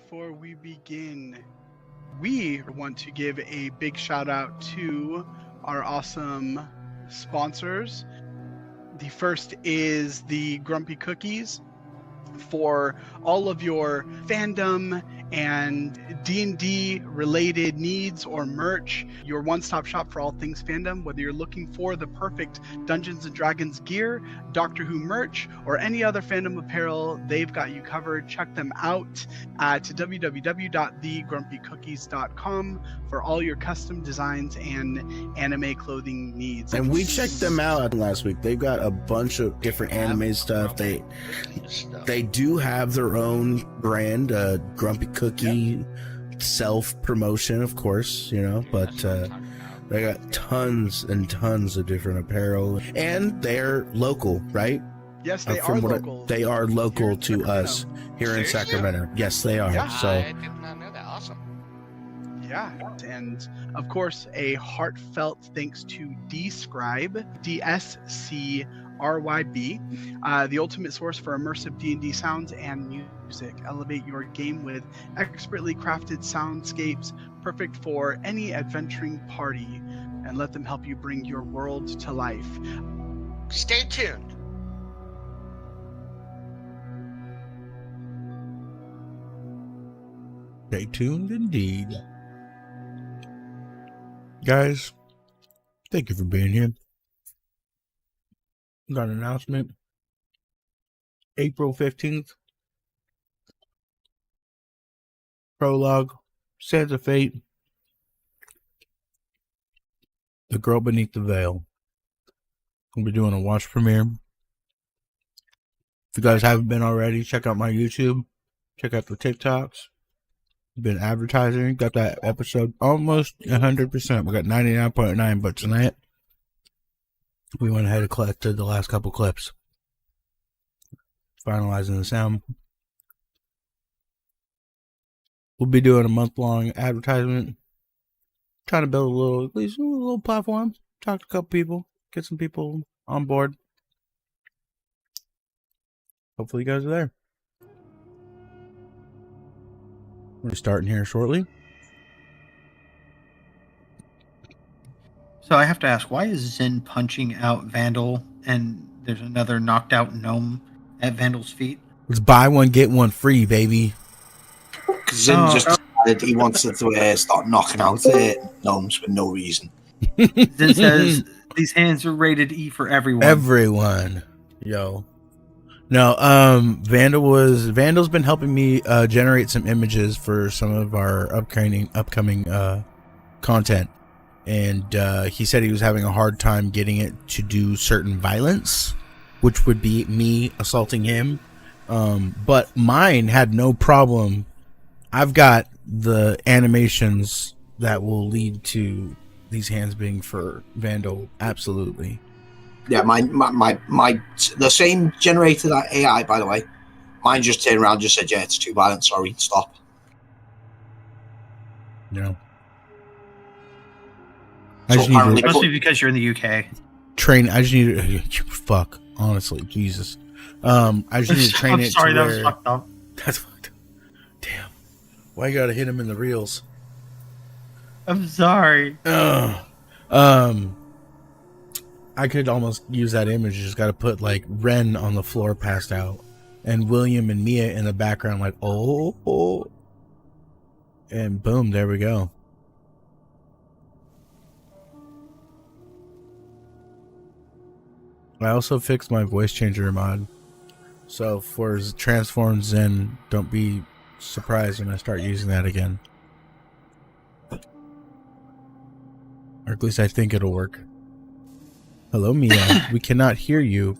before we begin, we want to give a big shout out to our awesome sponsors. The first is the Grumpy Cookies for all of your fandom and D&D related needs or merch, your one-stop shop for all things fandom. Whether you're looking for the perfect Dungeons & Dragons gear, Doctor Who merch, or any other fandom apparel, they've got you covered. Check them out at www.thegrumpycookies.com for all your custom designs and anime clothing needs. And we checked them out last week. They've got a bunch of different anime stuff. They do have their own brand, Grumpy Cookie, self-promotion, of course, but they got tons and tons of different apparel. And they're local, right? Yes, they are local. They are local to us here in Sacramento. Yes, they are. Yeah. So I did not know that. Awesome. Yeah, and of course, a heartfelt thanks to Describe, DSCRYB, the ultimate source for immersive D&D sounds and music. Elevate your game with expertly crafted soundscapes, perfect for any adventuring party, and let them help you bring your world to life. Stay tuned. stay tuned indeed. Guys, thank you for being here. Got an announcement. April 15th. Prologue. Sands of Fate. The Girl Beneath the Veil. We'll be doing a watch premiere. If you guys haven't been already, check out my YouTube. Check out the TikToks. Been advertising. Got that episode almost 100%. We got 99.9, but tonight we went ahead and collected the last couple clips. Finalizing the sound. We'll be doing a month-long advertisement. Trying to build at least a little platform. Talk to a couple people. Get some people on board. Hopefully you guys are there. We're starting here shortly. So I have to ask, why is Zen punching out Vandal and there's another knocked out gnome at Vandal's feet? It's buy one, get one free, baby. Zen just decided he wanted to start knocking out gnomes for no reason. Zen says these hands are rated E for everyone. Everyone. Yo. No, Vandal's been helping me generate some images for some of our upcoming content. And he said he was having a hard time getting it to do certain violence, which would be me assaulting him. But mine had no problem. I've got the animations that will lead to these hands being for Vandal. Absolutely. Yeah, my the same generated AI, by the way. Mine just turned around and just said, yeah, it's too violent, sorry, stop. No. So apparently, Must be because you're in the UK. I just need to fuck, honestly, Jesus. I just need to train I'm it sorry, to that where... was fucked up. That's fucked up. Damn. Why you gotta hit him in the reels? I'm sorry. I could almost use that image. You just gotta put like Ren on the floor passed out and William and Mia in the background like, oh. And boom, there we go. I also fixed my voice changer mod. So for Transform Zen, don't be surprised when I start using that again. Or at least I think it'll work. Hello, Mia. We cannot hear you,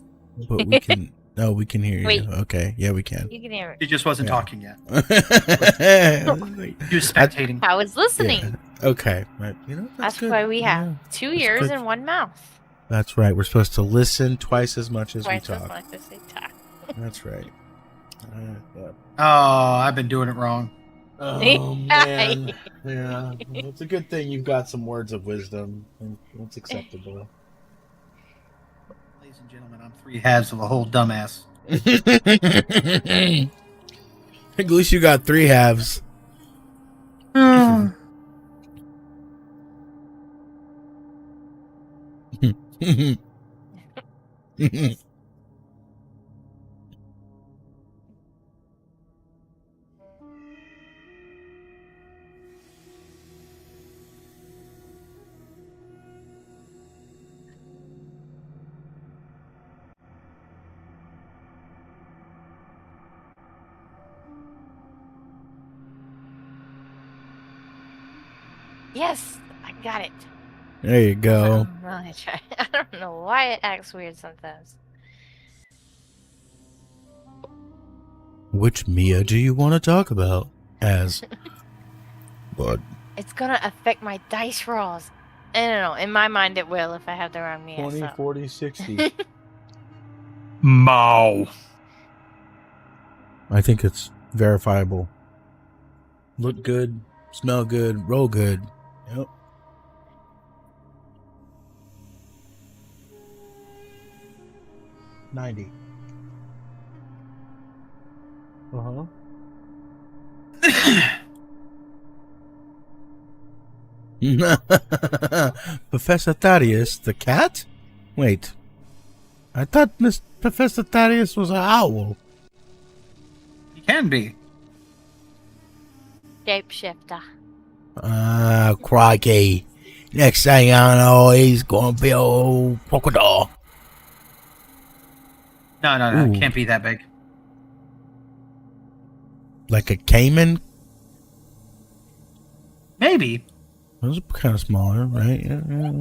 but we can... No, we can hear Wait. you. Okay, yeah, we can. You can hear He just wasn't talking yet. Yeah. He was spectating. I was listening. Yeah. Okay. Right. That's good. why we have Yeah. 2 ears good. and 1 mouth. That's right. We're supposed to listen twice as much as Twice we as talk. much as they talk. That's right. Yeah. Oh, I've been doing it wrong. Oh, man. Yeah. It's a good thing you've got some words of wisdom. It's acceptable. Ladies and gentlemen, I'm 3 halves of a whole dumbass. At least you got 3 halves. Yes, I got it. There you go. I'm really trying. I don't know why it acts weird sometimes. Which Mia do you want to talk about? As what? It's gonna affect my dice rolls. I don't know. In my mind, it will if I have the wrong Mia. 20, So. 40, 60. Mao. I think it's verifiable. Look good, smell good, roll good. Yep. $90. Professor Thaddeus, the cat? Wait. I thought Professor Thaddeus was an owl. He can be. Shapeshifter. Ah, crikey. Next thing I know, he's going to be old crocodile. No, Ooh. it can't be that big. Like a caiman? Maybe. Those are kind of smaller, right? Yeah.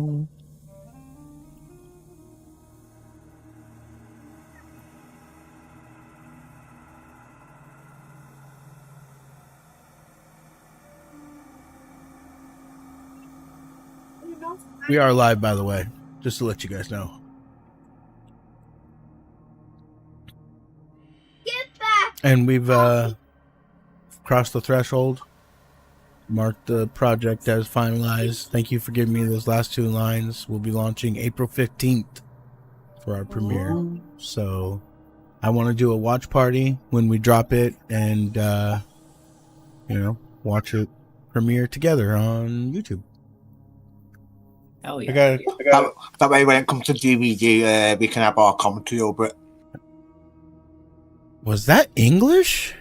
We are live, by the way, just to let you guys know. Get back! And we've crossed the threshold, marked the project as finalized. Thank you for giving me those last 2 lines. We'll be launching April 15th for our premiere. So I want to do a watch party when we drop it and, watch it premiere together on YouTube. Hell yeah. That way, when it comes to DVD, we can have our commentary over it. Was that English?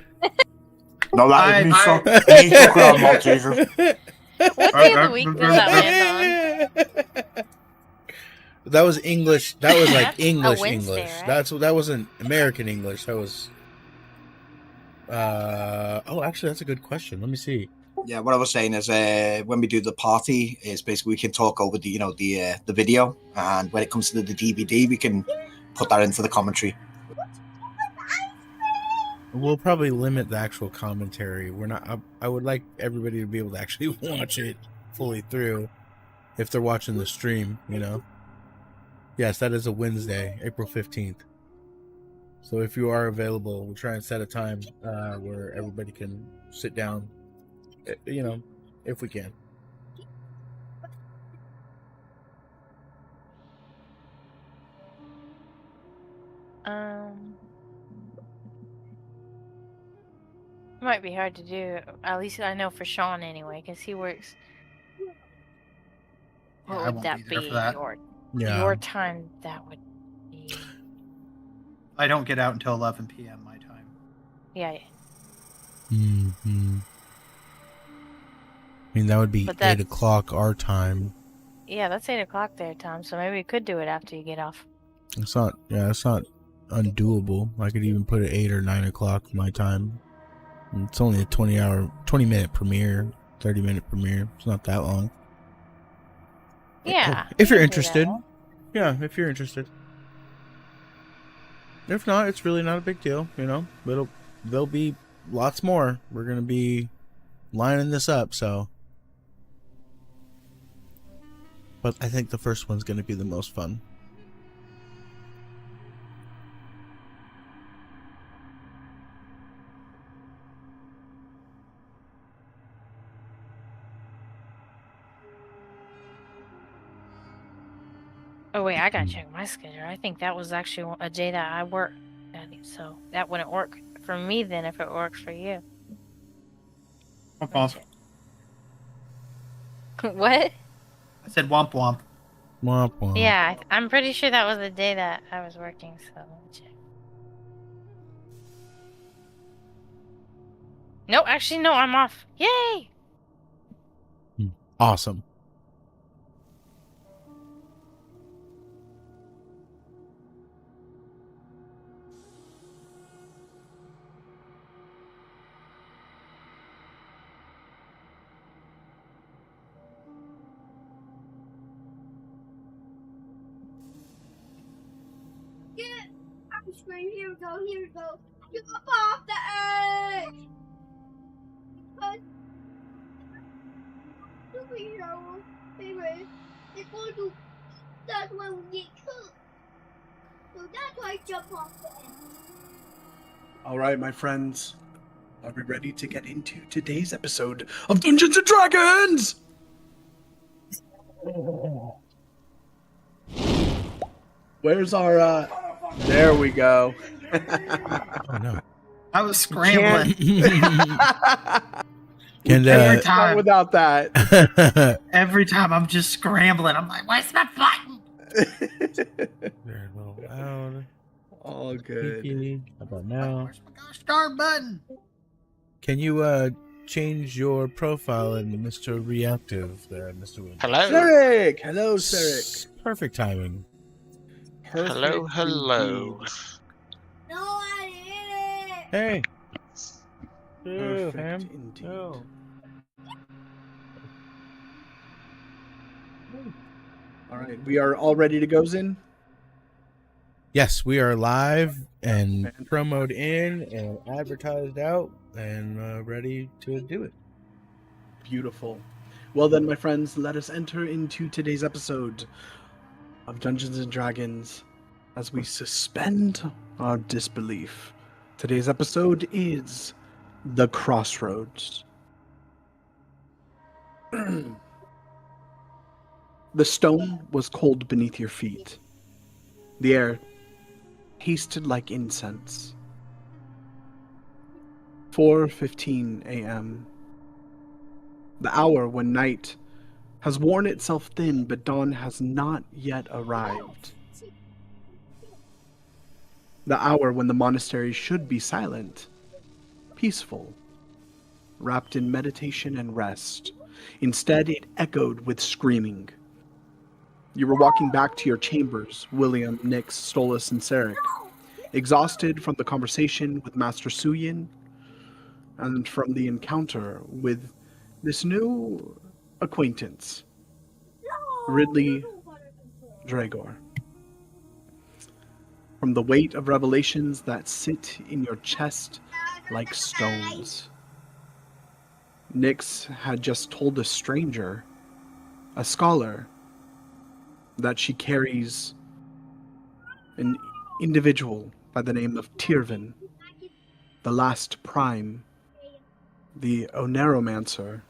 No, that is so. We need to talk about Maltesers. What day of the week does that land on? That was English. That was like That's a English. Wednesday, right? That wasn't American English. That was. Actually, that's a good question. Let me see. Yeah, what I was saying is, when we do the party, is basically we can talk over the the video, and when it comes to the DVD, we can put that into the commentary. We'll probably limit the actual commentary. We're not. I would like everybody to be able to actually watch it fully through, if they're watching the stream. Yes, that is a Wednesday, April 15th. So if you are available, we'll try and set a time where everybody can sit down. If we can. Might be hard to do. At least I know for Sean anyway, because he works. What I would won't that be there be? for that. Your time? That would be. I don't get out until 11 p.m. my time. Yeah. Mm-hmm. I mean, that would be 8 o'clock our time. Yeah, that's 8 o'clock their time. So maybe we could do it after you get off. It's not undoable. I could even put it 8 or 9 o'clock my time. It's only a 20-minute premiere, 30-minute premiere. It's not that long. Yeah. If you're interested. Yeah, if you're interested. If not, it's really not a big deal, There'll be lots more. We're going to be lining this up, so. But I think the first one's going to be the most fun. Oh wait, I gotta check my schedule. I think that was actually a day that I work, so that wouldn't work for me then if it works for you. Womp womp. What? I said womp womp. Womp womp. Yeah, I'm pretty sure that was the day that I was working, so let me check. No, actually, no, I'm off. Yay! Awesome. I'm screaming, here we go, here we go. Jump off the edge! Because superhero favorite is going to, that's when we get killed. So that's why I jump off the edge. All right, my friends. Are we ready to get into today's episode of Dungeons and Dragons? Where's our, there we go. Oh no. I was scrambling. And Every Not time. without that. Every time I'm just scrambling. I'm like, where's my button? Very well loud. All good. How about now? Where's my gosh darn button? Can you change your profile in Mr. Reactive there, Mr. Williams? Hello. Ceric! Hello, Ceric. Perfect timing. Hello, hello. No, I did it! Hey. Perfect indeed. Oh. All right, we are all ready to go, Zin? Yes, we are live and promoed in and advertised out and ready to do it. Beautiful. Well then, my friends, let us enter into today's episode of Dungeons and Dragons as we suspend our disbelief. Today's episode is The Crossroads. The stone was cold beneath your feet. The air tasted like incense. 4:15 a.m. The hour when night has worn itself thin, but dawn has not yet arrived. The hour when the monastery should be silent, peaceful, wrapped in meditation and rest. Instead, it echoed with screaming. You were walking back to your chambers, William, Nyx, Stolas, and Ceric, exhausted from the conversation with Master Suyin and from the encounter with this new acquaintance, Ridley Dragor. From the weight of revelations that sit in your chest like stones. Nyx had just told a stranger, a scholar, that she carries an individual by the name of Tirvin, the last prime, the Oneromancer,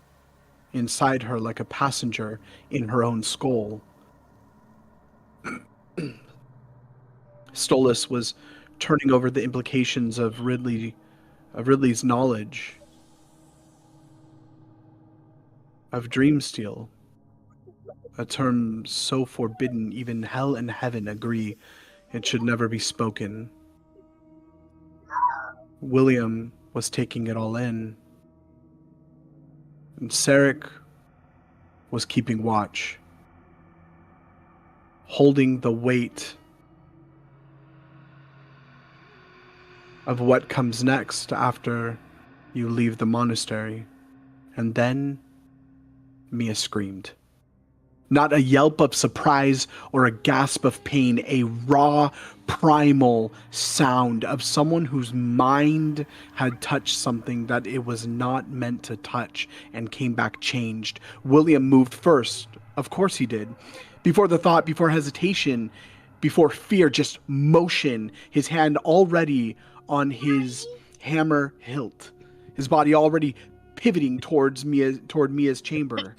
inside her like a passenger in her own skull. Stolas was turning over the implications of Ridley's knowledge of Dreamsteel, a term so forbidden even hell and heaven agree it should never be spoken. William was taking it all in, and Ceric was keeping watch, holding the weight of what comes next after you leave the monastery. And then Mia screamed. Not a yelp of surprise or a gasp of pain, a raw, primal sound of someone whose mind had touched something that it was not meant to touch and came back changed. William moved first. Of course he did. Before the thought, before hesitation, before fear, just motion, his hand already on his hammer hilt, his body already pivoting toward Mia's chamber.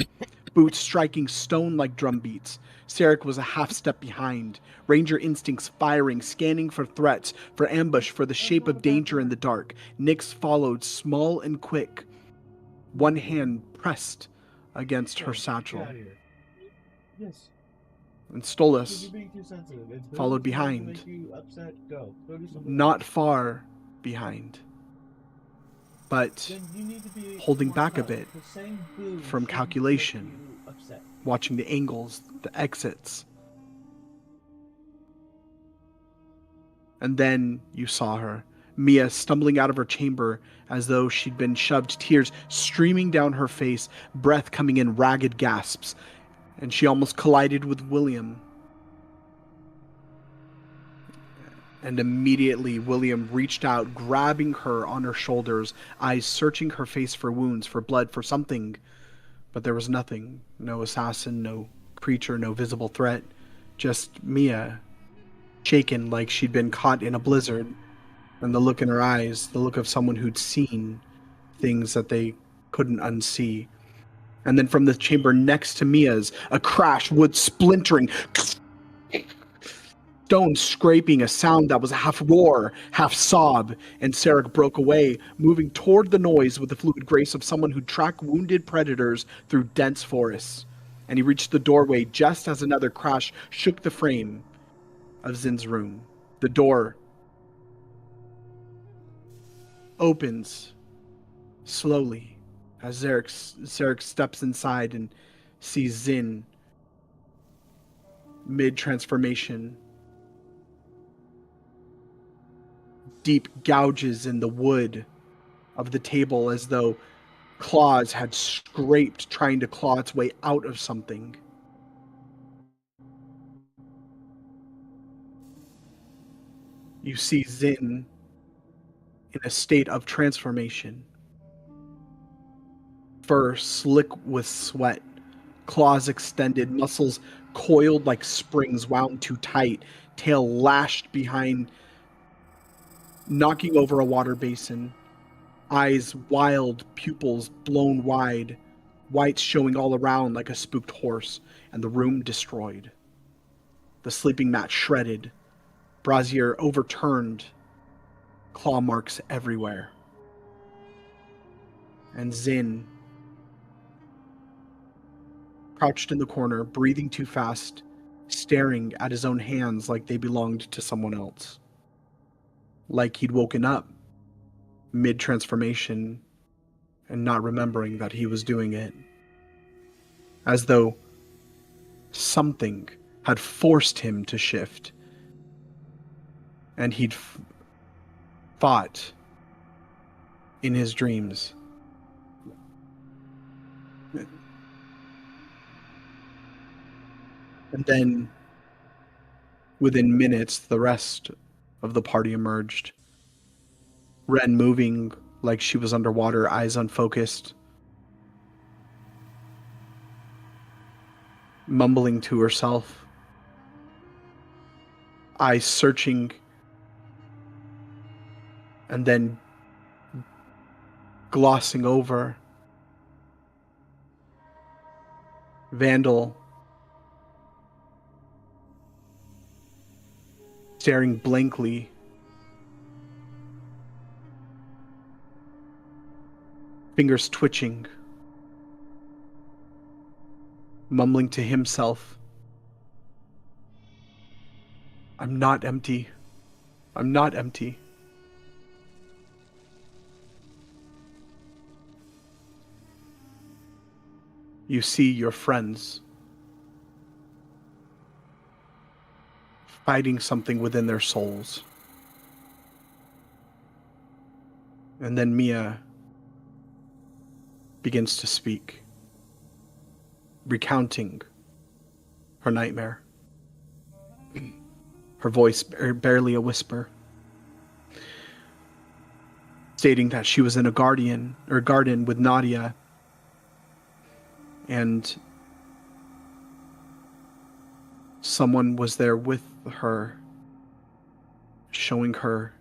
boots striking stone like drum beats. Sarek was a half step behind, ranger instincts firing, scanning for threats, for ambush, for the shape of danger in the dark. Nyx followed, small and quick, one hand pressed against her satchel. Yes. And Stolas followed behind, not far behind, but holding back a bit from calculation, watching the angles, the exits. And then you saw her, Mia, stumbling out of her chamber as though she'd been shoved, tears streaming down her face, breath coming in ragged gasps, and she almost collided with William. And immediately William reached out, grabbing her on her shoulders, eyes searching her face for wounds, for blood, for something. But there was nothing. No assassin, no creature, no visible threat. Just Mia, shaken like she'd been caught in a blizzard. And the look in her eyes, the look of someone who'd seen things that they couldn't unsee. And then from the chamber next to Mia's, a crash, wood splintering, stone scraping, a sound that was half roar, half sob, and Sarek broke away, moving toward the noise with the fluid grace of someone who'd track wounded predators through dense forests. And he reached the doorway just as another crash shook the frame of Zin's room. The door opens slowly as Sarek steps inside and sees Zin mid-transformation. Deep gouges in the wood of the table as though claws had scraped, trying to claw its way out of something. You see Zin in a state of transformation. Fur slick with sweat, claws extended, muscles coiled like springs wound too tight, tail lashed behind, knocking over a water basin, eyes wild, pupils blown wide, whites showing all around like a spooked horse, and the room destroyed. The sleeping mat shredded, brazier overturned, claw marks everywhere. And Zin, crouched in the corner, breathing too fast, staring at his own hands like they belonged to someone else. Like he'd woken up mid-transformation and not remembering that he was doing it. As though something had forced him to shift. And he'd fought in his dreams. And then, within minutes, the rest of the party emerged. Ren moving like she was underwater, eyes unfocused. Mumbling to herself. Eyes searching. And then glossing over. Vandal staring blankly. Fingers twitching. Mumbling to himself. I'm not empty. I'm not empty. You see your friends fighting something within their souls. And then Mia begins to speak, recounting her nightmare. Her voice barely a whisper, stating that she was in a garden with Nadia, and someone was there with her, showing her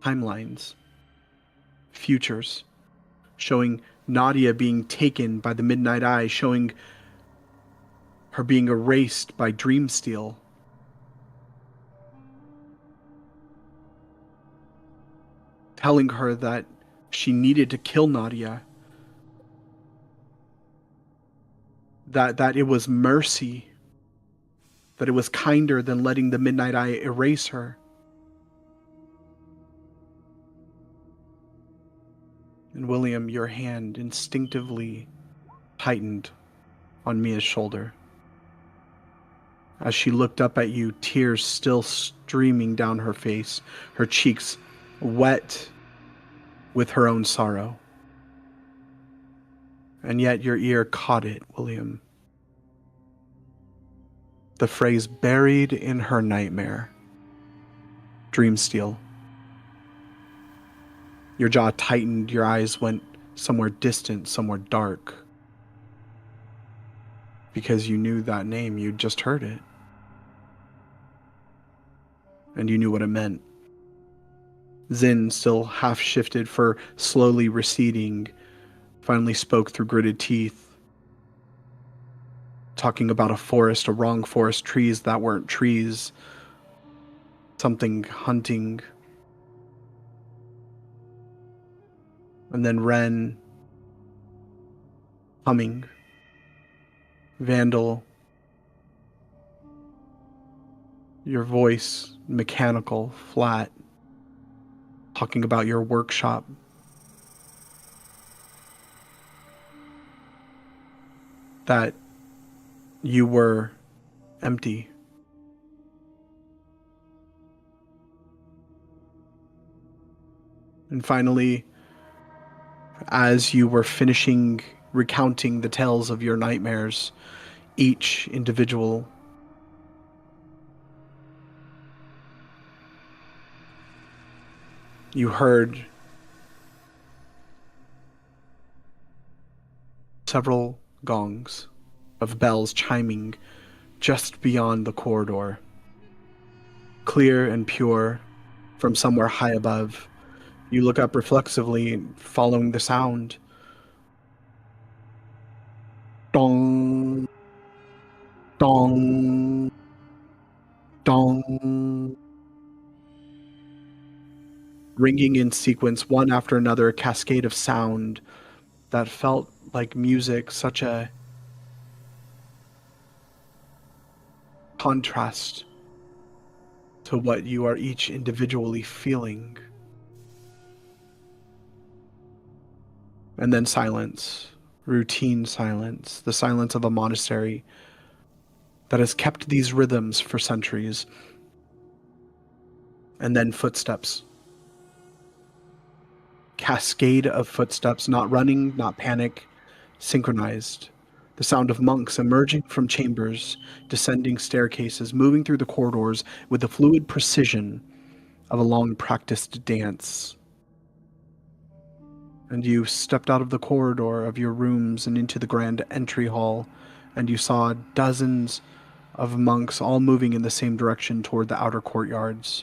timelines, futures, showing Nadia being taken by the Midnight Eye, showing her being erased by Dreamsteel. Telling her that she needed to kill Nadia. That it was mercy. That it was kinder than letting the Midnight Eye erase her. And William, your hand instinctively tightened on Mia's shoulder. As she looked up at you, tears still streaming down her face, her cheeks wet with her own sorrow. And yet your ear caught it, William. The phrase buried in her nightmare. Dreamsteel. Your jaw tightened, your eyes went somewhere distant, somewhere dark. Because you knew that name, you'd just heard it. And you knew what it meant. Zin, still half shifted for slowly receding, finally spoke through gritted teeth, talking about a forest, a wrong forest, trees that weren't trees, something hunting. And then Ren humming. Vandal, your voice mechanical, flat, talking about your workshop. That you were empty. And finally, as you were finishing recounting the tales of your nightmares, each individual, you heard several gongs of bells chiming just beyond the corridor, clear and pure from somewhere high above. You look up reflexively, following the sound. Dong, dong, dong. Ringing in sequence, one after another, a cascade of sound that felt like music, such a contrast to what you are each individually feeling. And then silence, routine silence, the silence of a monastery that has kept these rhythms for centuries. And then footsteps. Cascade of footsteps, not running, not panic, synchronized. The sound of monks emerging from chambers, descending staircases, moving through the corridors with the fluid precision of a long-practiced dance. And you stepped out of the corridor of your rooms and into the grand entry hall, and you saw dozens of monks all moving in the same direction toward the outer courtyards,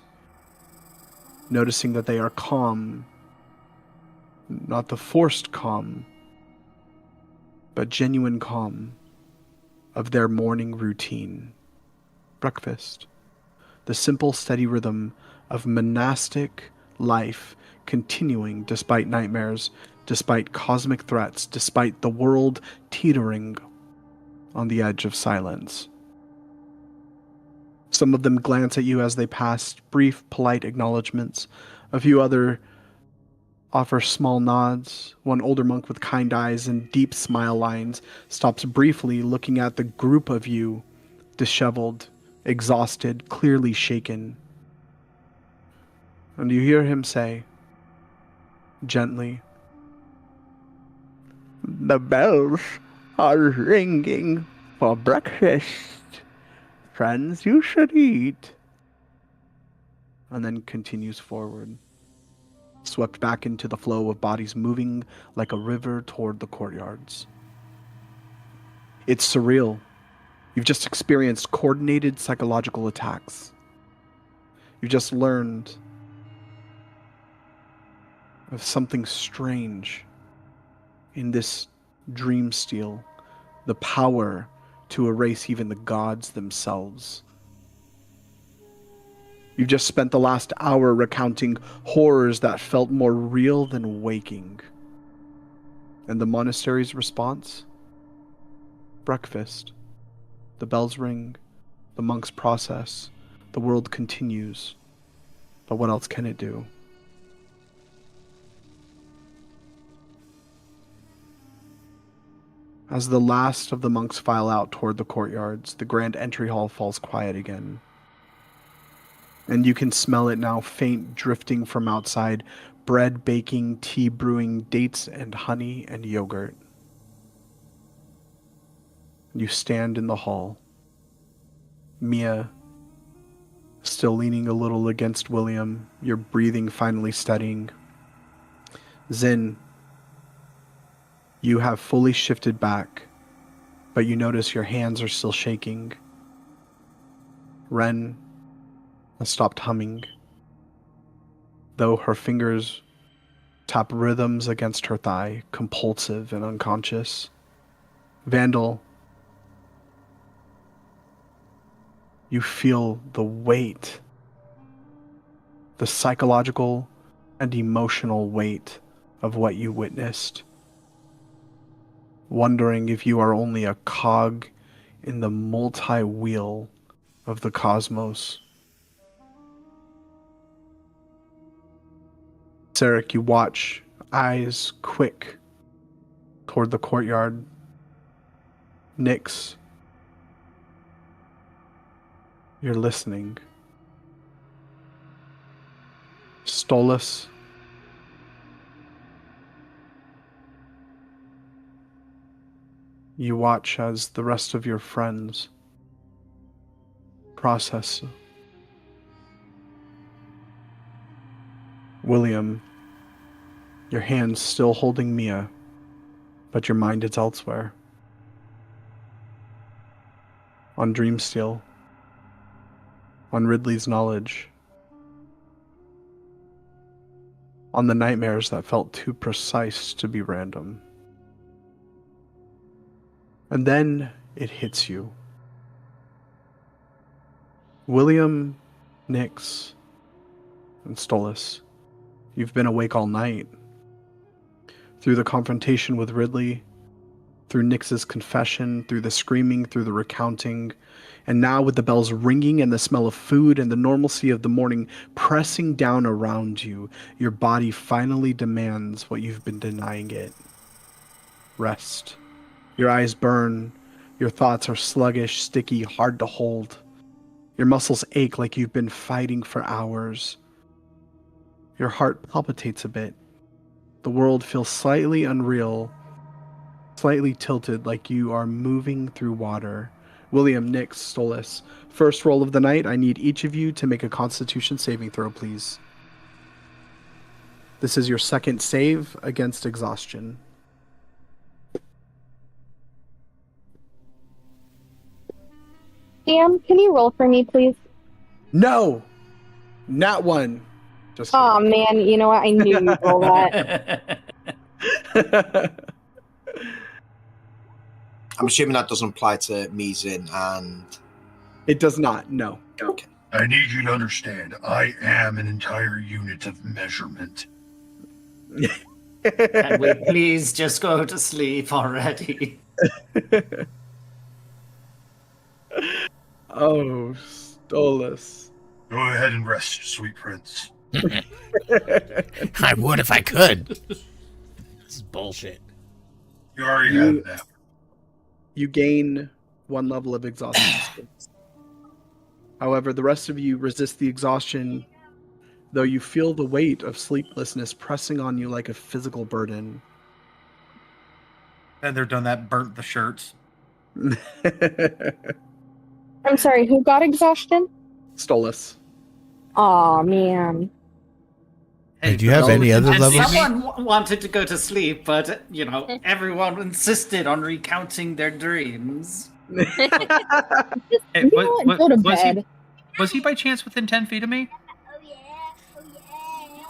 noticing that they are calm, not the forced calm, but genuine calm of their morning routine. Breakfast. The simple, steady rhythm of monastic life continuing despite nightmares, despite cosmic threats, despite the world teetering on the edge of silence. Some of them glance at you as they pass, brief, polite acknowledgements. A few other offer small nods. One older monk with kind eyes and deep smile lines stops briefly, looking at the group of you, disheveled, exhausted, clearly shaken. And you hear him say, gently, "The bells are ringing for breakfast. Friends, you should eat." And then continues forward, swept back into the flow of bodies moving like a river toward the courtyards. It's surreal. You've just experienced coordinated psychological attacks. You just learned of something strange in this dream steel the power to erase even the gods themselves. You've just spent the last hour recounting horrors that felt more real than waking. And the monastery's response? Breakfast. The bells ring. The monks process. The world continues. But what else can it do? As the last of the monks file out toward the courtyards, the grand entry hall falls quiet again. And you can smell it now, faint drifting from outside. Bread baking, tea brewing, dates and honey and yogurt. You stand in the hall. Mia, still leaning a little against William, your breathing finally steadying. Zin, you have fully shifted back, but you notice your hands are still shaking. Ren has stopped humming, though her fingers tap rhythms against her thigh, compulsive and unconscious. Vandal, you feel the weight, the psychological and emotional weight of what you witnessed, wondering if you are only a cog in the multi-wheel of the cosmos. Sarek, you watch, eyes quick, toward the courtyard. Nyx, you're listening. Stolas, you watch as the rest of your friends process. William, your hand's still holding Mia, but your mind is elsewhere. On Dreamsteel. On Ridley's knowledge. On the nightmares that felt too precise to be random. And then it hits you. William, Nyx, and Stolas, you've been awake all night. Through the confrontation with Ridley, through Nyx's confession, through the screaming, through the recounting, and now with the bells ringing and the smell of food and the normalcy of the morning pressing down around you, your body finally demands what you've been denying it. Rest. Your eyes burn. Your thoughts are sluggish, sticky, hard to hold. Your muscles ache like you've been fighting for hours. Your heart palpitates a bit. The world feels slightly unreal, slightly tilted like you are moving through water. William, Nyx, Stolas, first roll of the night. I need each of you to make a Constitution saving throw, please. This is your second save against exhaustion. Sam, can you roll for me, please? No! Not one. Just oh, man, you know what? I knew you'd roll that. I'm assuming that doesn't apply to Mizin and... It does not, no. Okay. I need you to understand, I am an entire unit of measurement. Can we please just go to sleep already? Oh, Stolas. Go ahead and rest, sweet prince. I would if I could. This is bullshit. You already had a nap. You gain 1 level of exhaustion. However, the rest of you resist the exhaustion, though you feel the weight of sleeplessness pressing on you like a physical burden. And they're done that, burnt the shirts. I'm sorry, who got exhaustion? Stolas. Aw, man. Hey, do you have any other levels? Someone wanted to go to sleep, but, you know, everyone insisted on recounting their dreams. Hey, go to bed. Was he by chance within 10 feet of me?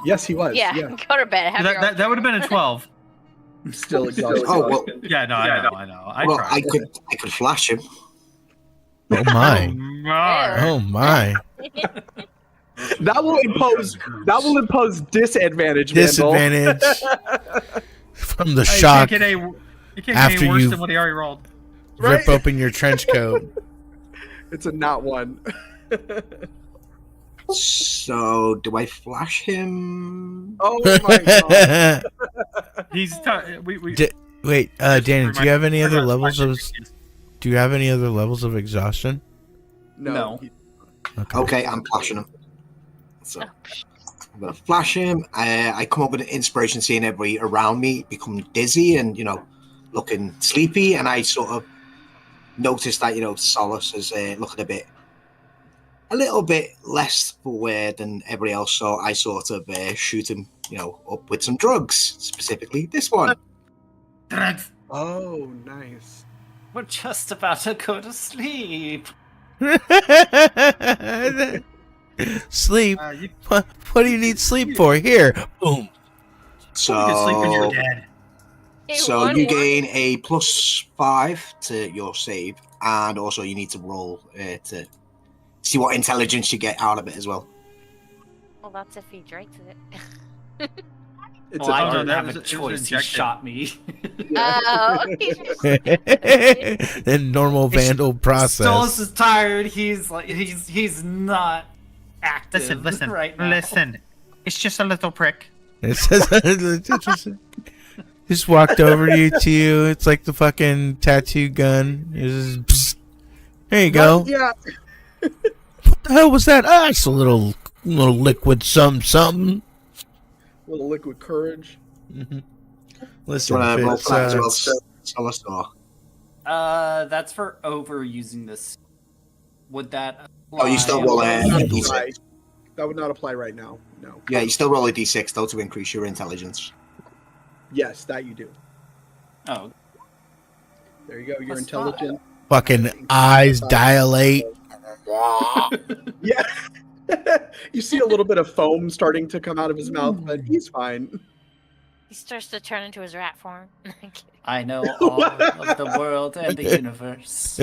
Yes, he was. Yeah, go to bed. Have your own That would have been a 12. Still exhausted. Oh well. Yeah, no, I know. I Well, tried. I could flash him. Oh my! my. Oh my! That will impose disadvantage. Vandal. Disadvantage from the Hey, shock You can't get after any worse you than what he already rolled. rip open your trench coat. It's a not one. So, do I flash him? Oh my god. He's we Wait, Danny, do you have any other levels of? Yes. Do you have any other levels of exhaustion? No. Okay, I'm flashing him. So, I'm gonna flash him. I come up with an inspiration, seeing everybody around me become dizzy and looking sleepy, and I sort of noticed that Solace is looking a little bit less aware than everybody else. So I sort of shoot him, up with some drugs, specifically this one. Drugs. Oh, nice. We're just about to go to sleep. Sleep? What do you need sleep for? Here, boom. So You can sleep when you're dead. So you gain a +5 to your save, and also you need to roll to see what intelligence you get out of it as well. Well, that's if he drinks it. It's I a don't have a it was choice. He injected. shot me. Oh, The normal vandal process. Stolas is tired. He's like he's not active. Listen, right now. listen. It's just a little prick. It says, just walked over to you. It's like the fucking tattoo gun. It's just, psst. There you go. Yeah. What the hell was that? Ah, it's a little liquid something. A little liquid courage. Mm-hmm. Do Listen, you want to roll it's, for that as well, Solace, or? That's for overusing this. Would that? Oh, you still roll a d6. That would not apply right now. No. Yeah, you still roll a d6 though to increase your intelligence. Yes, that you do. Oh, There you go. You're Plus intelligent. fucking eyes dilate. Yeah. You see a little bit of foam starting to come out of his mouth, but he's fine. he starts to turn into his rat form. I know all of the world and the universe.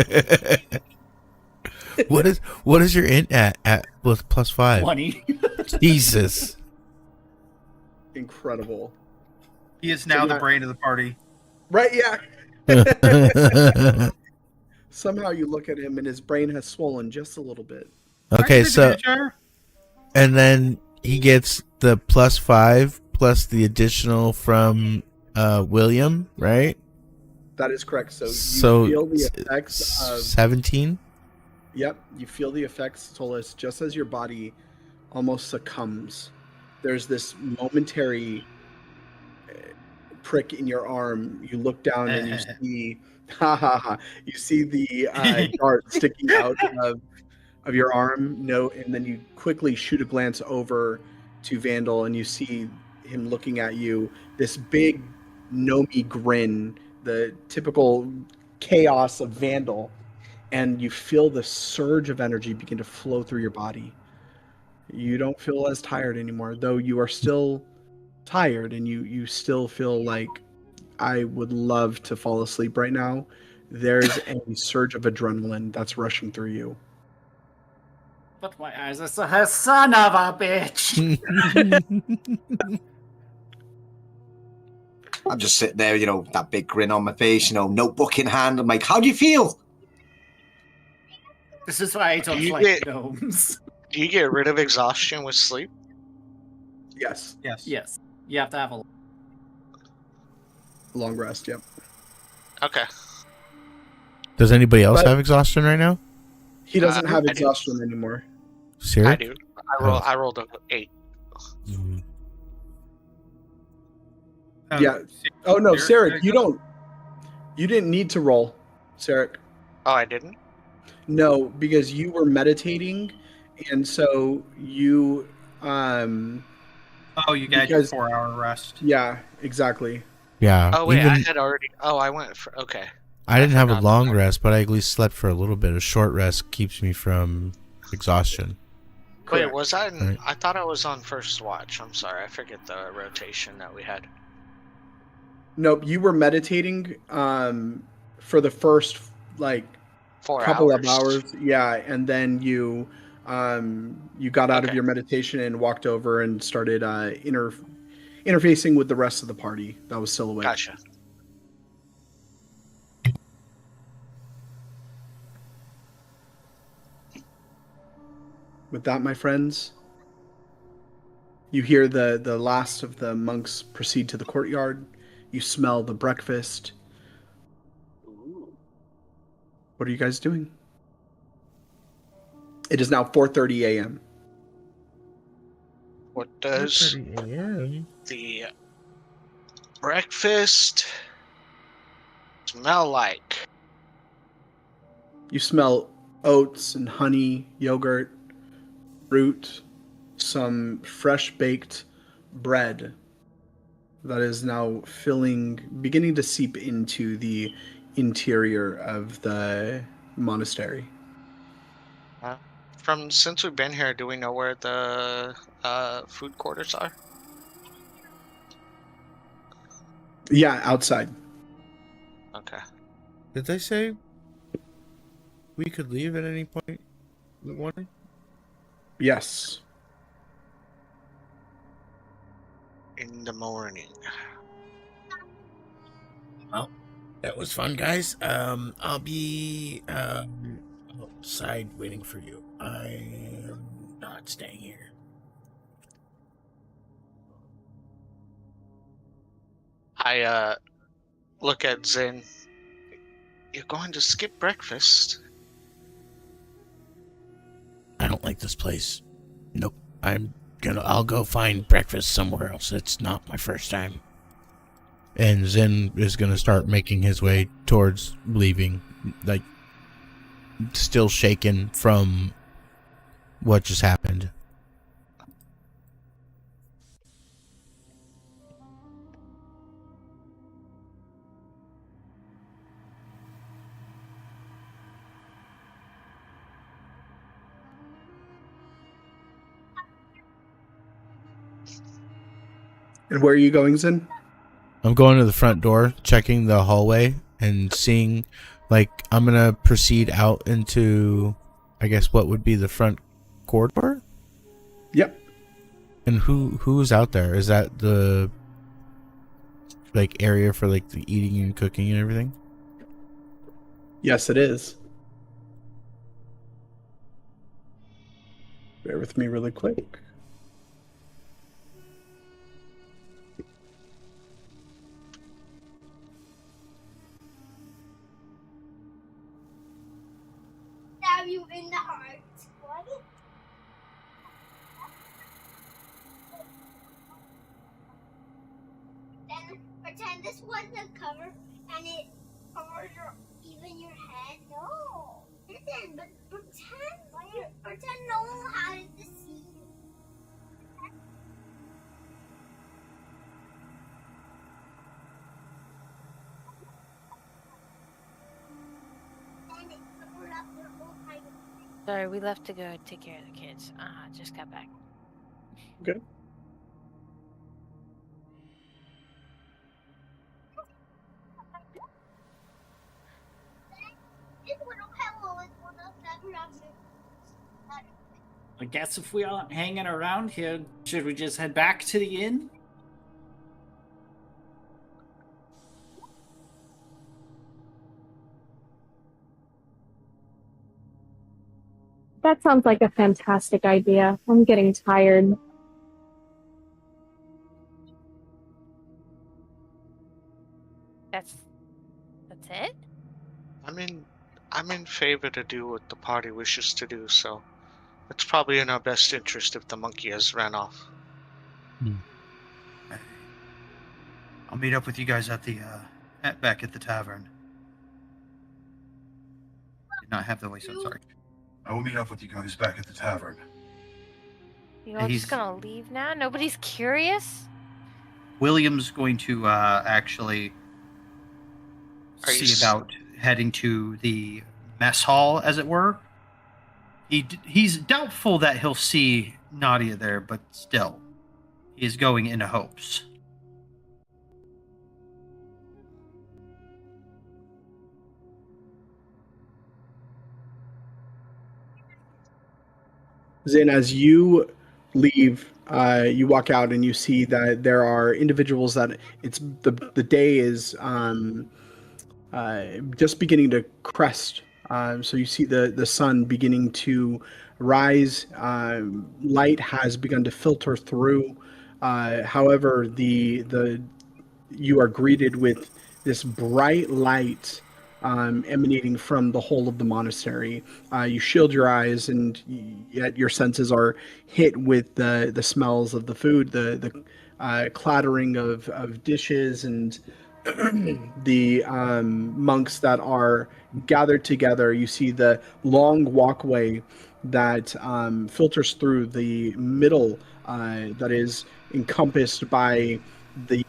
What is your int at with +5? 20. Jesus. Incredible. He is now the brain of the party. Right? Yeah. Somehow you look at him and his brain has swollen just a little bit. Okay, so and then he gets the +5 plus the additional from William, right? That is correct. So you So feel the effects of 17. Yep, you feel the effects, Solis, just as your body almost succumbs. There's this momentary prick in your arm. You look down and you see, you see the dart sticking out of your arm. No, and then you quickly shoot a glance over to Vandal, and you see him looking at you. This big gnomey grin, the typical chaos of Vandal. And you feel the surge of energy begin to flow through your body. You don't feel as tired anymore, though you are still tired and you still feel like I would love to fall asleep right now. There's a surge of adrenaline that's rushing through you. But my eyes are so son of a bitch. I'm just sitting there, that big grin on my face, notebook in hand. I'm like, how do you feel? This is why I don't You like get- gnomes. Do you get rid of exhaustion with sleep? Yes, Yes. You have to have a long rest, yep. Okay. Does anybody else But- have exhaustion right now? He doesn't have I do. exhaustion anymore. Siri? I do. I rolled a 8. Mm. Yeah. Oh no, Sarek, you didn't need to roll, Sarek. Oh, I didn't? No, because you were meditating, and so you Oh, you got your Because- 4-hour rest. yeah, exactly. Yeah. Oh, wait, even, I had already... Oh, I went for... Okay. I didn't have a forgot long that. rest, but I at least slept for a little bit. A short rest keeps me from exhaustion. Wait, Correct. was I... Right. I thought I was on first watch. I'm sorry. I forget the rotation that we had. Nope, you were meditating for the first like 4 couple hours. of hours. Yeah, and then you got out of Okay. your meditation and walked over and started interfacing with the rest of the party that was still awake. Gotcha. With that, my friends, you hear the last of the monks proceed to the courtyard. You smell the breakfast. Ooh. What are you guys doing? It is now 4:30 a.m. What does 4:30 a.m. the breakfast smell like? You smell oats and honey, yogurt, fruit, some fresh baked bread that is now beginning to seep into the interior of the monastery. Since we've been here, do we know where the food quarters are? Yeah, outside. Okay. Did they say we could leave at any point in the morning? Yes. In the morning. Well, that was fun, guys. I'll be outside waiting for you. I am not staying here. I look at Zin. You're going to skip breakfast? I don't like this place. Nope. I'll go find breakfast somewhere else. It's not my first time. And Zen is gonna start making his way towards leaving, like still shaken from what just happened. And where are you going, Zen? I'm going to the front door, checking the hallway, and seeing, like, I'm gonna proceed out into, I guess, what would be the front corridor? Yep. And who's out there? Is that the, like, area for, like, the eating and cooking and everything? Yes, it is. Bear with me really quick. Stab you in the heart. What? Then pretend this was the cover and it covers even your head. No. Listen, but pretend no one had to see you. Then it covered up your whole time. Sorry, we left to go take care of the kids. Just got back. Okay. This little pillow is one of the graphics. I guess if we aren't hanging around here, should we just head back to the inn? That sounds like a fantastic idea. I'm getting tired. That's it? I'm in favor to do what the party wishes to do, so it's probably in our best interest if the monkey has ran off. I'll meet up with you guys at the back at the tavern. Did not have the voice. I'm sorry. I will meet up with you guys back at the tavern. You all He's- just gonna leave now? Nobody's curious? William's going to actually Are you see about heading to the mess hall, as it were. He's doubtful that he'll see Nadia there, but still, he is going in hopes. Zin, as you leave, you walk out and you see that there are individuals that the day is just beginning to crest. So you see the sun beginning to rise. Light has begun to filter through. However, the you are greeted with this bright light emanating from the whole of the monastery. You shield your eyes, and yet your senses are hit with the smells of the food, the clattering of dishes, and the monks that are gathered together. You see the long walkway that filters through the middle, that is encompassed by the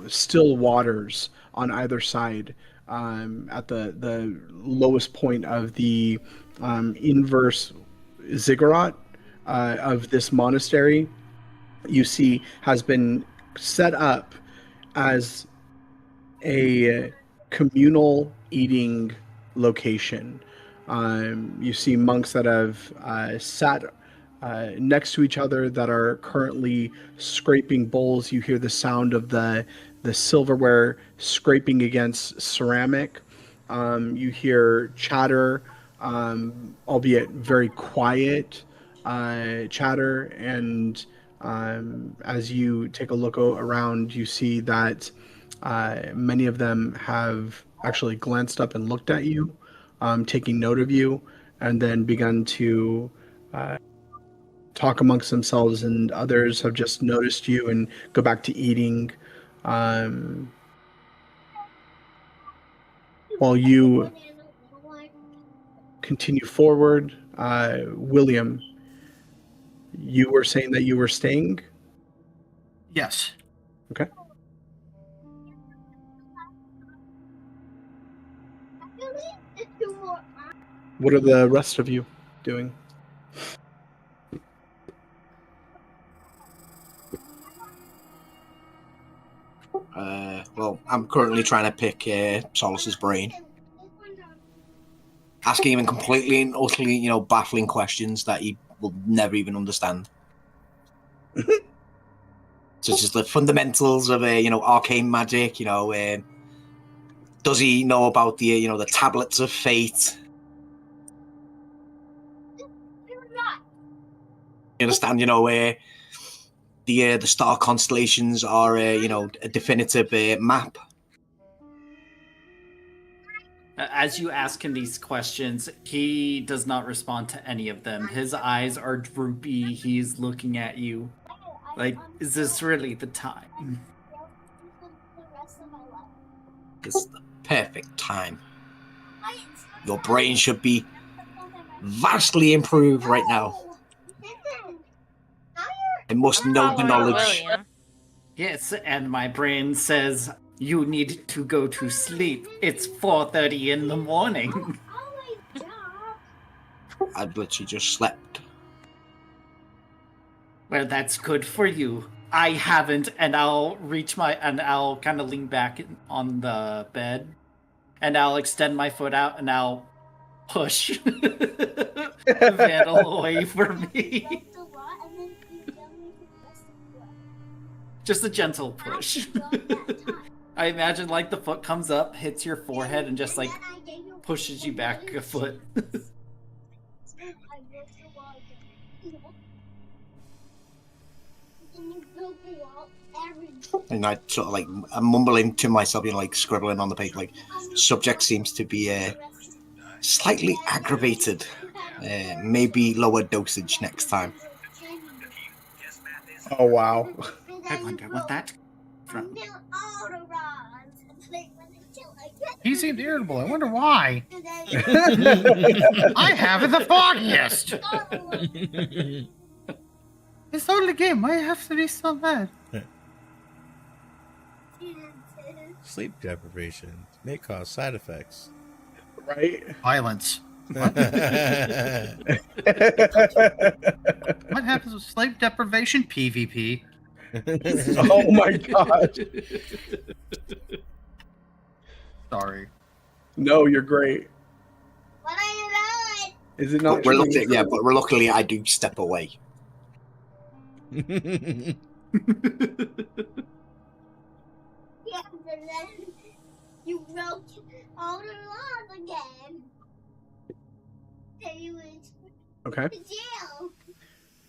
still waters on either side, at the lowest point of the inverse ziggurat of this monastery. You see has been set up as a communal eating location. You see monks that have sat next to each other that are currently scraping bowls. You hear the sound of the silverware scraping against ceramic. You hear chatter, albeit very quiet chatter. And as you take a look around, you see that many of them have actually glanced up and looked at you, taking note of you, and then begun to talk amongst themselves, and others have just noticed you and go back to eating. While you continue forward, William, you were saying that you were staying? Yes. Okay. What are the rest of you doing? Well, I'm currently trying to pick Solus's brain, asking him completely and utterly, baffling questions that he will never even understand. Such as the fundamentals of, arcane magic. Does he know about the, the tablets of fate? You understand, the star constellations are, a definitive map. As you ask him these questions, he does not respond to any of them. His eyes are droopy. He's looking at you. Like, is this really the time? It's the perfect time. Your brain should be vastly improved right now. I must know the knowledge. Yes, and my brain says you need to go to sleep. It's 4:30 in the morning. I've literally just slept. Well, that's good for you. I haven't, and I'll I'll kind of lean back on the bed, and I'll extend my foot out, and I'll push the Vandal away from me. Just a gentle push. I imagine like the foot comes up, hits your forehead, and just like pushes you back a foot. And I sort of I'm mumbling to myself, scribbling on the page, subject seems to be slightly aggravated. Maybe lower dosage next time. Oh, wow. I wonder what that from. He seemed irritable. I wonder why. I have the foggiest. It's only a game. Why have to be so mad? Sleep deprivation may cause side effects. Right? Violence. What happens with sleep deprivation? PvP. Oh my god. Sorry. No, you're great. What are you doing? Is it not But we're true? lucky, yeah, but we're luckily I do step away. Yeah, and then you broke all the laws again. Then you went Okay. to jail.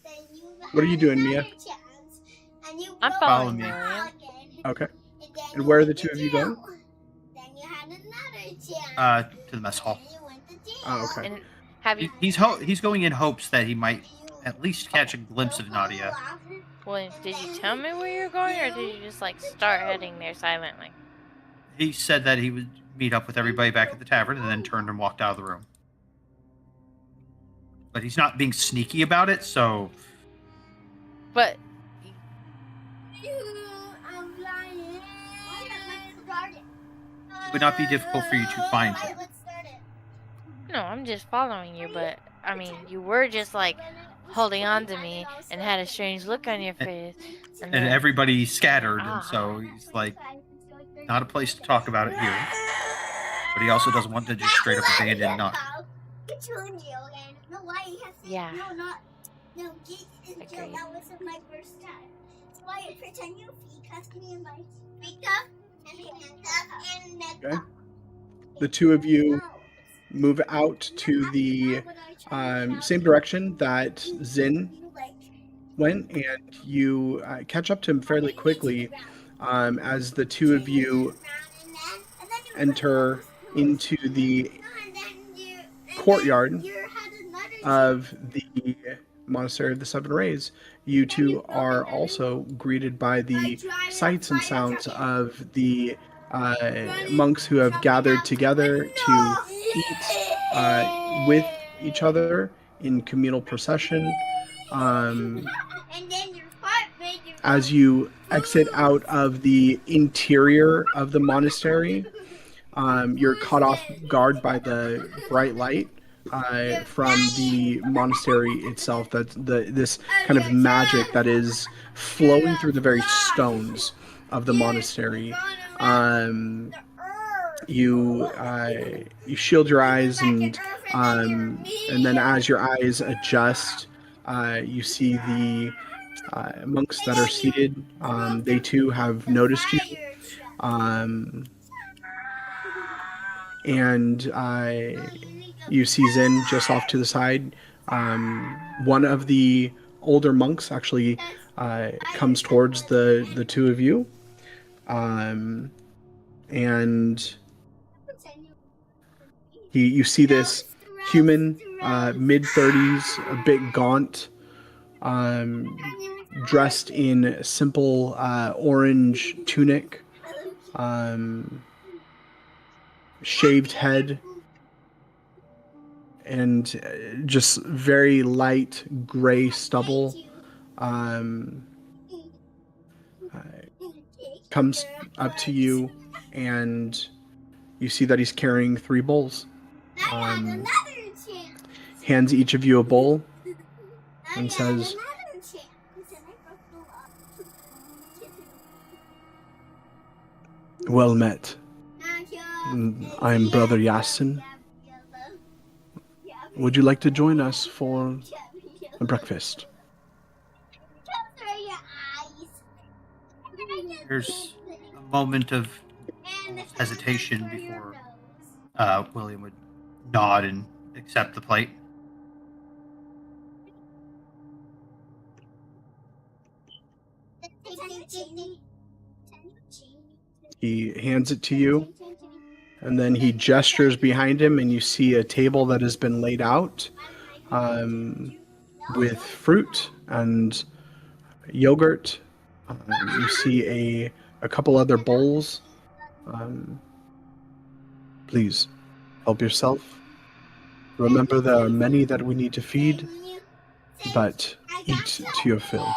Then you What are had you doing, another Mia? chance, and you I'm broke following the you, law William. again. Okay. then And you where are the went two to of you going? jail. Then you had another chance. To the mess hall. Then you went to jail. Oh, okay. And have you, He's going in hopes that he might at least catch a glimpse of Nadia. William, did you tell me where you're going, or did you just like start heading there silently? He said that he would meet up with everybody back at the tavern and then turned and walked out of the room. But he's not being sneaky about it, so... But I'm lying. It would not be difficult for you to find him. no, I'm just following you. But I mean, you were just like holding on to me and had a strange look on your face. And then- everybody scattered, and so he's like, not a place to talk about it here. But he also doesn't want to just straight up abandon Nadia. Yeah. No, get in jail. Agreed. That wasn't my first time. So I pretend you cuffed me in my feet cuff and neck Okay. cuff. The two of you move out to the same direction that Zin went, and you catch up to him fairly quickly as the two of you enter into the courtyard of the Monastery of the Seven Rays. You two are also greeted by the sights and sounds of the monks who have gathered together to eat with each other in communal procession. As you exit out of the interior of the monastery, you're caught off guard by the bright light from the monastery itself. That's this kind of magic that is flowing through the very stones of the monastery. You shield your eyes, and then as your eyes adjust, you see the monks that are seated. They too have noticed you, and you see Zen just off to the side. One of the older monks actually comes towards the two of you, and you see this human, mid-30s, a bit gaunt, dressed in simple orange tunic, shaved head, and just very light gray stubble. Comes up to you, and you see that he's carrying 3 bowls. Hands each of you a bowl and says, "Well met. I'm Brother Yasin. Would you like to join us for breakfast?" There's a moment of hesitation before William would nod and accept the plate. He hands it to you, and then he gestures behind him, and you see a table that has been laid out with fruit and yogurt. You see a couple other bowls. Please, help yourself. Remember, there are many that we need to feed, but eat to your fill.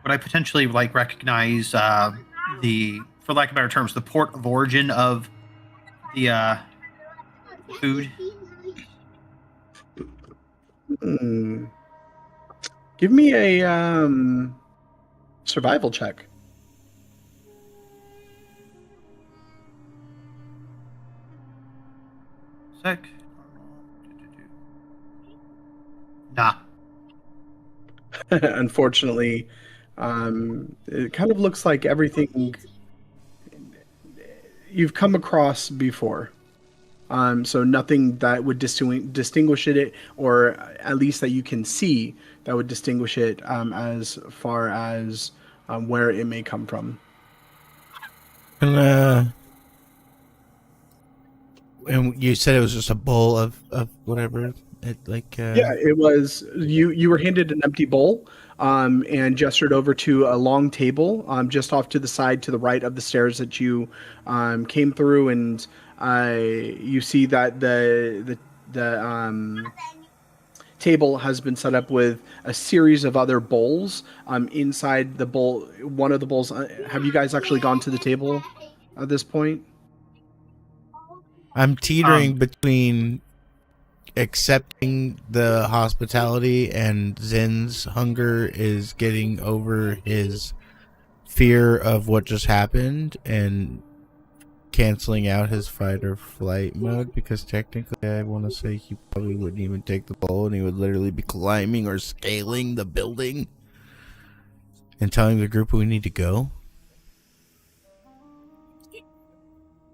Would I potentially recognize the, for lack of better terms, the port of origin of the food? Give Give me a survival check. Sec. Nah. Unfortunately, it kind of looks like everything you've come across before. So nothing that would distinguish it, or at least that you can see that would distinguish it as far as where it may come from. And you said it was just a bowl of whatever. Yeah, it was. You were handed an empty bowl, and gestured over to a long table, just off to the side to the right of the stairs that you came through, and you see that the table has been set up with a series of other bowls. Inside the bowl, one of the bowls. Have you guys actually gone to the table at this point? I'm teetering between accepting the hospitality and Zin's hunger is getting over his fear of what just happened and canceling out his fight or flight mode, because technically I want to say he probably wouldn't even take the bowl and he would literally be climbing or scaling the building and telling the group we need to go.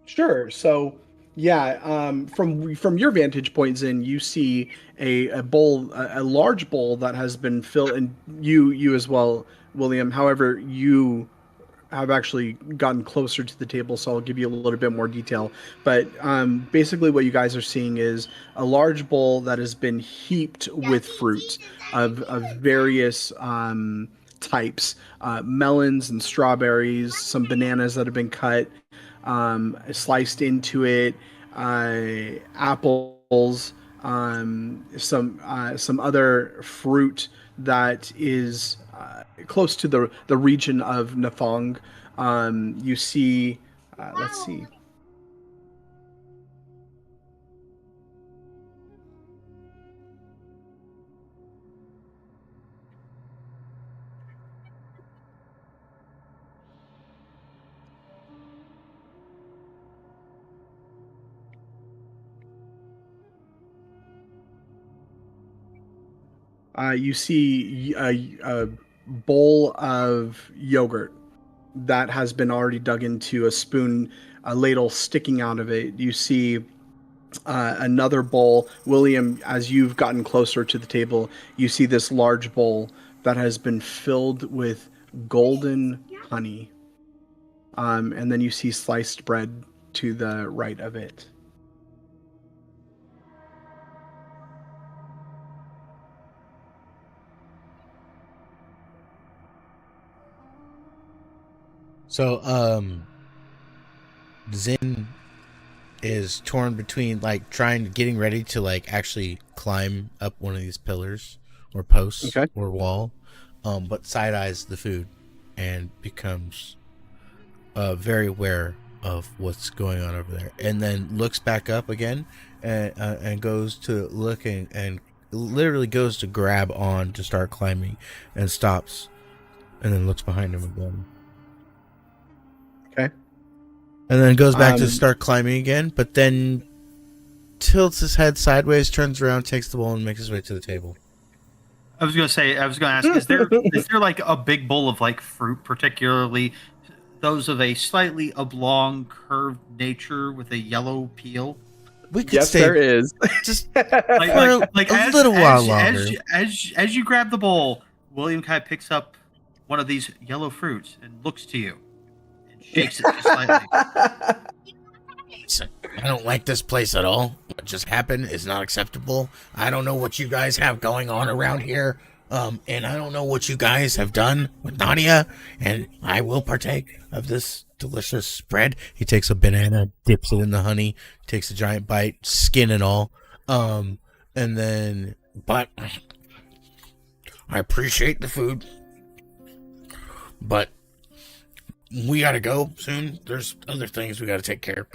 Sure. So, yeah, from your vantage point, Zin, you see a bowl, a large bowl that has been filled, and you as well, William. However, you have actually gotten closer to the table, so I'll give you a little bit more detail. But basically, what you guys are seeing is a large bowl that has been heaped with fruit of various types, melons and strawberries, some bananas that have been cut, sliced into it, apples, some other fruit that is close to the region of Nathong. You see, let's see. You see a bowl of yogurt that has been already dug into a spoon, a ladle sticking out of it. You see another bowl. William, as you've gotten closer to the table, you see this large bowl that has been filled with golden honey. And then you see sliced bread to the right of it. So, Zin is torn between getting ready to actually climb up one of these pillars or posts or wall, but side eyes the food and becomes very aware of what's going on over there, and then looks back up again and goes to looking and literally goes to grab on to start climbing and stops and then looks behind him again. Okay. And then goes back to start climbing again, but then tilts his head sideways, turns around, takes the bowl, and makes his way to the table. I was going to ask, is there like a big bowl of fruit, particularly those of a slightly oblong, curved nature with a yellow peel? We could stay, there is. Just for a little while longer. As you grab the bowl, William kind of picks up one of these yellow fruits and looks to you. Shakes it just slightly. I don't like this place at all. What just happened is not acceptable. I don't know what you guys have going on around here. And I don't know what you guys have done with Nadia. And I will partake of this delicious spread. He takes a banana, dips it in the honey, takes a giant bite, skin and all. But I appreciate the food. But we gotta go soon. There's other things we gotta take care of.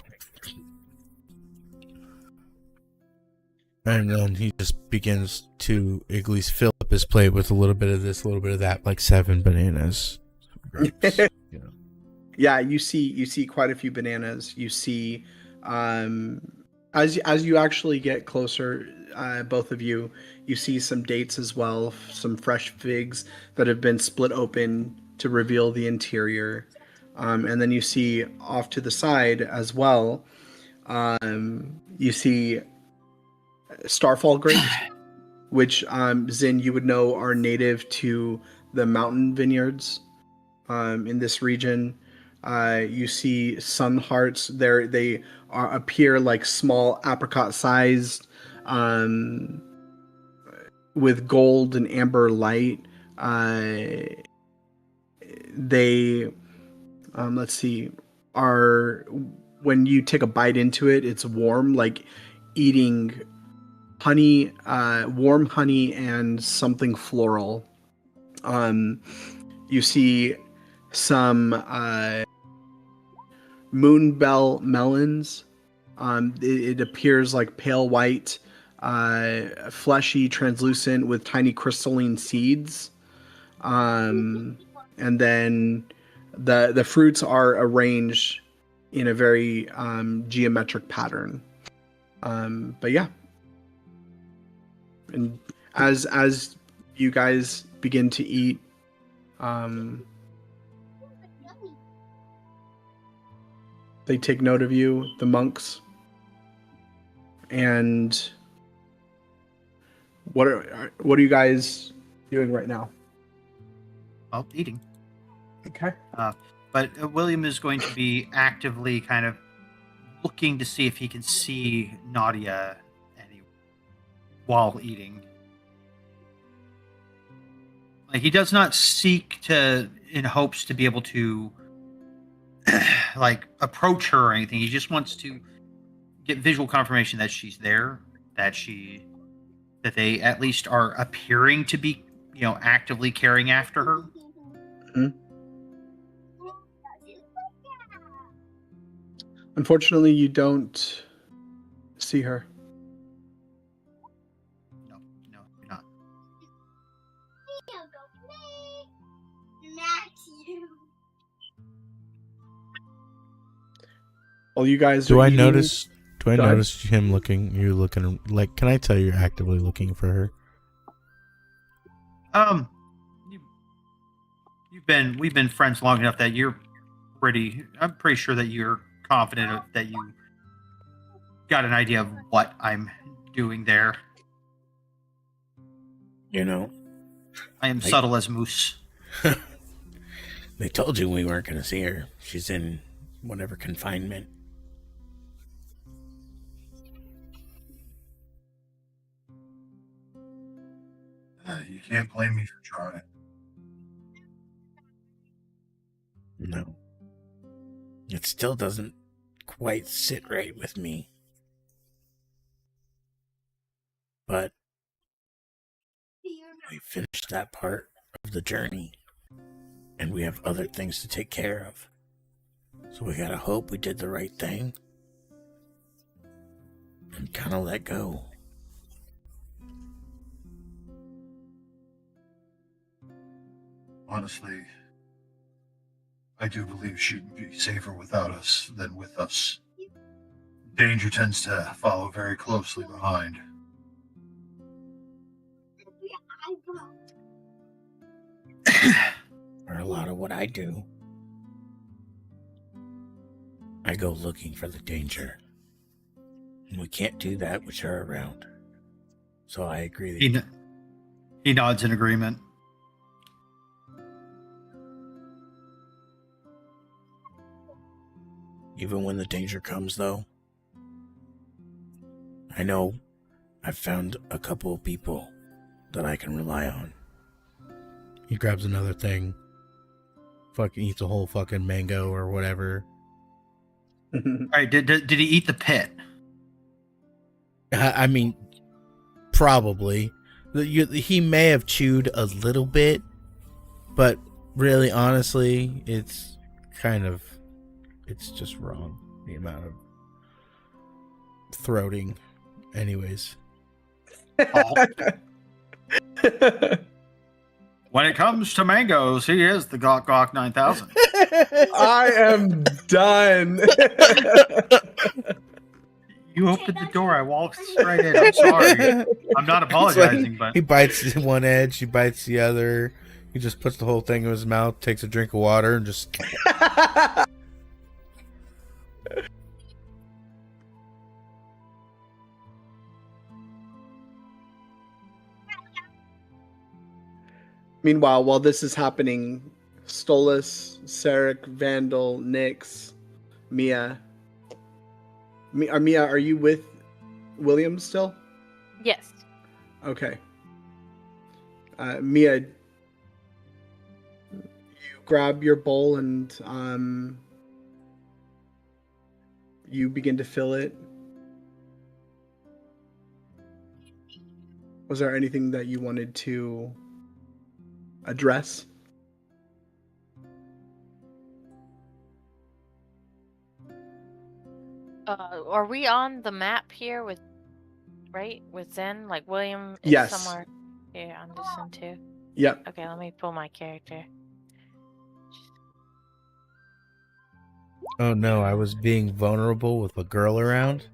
And then he just begins to at least fill up this plate with a little bit of this, a little bit of that, like 7 bananas. Grapes, you know. Yeah, you see quite a few bananas. You see, as you actually get closer, both of you see some dates as well, some fresh figs that have been split open to reveal the interior, and then you see off to the side as well. You see starfall grapes, which Zin, you would know are native to the mountain vineyards in this region. You see sun hearts. They appear like small apricot-sized, with gold and amber light. They, let's see, are, when you take a bite into it, it's warm, like eating honey, warm honey and something floral. You see some moonbell melons. It appears like pale white, fleshy, translucent with tiny crystalline seeds. And then the fruits are arranged in a very geometric pattern. But yeah. And as you guys begin to eat, they take note of you, the monks. And what are you guys doing right now? Well, eating. Okay. But William is going to be actively kind of looking to see if he can see Nadia while eating. Like, he does not seek to, in hopes to be able to like approach her or anything. He just wants to get visual confirmation that she's there, that they at least are appearing to be, actively caring after her. Mm-hmm. Unfortunately, you don't see her. No, you're not. Well, you guys. Do I notice him looking? You looking like? Can I tell you're actively looking for her? We've been friends long enough that I'm pretty sure that you're confident that you got an idea of what I'm doing there. I am subtle as moose. They told you we weren't going to see her. She's in whatever confinement. You can't blame me for trying. No. It still doesn't quite sit right with me. But we finished that part of the journey, and we have other things to take care of. So we gotta hope we did the right thing and kind of let go. Honestly, I do believe she'd be safer without us than with us. Danger tends to follow very closely behind. Or a lot of what I do. I go looking for the danger. And we can't do that with her around. So I agree. He nods in agreement. Even when the danger comes, though, I know I've found a couple of people that I can rely on. He grabs another thing, fucking eats a whole fucking mango or whatever. All right, did he eat the pit? I mean, probably. He may have chewed a little bit, but really, honestly, it's just wrong. The amount of throating. Anyways. When it comes to mangoes, he is the Gawk Gawk 9000. I am done. You opened the door. I walked straight in. I'm sorry. I'm not apologizing, but he bites one edge, he bites the other. He just puts the whole thing in his mouth, takes a drink of water, and just. Meanwhile, while this is happening, Stolas, Sarek, Vandal, Nyx, Mia. Mia, are you with William still? Yes. Okay. Mia, you grab your bowl and you begin to fill it. Was there anything that you wanted to address? Are we on the map here with Zen? Like William is Yes. somewhere here on this one too? Yep. Okay, let me pull my character. Oh no, I was being vulnerable with a girl around.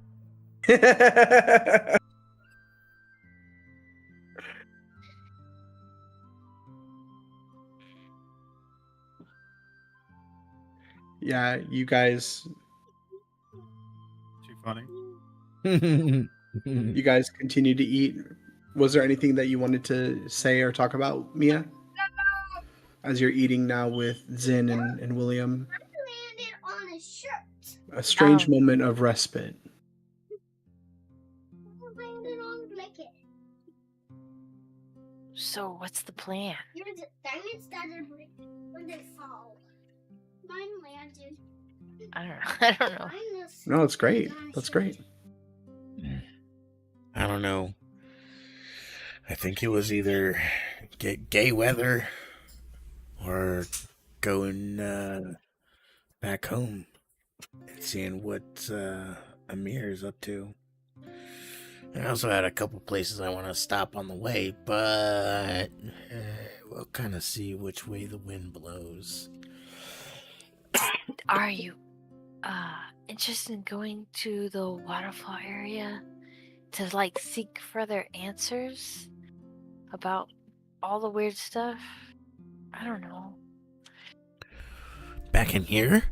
Yeah, you guys. too funny. You guys continue to eat. Was there anything that you wanted to say or talk about, Mia? As you're eating now with Zin and William. I landed on a shirt. A strange moment of respite. I landed on a blanket. So what's the plan? Your diamond started when they fall. Mine landed. I don't know. I don't know. Mine was No, it's great. That's great. I don't know. I think it was either get gay weather or going back home and seeing what Amir is up to. I also had a couple places I want to stop on the way, but we'll kind of see which way the wind blows. Are you interested in going to the waterfall area to like seek further answers about all the weird stuff? I don't know. Back in here?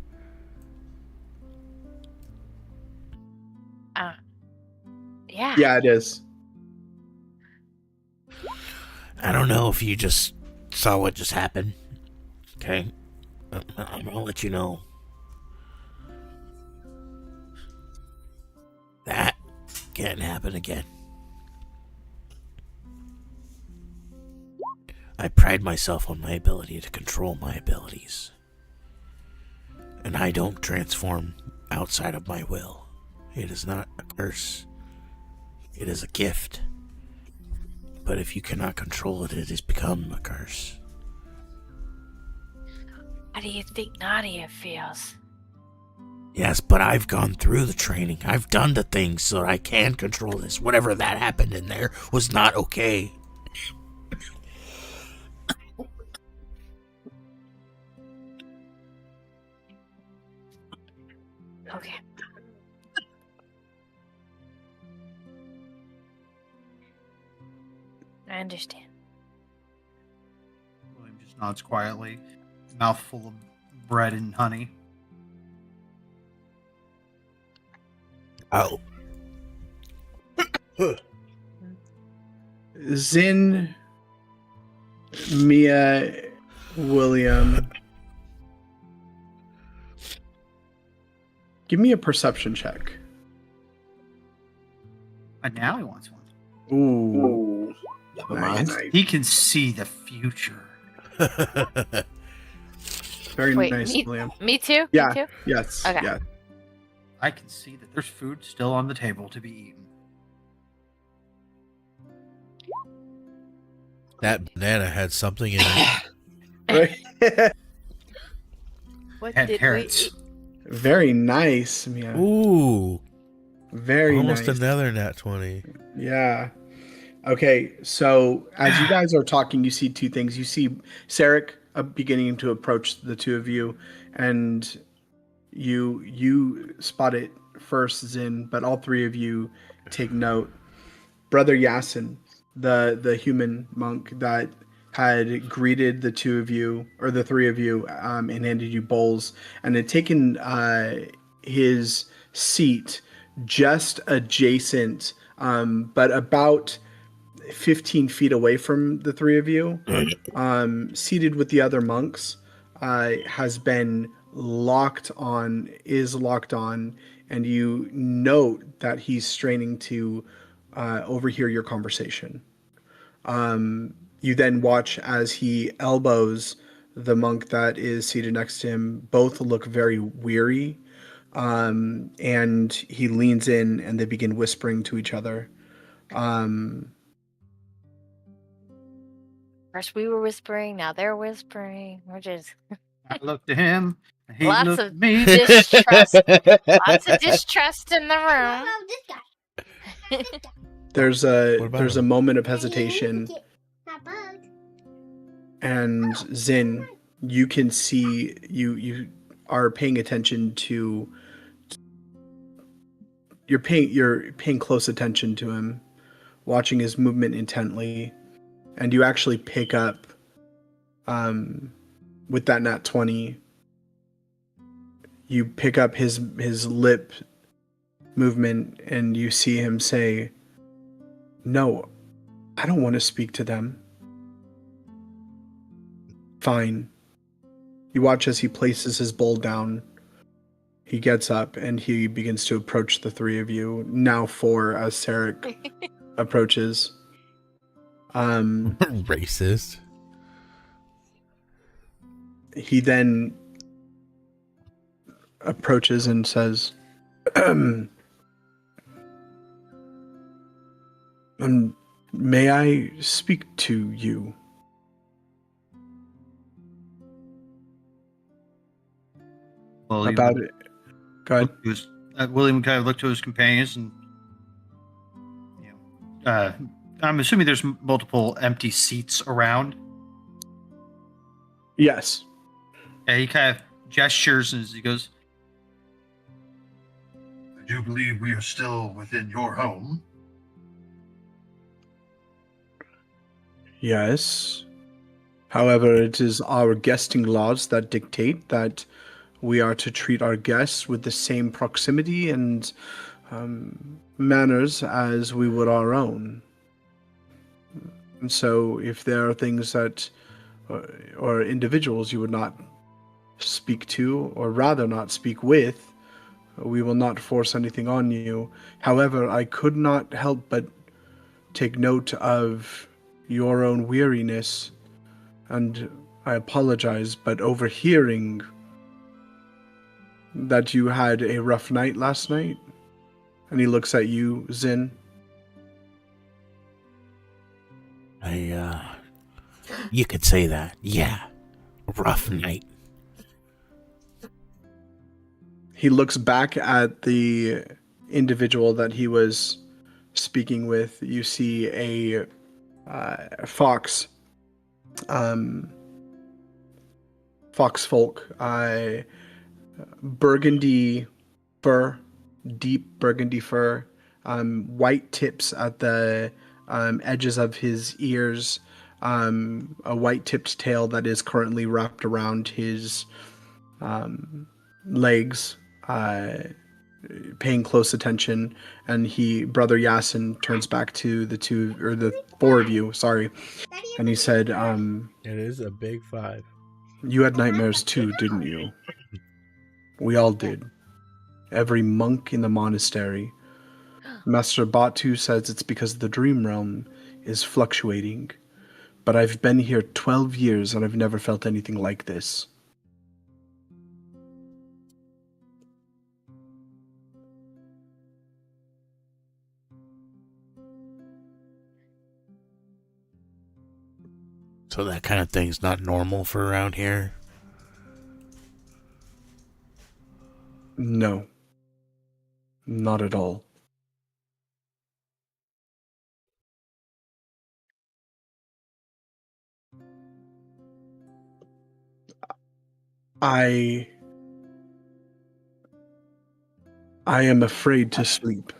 Yeah. Yeah, it is. I don't know if you just saw what just happened. Okay? I'm gonna let you know. That can't happen again. I pride myself on my ability to control my abilities. And I don't transform outside of my will. It is not a curse. It is a gift. But if you cannot control it, it has become a curse. How do you think Nadia feels? Yes, but I've gone through the training. I've done the things so that I can control this. Whatever that happened in there was not okay. Okay. I understand. William just nods quietly, mouthful of bread and honey. Oh. Zin, Mia, William. Give me a perception check. And now he wants one. Ooh. Never mind. He can see the future. Very Wait, nice, me, William. me too? Yeah. Me too? Yes. Okay. Yeah. I can see that there's food still on the table to be eaten. That banana had something in it. Right? What Had did carrots. Very nice, Mia. Ooh. Very Almost nice. another nat 20. Yeah. Okay, so as you guys are talking, you see two things. You see Sarek beginning to approach the two of you, and you spot it first, Zin, but all three of you take note. Brother Yasin, the human monk that had greeted the two of you or the three of you, and handed you bowls, and had taken his seat just adjacent, but about 15 feet away from the three of you, seated with the other monks, has been is locked on, and you note that he's straining to overhear your conversation. You then watch as he elbows the monk that is seated next to him. Both look very weary, and he leans in and they begin whispering to each other. First we were whispering, now they're whispering. We're just I looked at him. He lots looked of at me. distrust. Lots of distrust in the room. There's about a him? moment of hesitation, and Zin, you can see you are paying attention to. You're paying close attention to him, watching his movement intently, and you actually pick up, with that nat 20, you pick up his lip movement, and you see him say, "No, I don't want to speak to them." Fine. You watch as he places his bowl down. He gets up and he begins to approach the three of you. Now four, as Sarek approaches. Racist. He then approaches and says, "May I speak to you?" William About it. Go ahead. William kind of looked to his companions, and I'm assuming there's multiple empty seats around. Yes. Yeah, he kind of gestures as he goes, I do believe we are still within your home. Yes. However, it is our guesting laws that dictate that we are to treat our guests with the same proximity and manners as we would our own. And so, if there are things that, or individuals you would not speak to, or rather not speak with, we will not force anything on you. However, I could not help but take note of your own weariness, and I apologize, but overhearing that you had a rough night last night, and he looks at you, Zin. You could say that. Yeah. Rough night. He looks back at the individual that he was speaking with. You see a fox, fox folk, burgundy fur, deep burgundy fur, white tips at the edges of his ears, a white tipped tail that is currently wrapped around his legs, paying close attention. And Brother Yasin turns back to the four of you, sorry, and he said, It is a big 5. "You had nightmares too, didn't you?" "We all did. Every monk in the monastery. Master Batu says it's because the dream realm is fluctuating. But I've been here 12 years and I've never felt anything like this." So that kind of thing's not normal for around here? No. Not at all. I am afraid to sleep.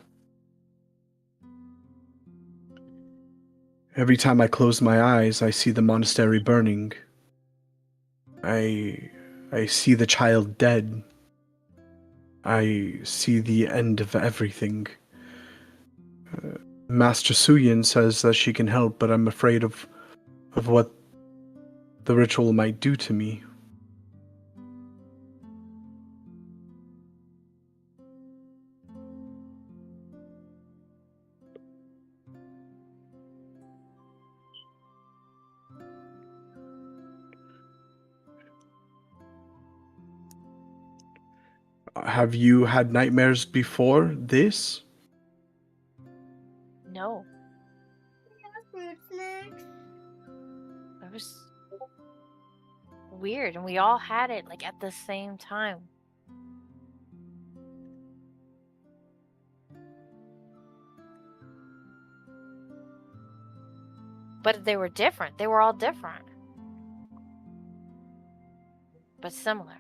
Every time I close my eyes, I see the monastery burning. I see the child dead. I see the end of everything. Master Suyin says that she can help, but I'm afraid of what the ritual might do to me. Have you had nightmares before this? No, Fruit snacks. it was weird, and we all had it like at the same time. But they were different. They were all different, but similar.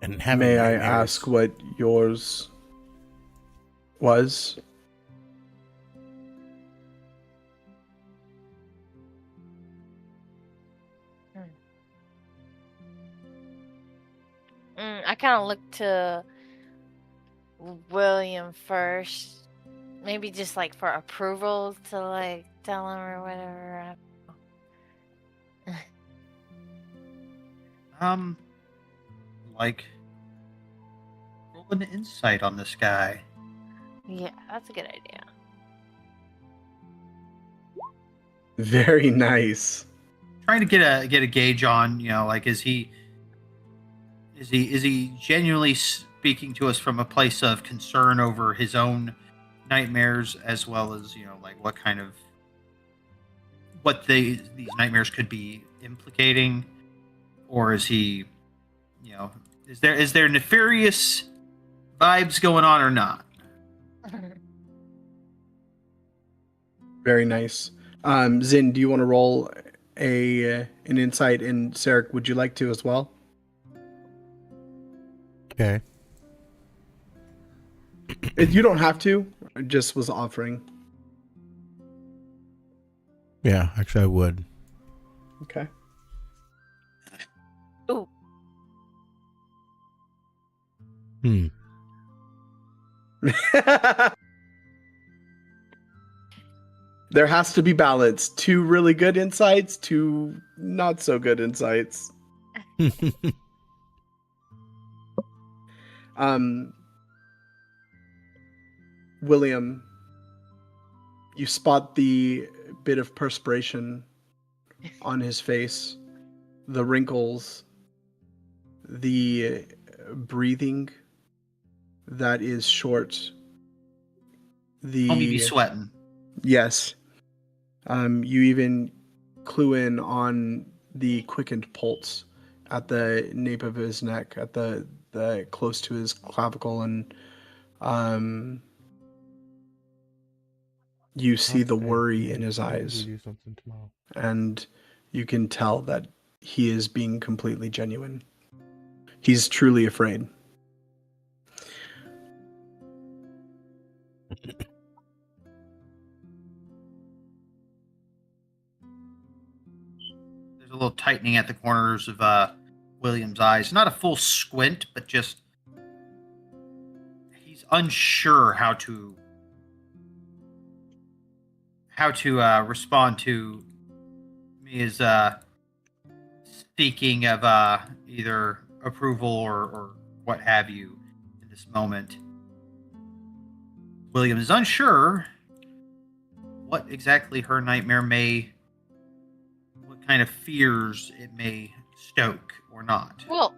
And having May I nightmares. ask what yours was? I kind of looked to William first, maybe just like for approval to like tell him or whatever. Like, roll an insight on this guy. Yeah, that's a good idea. Very nice. Trying to get a gauge on, like, is he genuinely speaking to us from a place of concern over his own nightmares, as well as like what these nightmares could be implicating, or is he, is there nefarious vibes going on or not? Very nice. Zin, do you want to roll an insight? And Sarek, would you like to as well? Okay. You don't have to. I just was offering. Yeah, actually, I would. Okay. Ooh. There has to be balance. 2 really good insights, 2 not so good insights. William, you spot the bit of perspiration on his face, the wrinkles, the breathing that is short. Homie be sweating. Yes. You even clue in on the quickened pulse at the nape of his neck, at the close to his clavicle, and you see the worry in his eyes, and you can tell that he is being completely genuine. He's truly afraid. There's a little tightening at the corners of William's eyes. Not a full squint, but just he's unsure how to respond to me as speaking of either approval or what have you in this moment. William is unsure what exactly her nightmare what kind of fears it may stoke or not. Well,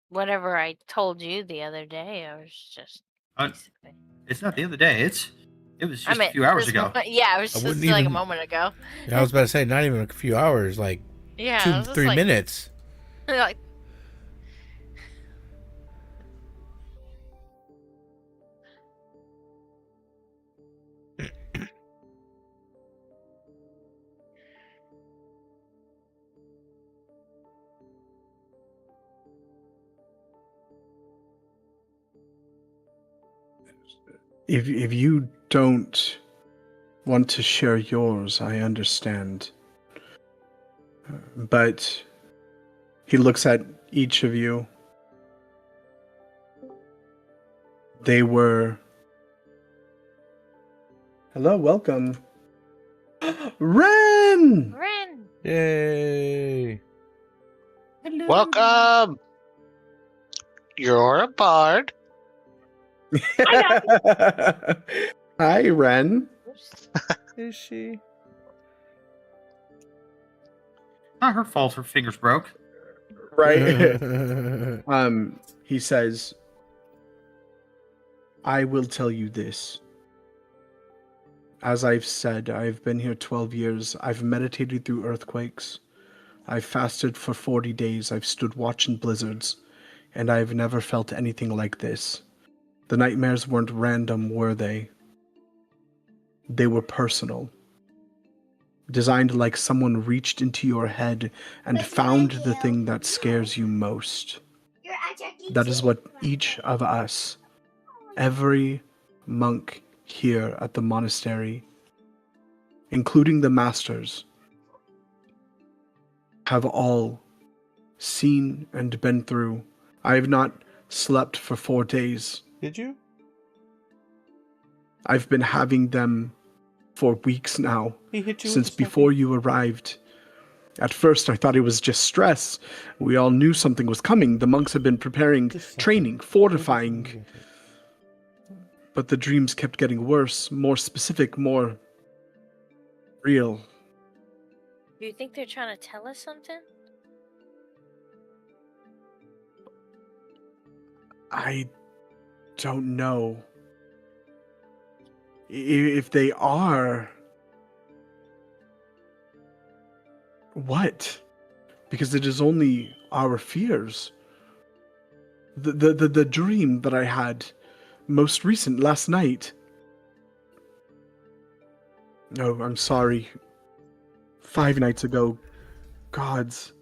whatever I told you the other day, I was just basically. It's not the other day. It was just a few hours ago. Yeah, it was just like a moment ago. I was about to say, not even a few hours, like 2-3 minutes. Like, If you don't want to share yours, I understand. But he looks at each of you. They were... Hello, welcome. Ren! Ren! Yay! Hello. Welcome. You're a bard. Hi, Ren. Is she? Not her fault. Her fingers broke. Right. He says, I will tell you this. As I've said, I've been here 12 years. I've meditated through earthquakes. I've fasted for 40 days. I've stood watch in blizzards. And I've never felt anything like this. The nightmares weren't random, were they? They were personal. Designed like someone reached into your head and found the thing that scares you most. That is what each of us, every monk here at the monastery, including the masters, have all seen and been through. I have not slept for 4 days. Did you? I've been having them for weeks now, He hit you since with before you arrived. At first, I thought it was just stress. We all knew something was coming. The monks had been preparing, training, fortifying. But the dreams kept getting worse, more specific, more real. Do you think they're trying to tell us something? I don't know. If they are... What? Because it is only our fears. The dream that I had most recent, last night. No, I'm sorry. 5 nights ago. Gods.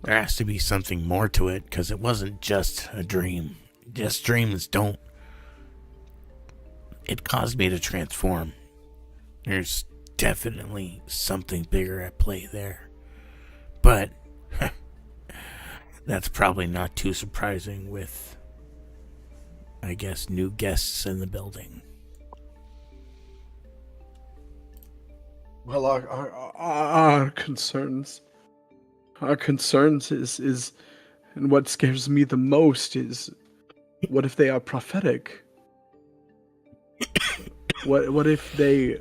There has to be something more to it, because it wasn't just a dream. Just dreams don't... It caused me to transform. There's definitely something bigger at play there. But that's probably not too surprising with, I guess, new guests in the building. Well, our concerns... Our concerns is... And what scares me the most is... What if they are prophetic? What if they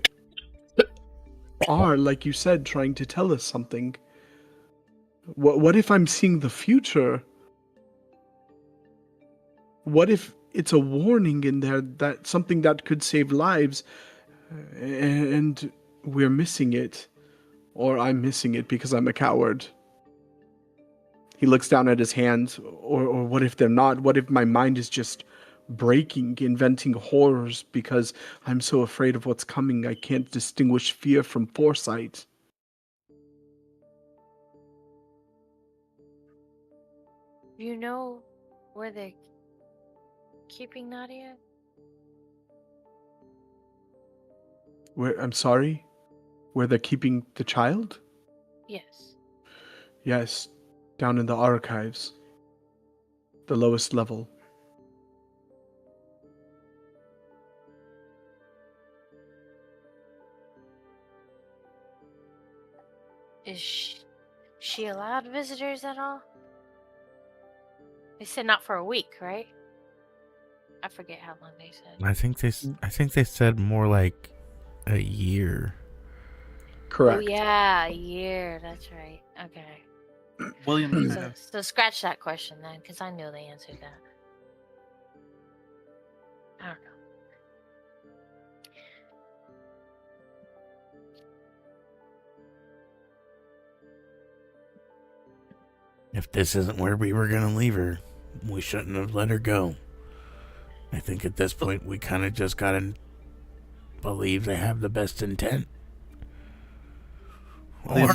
are, like you said, trying to tell us something? What if I'm seeing the future? What if it's a warning in there that something that could save lives, and we're missing it? Or I'm missing it because I'm a coward? He looks down at his hands. Or what if they're not? What if my mind is just breaking, inventing horrors because I'm so afraid of what's coming I can't distinguish fear from foresight? Do you know where they're keeping Nadia? I'm sorry? Where they're keeping the child? Yes. Yes, down in the archives. The lowest level. Is she allowed visitors at all? They said not for a week, right? I forget how long they said. I think they said more like a year. Correct. Oh yeah, a year. That's right. Okay. William. So scratch that question then, because I know they answered that. I don't know. If this isn't where we were gonna leave her, we shouldn't have let her go. I think at this point we kind of just gotta believe they have the best intent. Or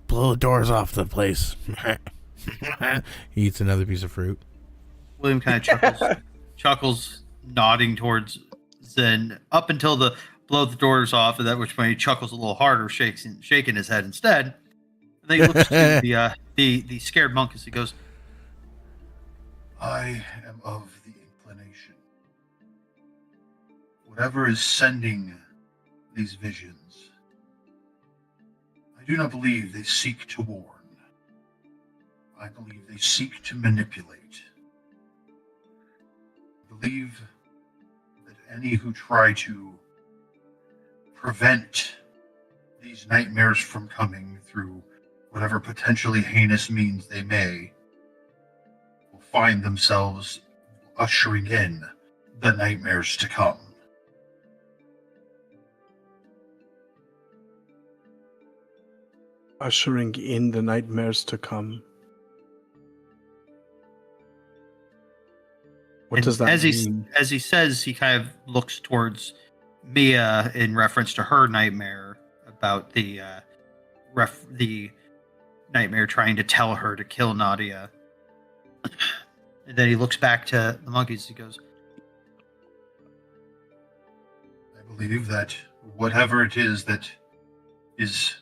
blow the doors off the place. He eats another piece of fruit. William kind of chuckles nodding towards Zen up until the blow the doors off, and at which point he chuckles a little harder, shaking his head instead. And then he looks to the scared monk as he goes, I am of the inclination. Whatever is sending these visions, I do not believe they seek to warn. I believe they seek to manipulate. I believe that any who try to prevent these nightmares from coming through whatever potentially heinous means they may will find themselves ushering in the nightmares to come. Ushering in the nightmares to come. What does that mean? As he says, he kind of looks towards Mia in reference to her nightmare about the nightmare trying to tell her to kill Nadia. And then he looks back to the monkeys. He goes, I believe that whatever it is that is...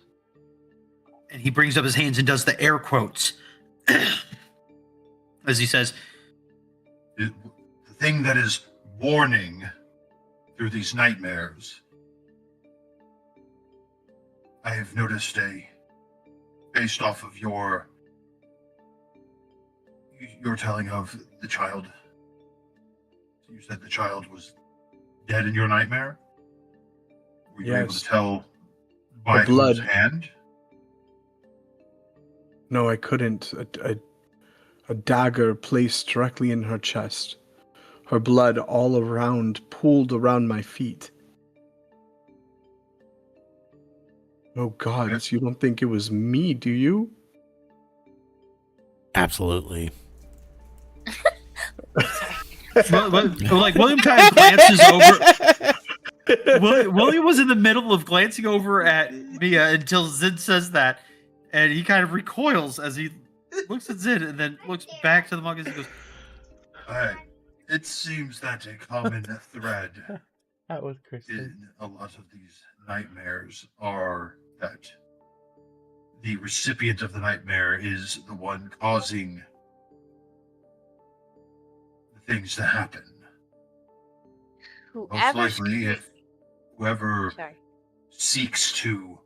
And he brings up his hands and does the air quotes. As he says, the thing that is warning through these nightmares, I have noticed based off of your telling of the child. You said the child was dead in your nightmare? Were you able to tell by the blood. whose hand? No, I couldn't. A dagger placed directly in her chest. Her blood all around, pooled around my feet. Oh God, you don't think it was me, do you? Absolutely. like William kind of glances over. William was in the middle of glancing over at Mia until Zid says that, and he kind of recoils as he looks at Zid and then looks back to the monkeys and goes, It seems that a common thread That was Kristen. in a lot of these nightmares are that the recipient of the nightmare is the one causing the things to happen. Most likely, if whoever seeks to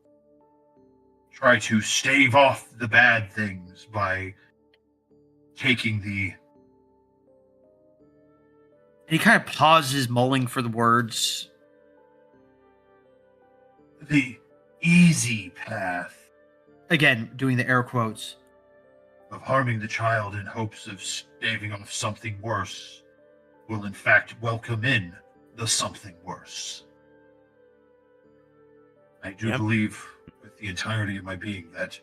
try to stave off the bad things by taking the... And he kind of pauses, mulling for the words. The easy path. Again, doing the air quotes. Of harming the child in hopes of staving off something worse will in fact welcome in the something worse. I do believe with the entirety of my being that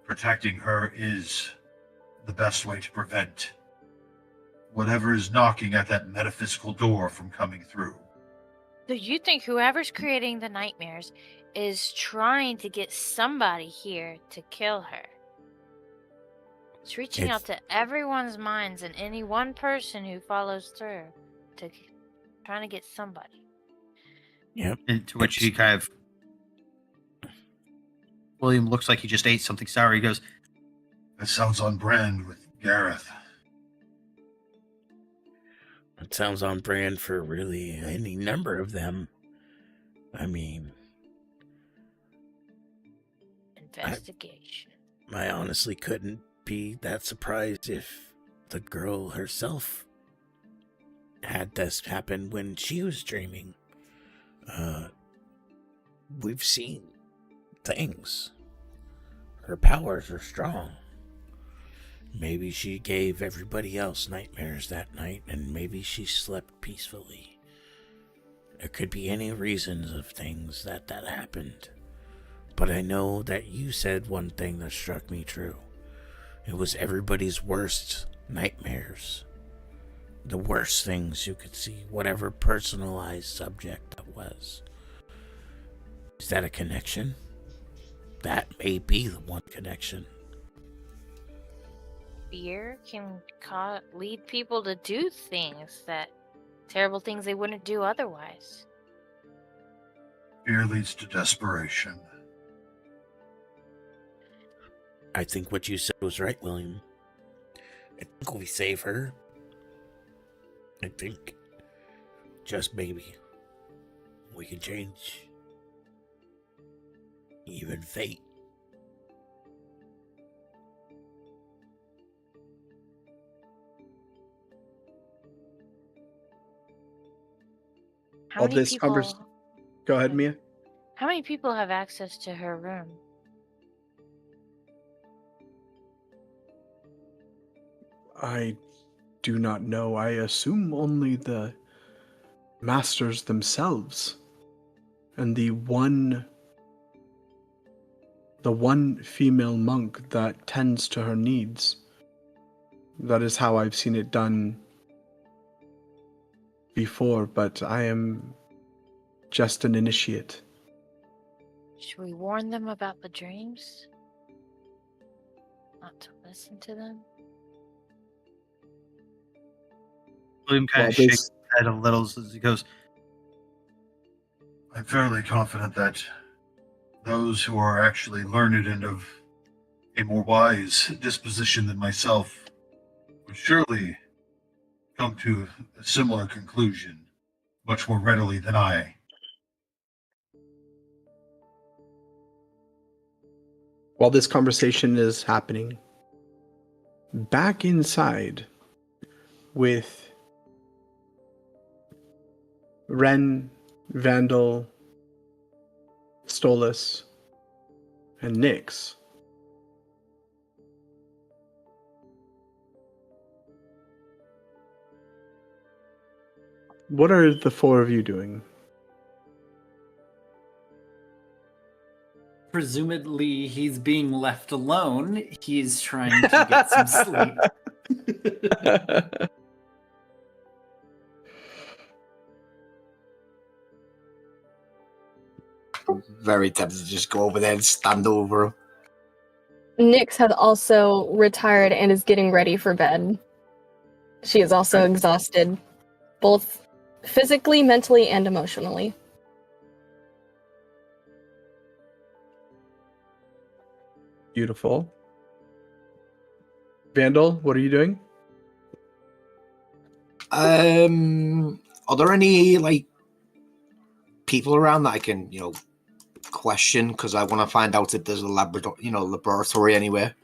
protecting her is the best way to prevent whatever is knocking at that metaphysical door from coming through. So you think whoever's creating the nightmares is trying to get somebody here to kill her? It's reaching out to everyone's minds and any one person who follows through to trying to get somebody. Yep. And to which he kind of... William looks like he just ate something sour. He goes, That sounds on brand with Gareth. It sounds on brand for really any number of them. I mean... Investigation. I honestly couldn't be that surprised if the girl herself had this happen when she was dreaming. We've seen things. Her powers are strong. Maybe she gave everybody else nightmares that night, and maybe she slept peacefully. There could be any reasons of things that happened. But I know that you said one thing that struck me true. It was everybody's worst nightmares. The worst things you could see, whatever personalized subject that was. Is that a connection? That may be the one connection. Fear can lead people to do things that terrible things they wouldn't do otherwise. Fear leads to desperation. I think what you said was right, William. I think if we save her, I think, just maybe, we can change even fate. How All many this people? Go ahead, Mia. How many people have access to her room? I do not know. I assume only the masters themselves. And the one female monk that tends to her needs. That is how I've seen it done before, but I am just an initiate. Should we warn them about the dreams? Not to listen to them? William kind Well, of shakes this- his head a little as he goes, I'm fairly confident that those who are actually learned and of a more wise disposition than myself would surely come to a similar conclusion much more readily than I. While this conversation is happening, back inside with Ren, Vandal, Stolas, and Nyx. What are the four of you doing? Presumably, he's being left alone. He's trying to get some sleep. Very tempted to just go over there and stand over him. Nyx has also retired and is getting ready for bed. She is also exhausted, both physically, mentally, and emotionally. Beautiful. Vandal, what are you doing? Are there any people around that I can, question? Because I want to find out if there's a laboratory anywhere.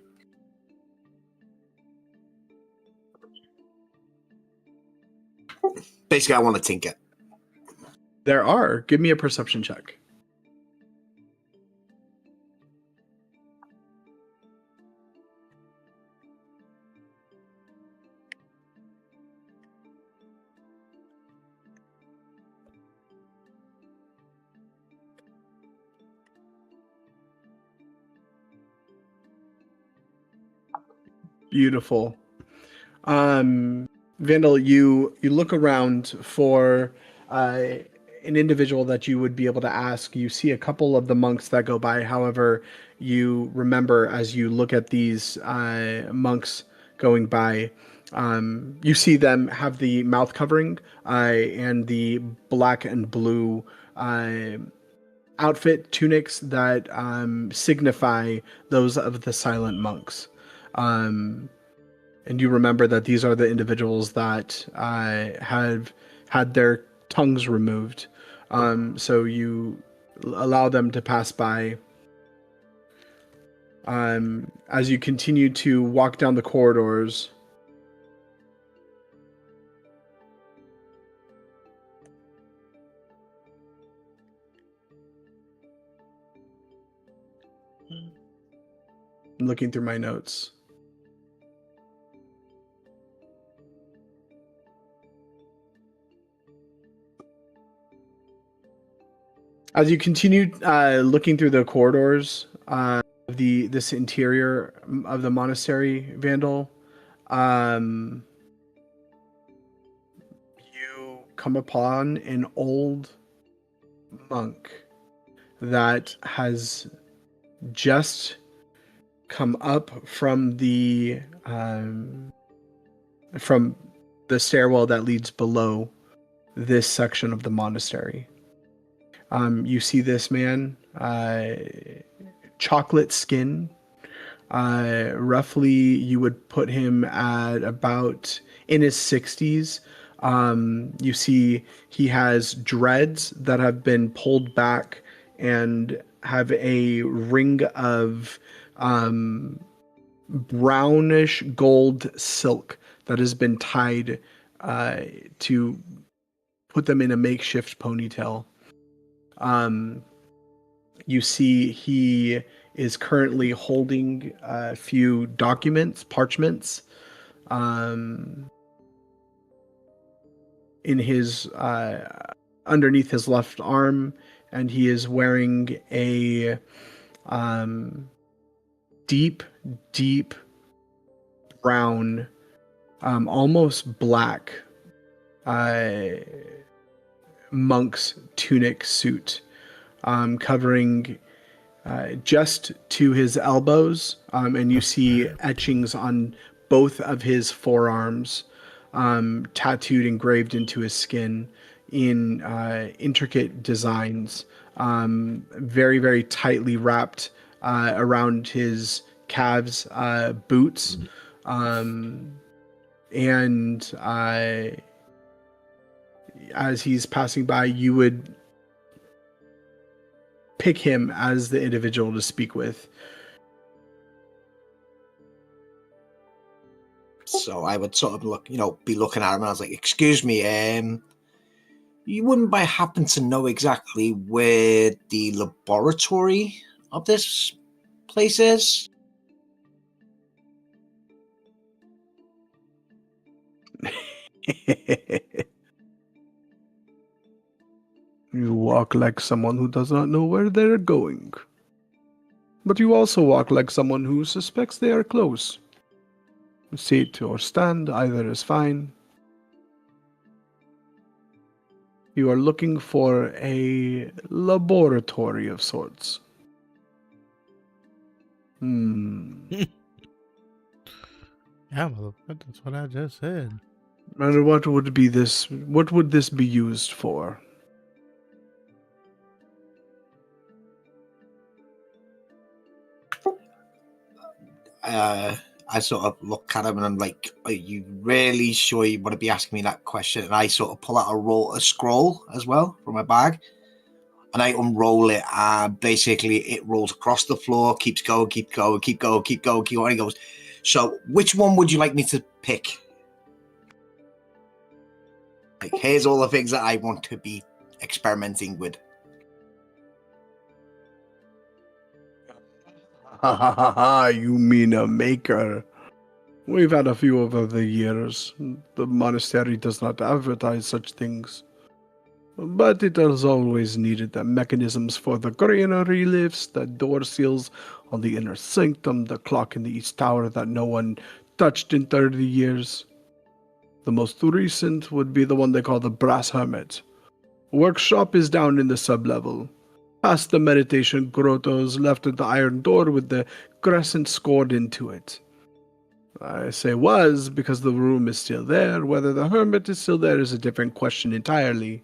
Basically, I want to tinker. There are. Give me a perception check. Beautiful. Vandal, you look around for an individual that you would be able to ask. You see a couple of the monks that go by. However, you remember as you look at these monks going by, you see them have the mouth covering and the black and blue outfit tunics that signify those of the silent monks. And you remember that these are the individuals that have had their tongues removed. So you allow them to pass by. As you continue to walk down the corridors, I'm looking through my notes. As you continue looking through the corridors of this interior of the monastery, Vandal, you come upon an old monk that has just come up from the stairwell that leads below this section of the monastery. You see this man, chocolate skin. Roughly, you would put him at about in his 60s. You see he has dreads that have been pulled back and have a ring of brownish gold silk that has been tied to put them in a makeshift ponytail. You see he is currently holding a few documents, parchments, in his underneath his left arm, and he is wearing a deep brown, almost black monk's tunic suit, covering just to his elbows, and you see etchings on both of his forearms, tattooed, engraved into his skin in intricate designs, very, very tightly wrapped around his calves, boots, and as he's passing by, you would pick him as the individual to speak with. So I would sort of be looking at him, and I was like, "Excuse me, you wouldn't by happen to know exactly where the laboratory of this place is?" You walk like someone who does not know where they're going. But you also walk like someone who suspects they are close. Sit or stand, either is fine. You are looking for a laboratory of sorts. Yeah, well, that's what I just said. And what would this be used for? I sort of look at him and I'm like, "Are you really sure you want to be asking me that question?" And I sort of pull out a scroll as well from my bag, and I unroll it, and basically it rolls across the floor, keeps going, keep going. And he goes, "So which one would you like me to pick? Like, here's all the things that I want to be experimenting with." You mean a maker? We've had a few over the years. The monastery does not advertise such things. But it has always needed the mechanisms for the granary lifts, the door seals on the inner sanctum, the clock in the east tower that no one touched in 30 years. The most recent would be the one they call the Brass Hermit. Workshop is down in the sublevel, past the meditation grottos, left at the iron door with the crescent scored into it. I say was because the room is still there. Whether the hermit is still there is a different question entirely.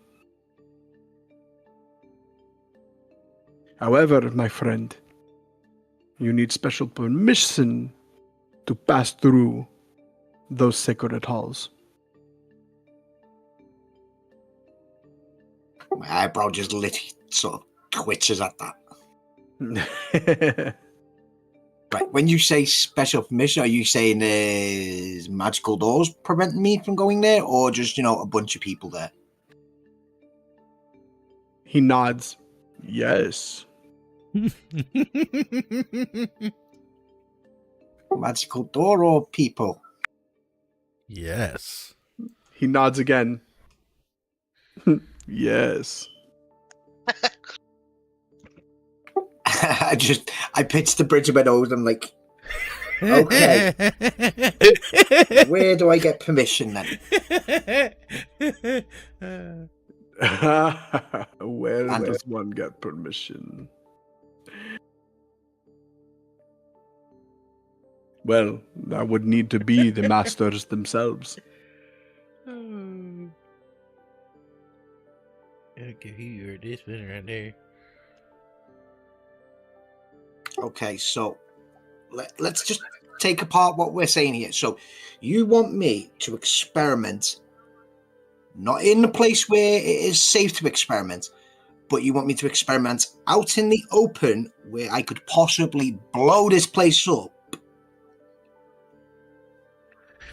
However, my friend, you need special permission to pass through those sacred halls. My eyebrow just literally sort of twitches at that. Right, when you say special permission, are you saying there's magical doors preventing me from going there, or just, a bunch of people there? He nods. Yes. Magical door or people? Yes. He nods again. Yes. I pitch the bridge of my nose. I'm like, okay, where do I get permission then? Where does one get permission? Well, that would need to be the masters themselves. give you your this one right there. Okay, so let's just take apart what we're saying here. So you want me to experiment, not in a place where it is safe to experiment, but you want me to experiment out in the open where I could possibly blow this place up.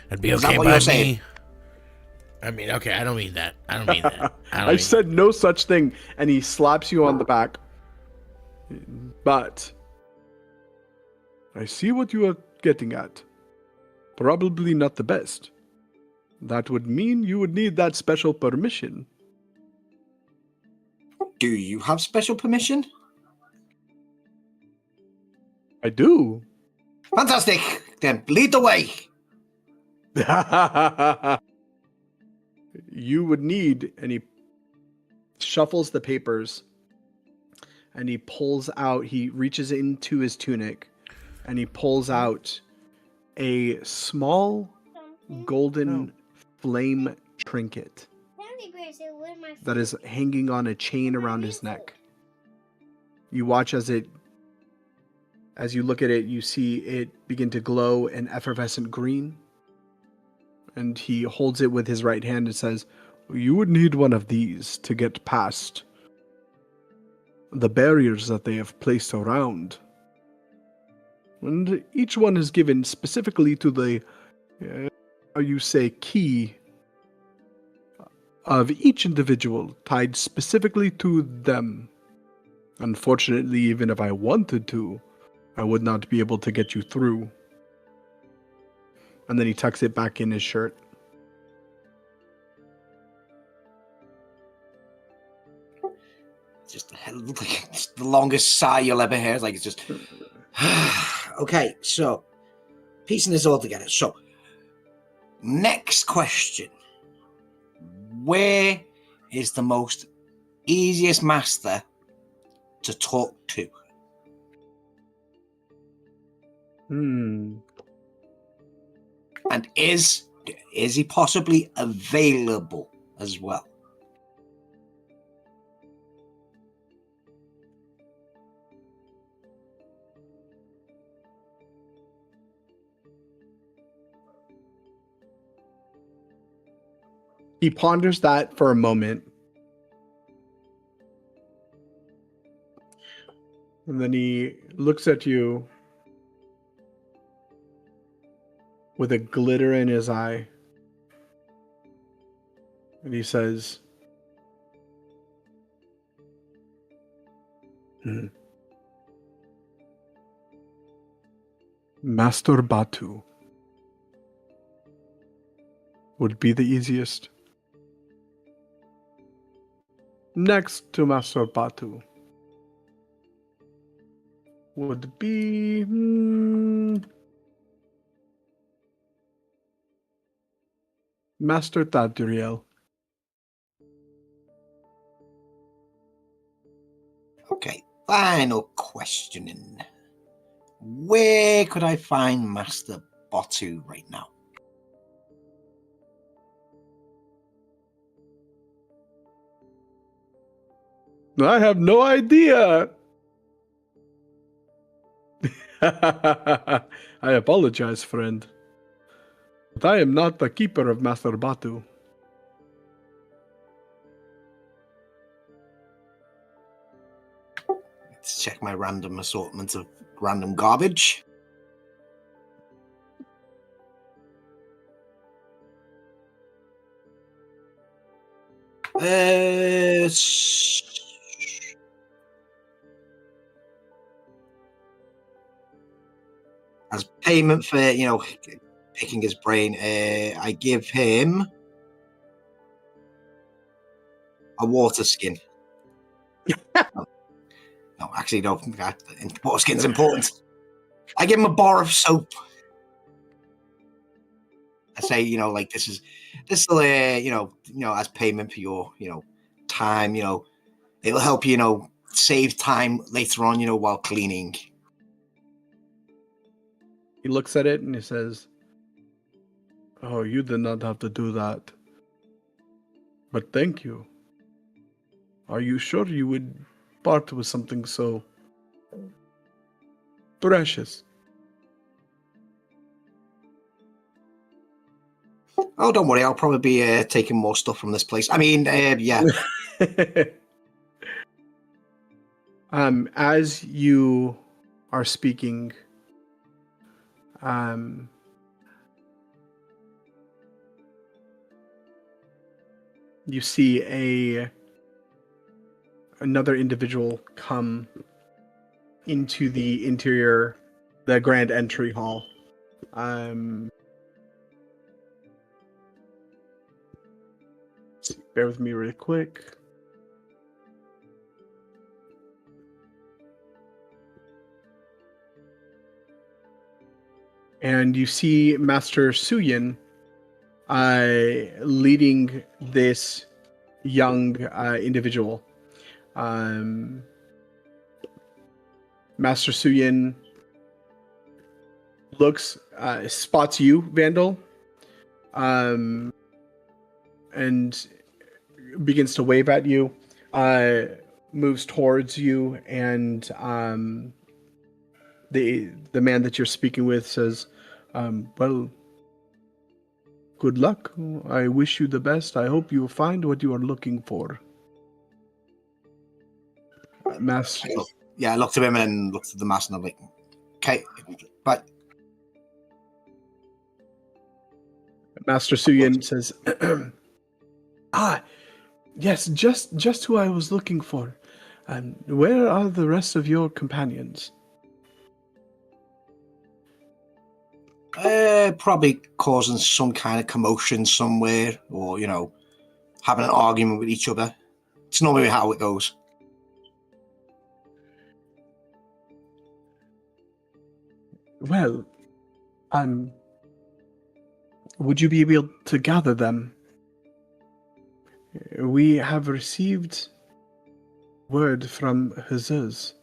That'd be Is that okay what by you're saying? me. I mean, okay, I don't mean that. I don't mean that. I said no such thing, and he slaps you on the back. But I see what you are getting at. Probably not the best. That would mean you would need that special permission. Do you have special permission? I do. Fantastic. Then lead the way. You would need, and he shuffles the papers, and he pulls out, he reaches into his tunic, and he pulls out a small golden flame trinket that is hanging on a chain around his neck. You watch as you look at it, you see it begin to glow an effervescent green. And he holds it with his right hand and says, you would need one of these to get past the barriers that they have placed around. And each one is given specifically to the, key of each individual, tied specifically to them. Unfortunately, even if I wanted to, I would not be able to get you through. And then he tucks it back in his shirt. Just the longest sigh you'll ever hear. It's just... Okay, so piecing this all together. So, next question. Where is the most easiest master to talk to? And is he possibly available as well? He ponders that for a moment. And then he looks at you with a glitter in his eye. And he says, Master Batu would be the easiest. Next to Master Batu would be Master Tadriel. Okay, final questioning. Where could I find Master Batu right now? I have no idea. I apologize, friend. But I am not the keeper of Master Batu. Let's check my random assortment of random garbage. As payment for, picking his brain, I give him a water skin. No, actually, no. Water skin's important. I give him a bar of soap. I say, this will, as payment for your, time, it'll help you, save time later on, while cleaning. He looks at it and he says, oh, you did not have to do that. But thank you. Are you sure you would part with something so precious? Oh, don't worry. I'll probably be taking more stuff from this place. I mean, yeah. As you are speaking, you see another individual come into the interior, the grand entry hall. Bear with me really quick. And you see Master Suyin leading this young individual. Master Suyin spots you, Vandal, and begins to wave at you, moves towards you, and the man that you're speaking with says, well, good luck. I wish you the best. I hope you find what you are looking for. Master. I looked at him and then looked at the master and I'm like, okay, but Master Suyin says, yes, just who I was looking for. And where are the rest of your companions? Probably causing some kind of commotion somewhere, or having an argument with each other. It's normally how it goes. Well, would you be able to gather them? We have received word from Jesus.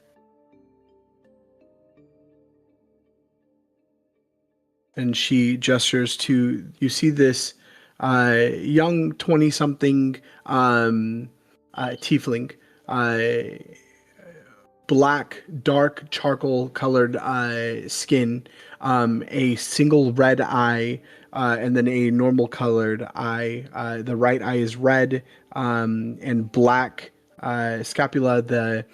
And she gestures to, you see this young 20-something tiefling, black, dark, charcoal-colored skin, a single red eye, and then a normal-colored eye. The right eye is red and black scapula. The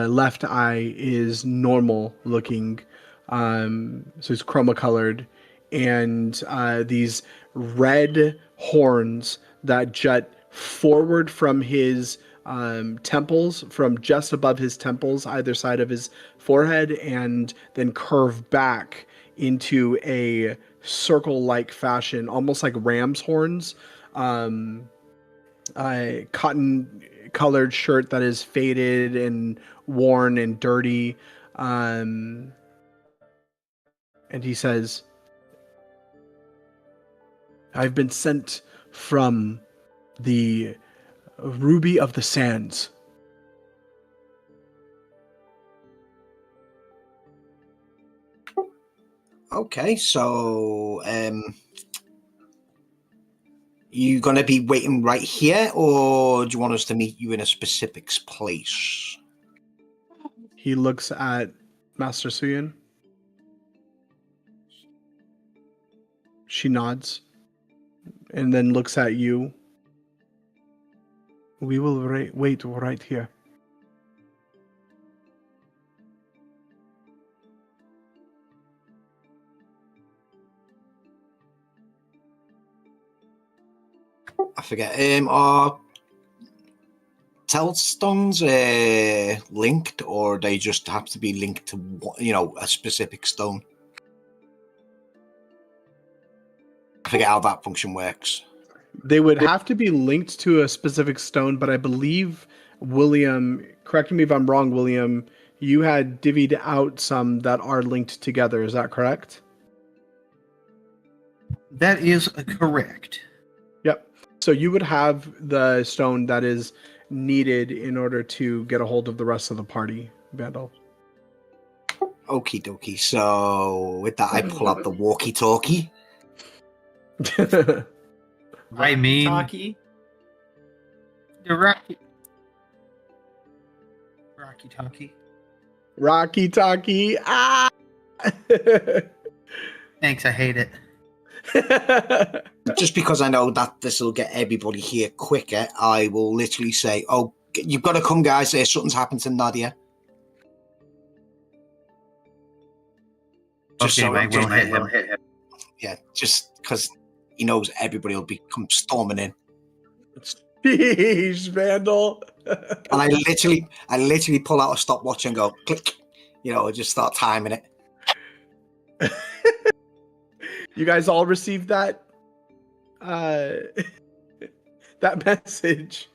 left eye is normal-looking, so it's chroma-colored, and these red horns that jut forward from his temples, from just above his temples, either side of his forehead, and then curve back into a circle-like fashion, almost like ram's horns. Cotton-colored shirt that is faded and worn and dirty. And he says, I've been sent from the Ruby of the Sands. Okay, so you gonna be waiting right here, or do you want us to meet you in a specific place? He looks at Master Suyin. She nods and then looks at you. We will wait right here. I forget. Are Tellstones linked, or they just have to be linked to a specific stone? I forget how that function works. They would have to be linked to a specific stone, but I believe, William, correct me if I'm wrong, William, you had divvied out some that are linked together. Is that correct? That is correct. Yep. So you would have the stone that is needed in order to get a hold of the rest of the party, Vandal. Okie dokie. So with that, I pull out the walkie-talkie. I mean, Talkie. You're Rocky. Rocky Talkie. Rocky Talkie. Ah! Thanks, I hate it. Just because I know that this will get everybody here quicker, I will literally say, "Oh, you've got to come, guys. Something's happened to Nadia." Just Okay, I will hit him. Yeah, just because he knows everybody will come storming in. Sheesh, Vandal. And I literally pull out a stopwatch and go click. Just start timing it. You guys all received that that message.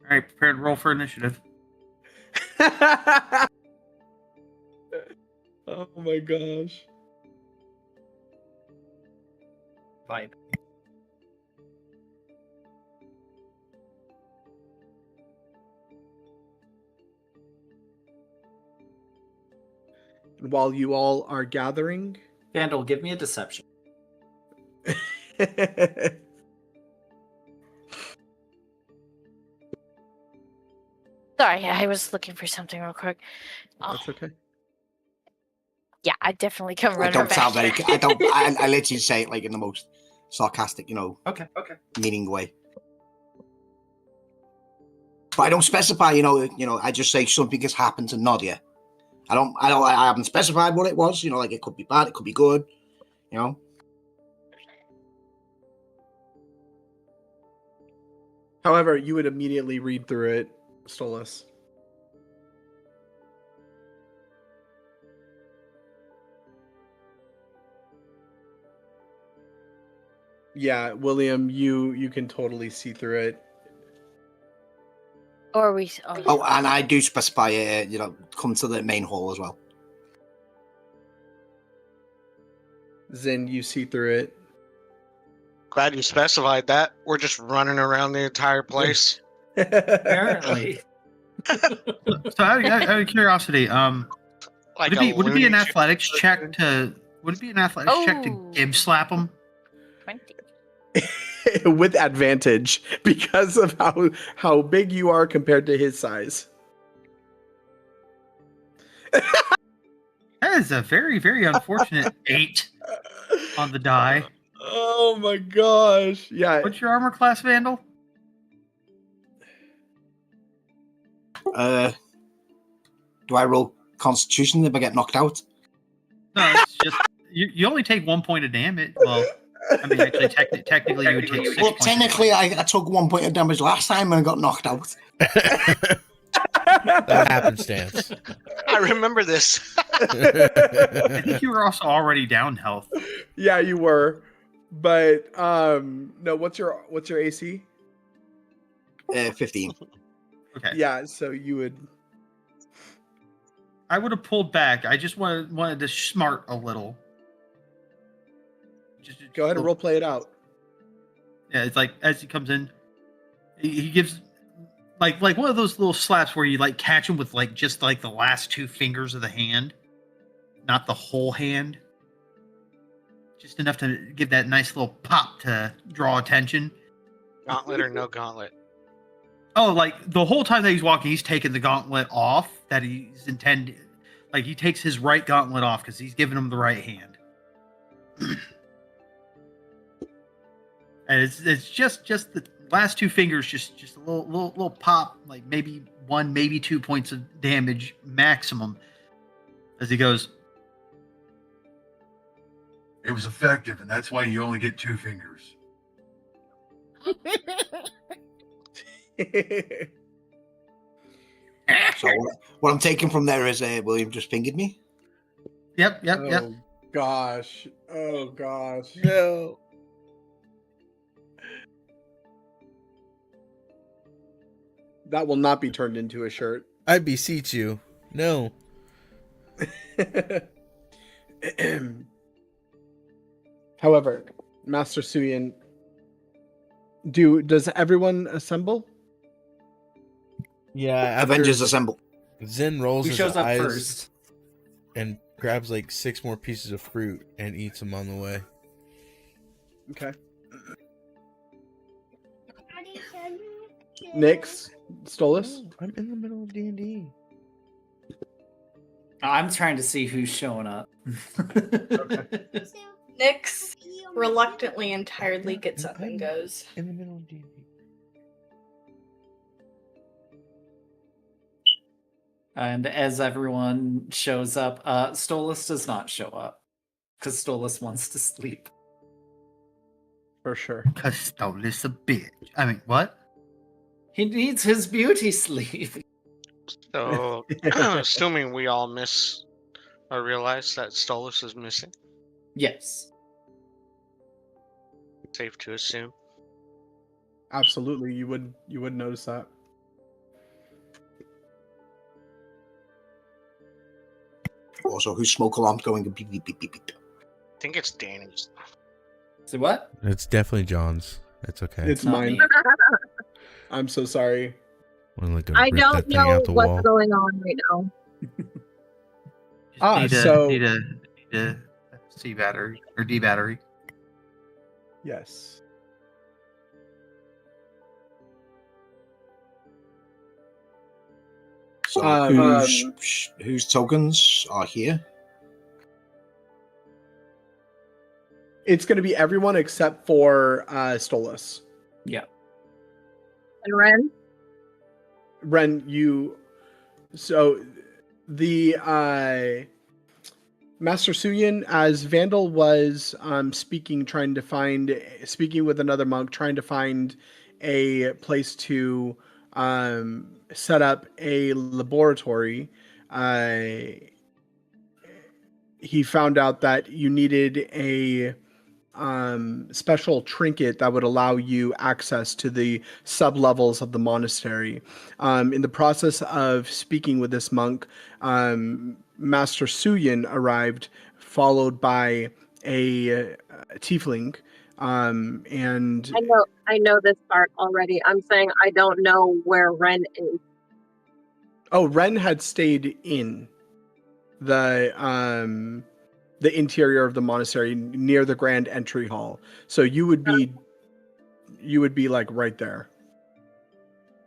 All right, prepare to roll for initiative. Oh my gosh. 5. And while you all are gathering, Vandal, give me a deception. Sorry, I was looking for something real quick. That's okay. Yeah, I definitely come I running don't back sound very. here. I don't. I literally say it like in the most sarcastic, Okay. meaning way. But I don't specify. I just say something has happened to Nadia. I haven't specified what it was. Like it could be bad, it could be good. However, you would immediately read through it, Stolas. Yeah, William, you can totally see through it. Or we. Oh, and I do specify. Come to the main hall as well. Zin, you see through it. Glad you specified that. We're just running around the entire place. Apparently. So out of curiosity, Like would it be an a athletics check to gib slap him? 20. With advantage because of how big you are compared to his size. That is a very, very unfortunate 8 on the die. Oh my gosh. Yeah. What's your armor class, Vandal? Do I roll Constitution if I get knocked out? No, it's just you only take 1 point of damage. Well, I mean, actually, technically, you would take 6 Well, points. technically, I took 1 point of damage last time and I got knocked out. That happenstance. I remember this. I think you were also already down health. Yeah, you were. But no, what's your AC? 15. Okay. Yeah, so you would. I would have pulled back. I just wanted to smart a little. Go ahead and role play it out. Yeah, it's like as he comes in, he gives like one of those little slaps where you like catch him with just the last 2 fingers of the hand, not the whole hand. Just enough to give that nice little pop to draw attention. Gauntlet or no gauntlet? Oh, like the whole time that he's walking, he's taking the gauntlet off that he's intended. Like he takes his right gauntlet off because he's giving him the right hand. And it's just the last 2 fingers, just a little pop, like maybe 1, maybe 2 points of damage maximum. As he goes, It was effective, and that's why you only get 2 fingers. So what I'm taking from there is William just fingered me. Yep. Oh gosh. No. That will not be turned into a shirt. I beseech you. No. However, Master Suyin, does everyone assemble? Yeah. Avengers assemble. Zin rolls Who his shows up eyes first? and grabs 6 more pieces of fruit and eats them on the way. Okay. Nyx, Stolas. Oh, I'm in the middle of D&D. I'm trying to see who's showing up. Nyx reluctantly and tiredly gets up and goes. In the middle of D&D. And as everyone shows up, Stolas does not show up because Stolas wants to sleep. For sure. Because Stolas a bitch. I mean, what? He needs his beauty sleep. So, assuming we all miss or realize that Stolas is missing, Yes. safe to assume. Absolutely, you would notice that. Also, whose smoke alarm's going beep beep beep beep beep? I think it's Danny's. So what? It's definitely John's. It's okay. It's Not mine. me. I'm so sorry. We're like I rip don't that thing know out the what's wall. going on right now. Ah, Need a, so need a C battery or D battery. yes. So Um, whose tokens are here? It's going to be everyone except for Stolas. Yeah. And Ren? Ren, you. So the Master Suyin, as Vandal was speaking with another monk, trying to find a place to set up a laboratory, he found out that you needed a special trinket that would allow you access to the sub-levels of the monastery. In the process of speaking with this monk, Master Suyin arrived, followed by a tiefling, and I know this part already. I'm saying I don't know where Ren is. oh, Ren had stayed in the interior of the monastery near the grand entry hall. So you would be like right there.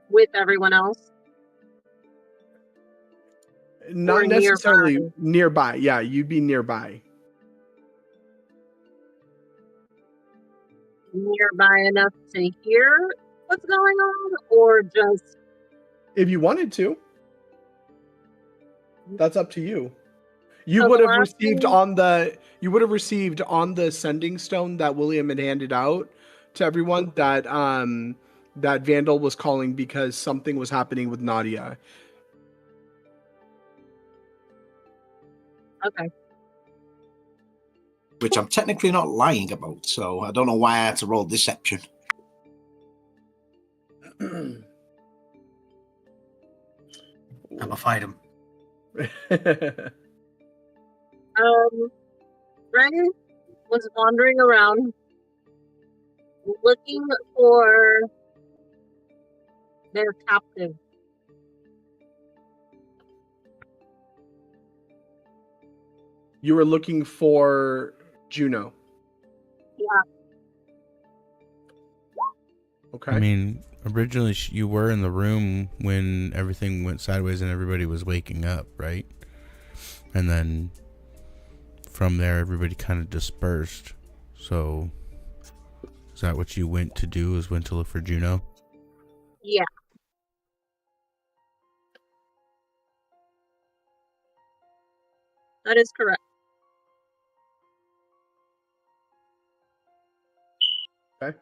With everyone else? Not Or necessarily nearby. Yeah, you'd be nearby. Nearby enough to hear what's going on? Or just... If you wanted to. That's up to you. You So would the have last received thing- on the sending stone that William had handed out to everyone that that Vandal was calling because something was happening with Nadia. Okay. Which I'm technically not lying about, so I don't know why I had to roll deception. I'm gonna fight him. Ren was wandering around looking for their captive. You were looking for Juno. Yeah. Okay. I mean, originally you were in the room when everything went sideways and everybody was waking up, right? And then from there, everybody kind of dispersed. So, is that what you went to do? Is went to look for Juno? Yeah. That is correct. Okay.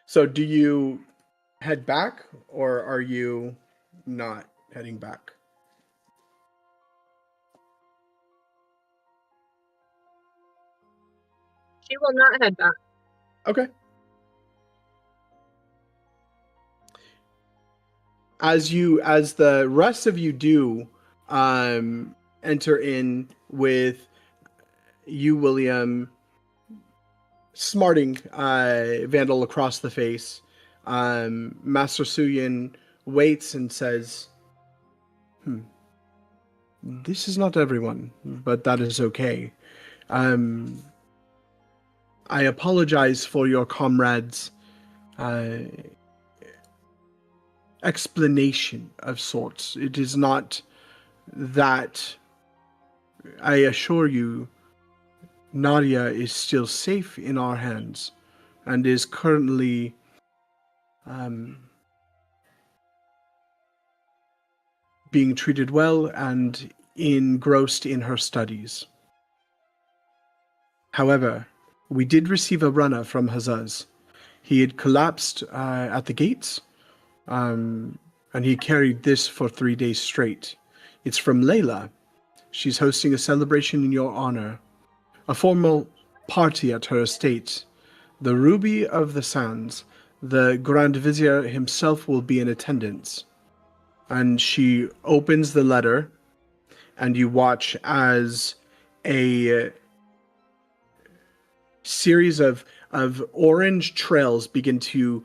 So do you head back or are you not heading back? She will not head back. Okay. As the rest of you do enter in with you, William, smarting Vandal across the face, Master Suyin waits and says, this is not everyone, but that is okay. I apologize for your comrades explanation of sorts. It is not that. I assure you, Nadia is still safe in our hands and is currently being treated well and engrossed in her studies. However, we did receive a runner from Hazaz. He had collapsed at the gates, and he carried this for 3 days straight. It's from Layla. She's hosting a celebration in your honor, a formal party at her estate. The Ruby of the Sands, the Grand Vizier himself will be in attendance. And she opens the letter, and you watch as a series of orange trails begin to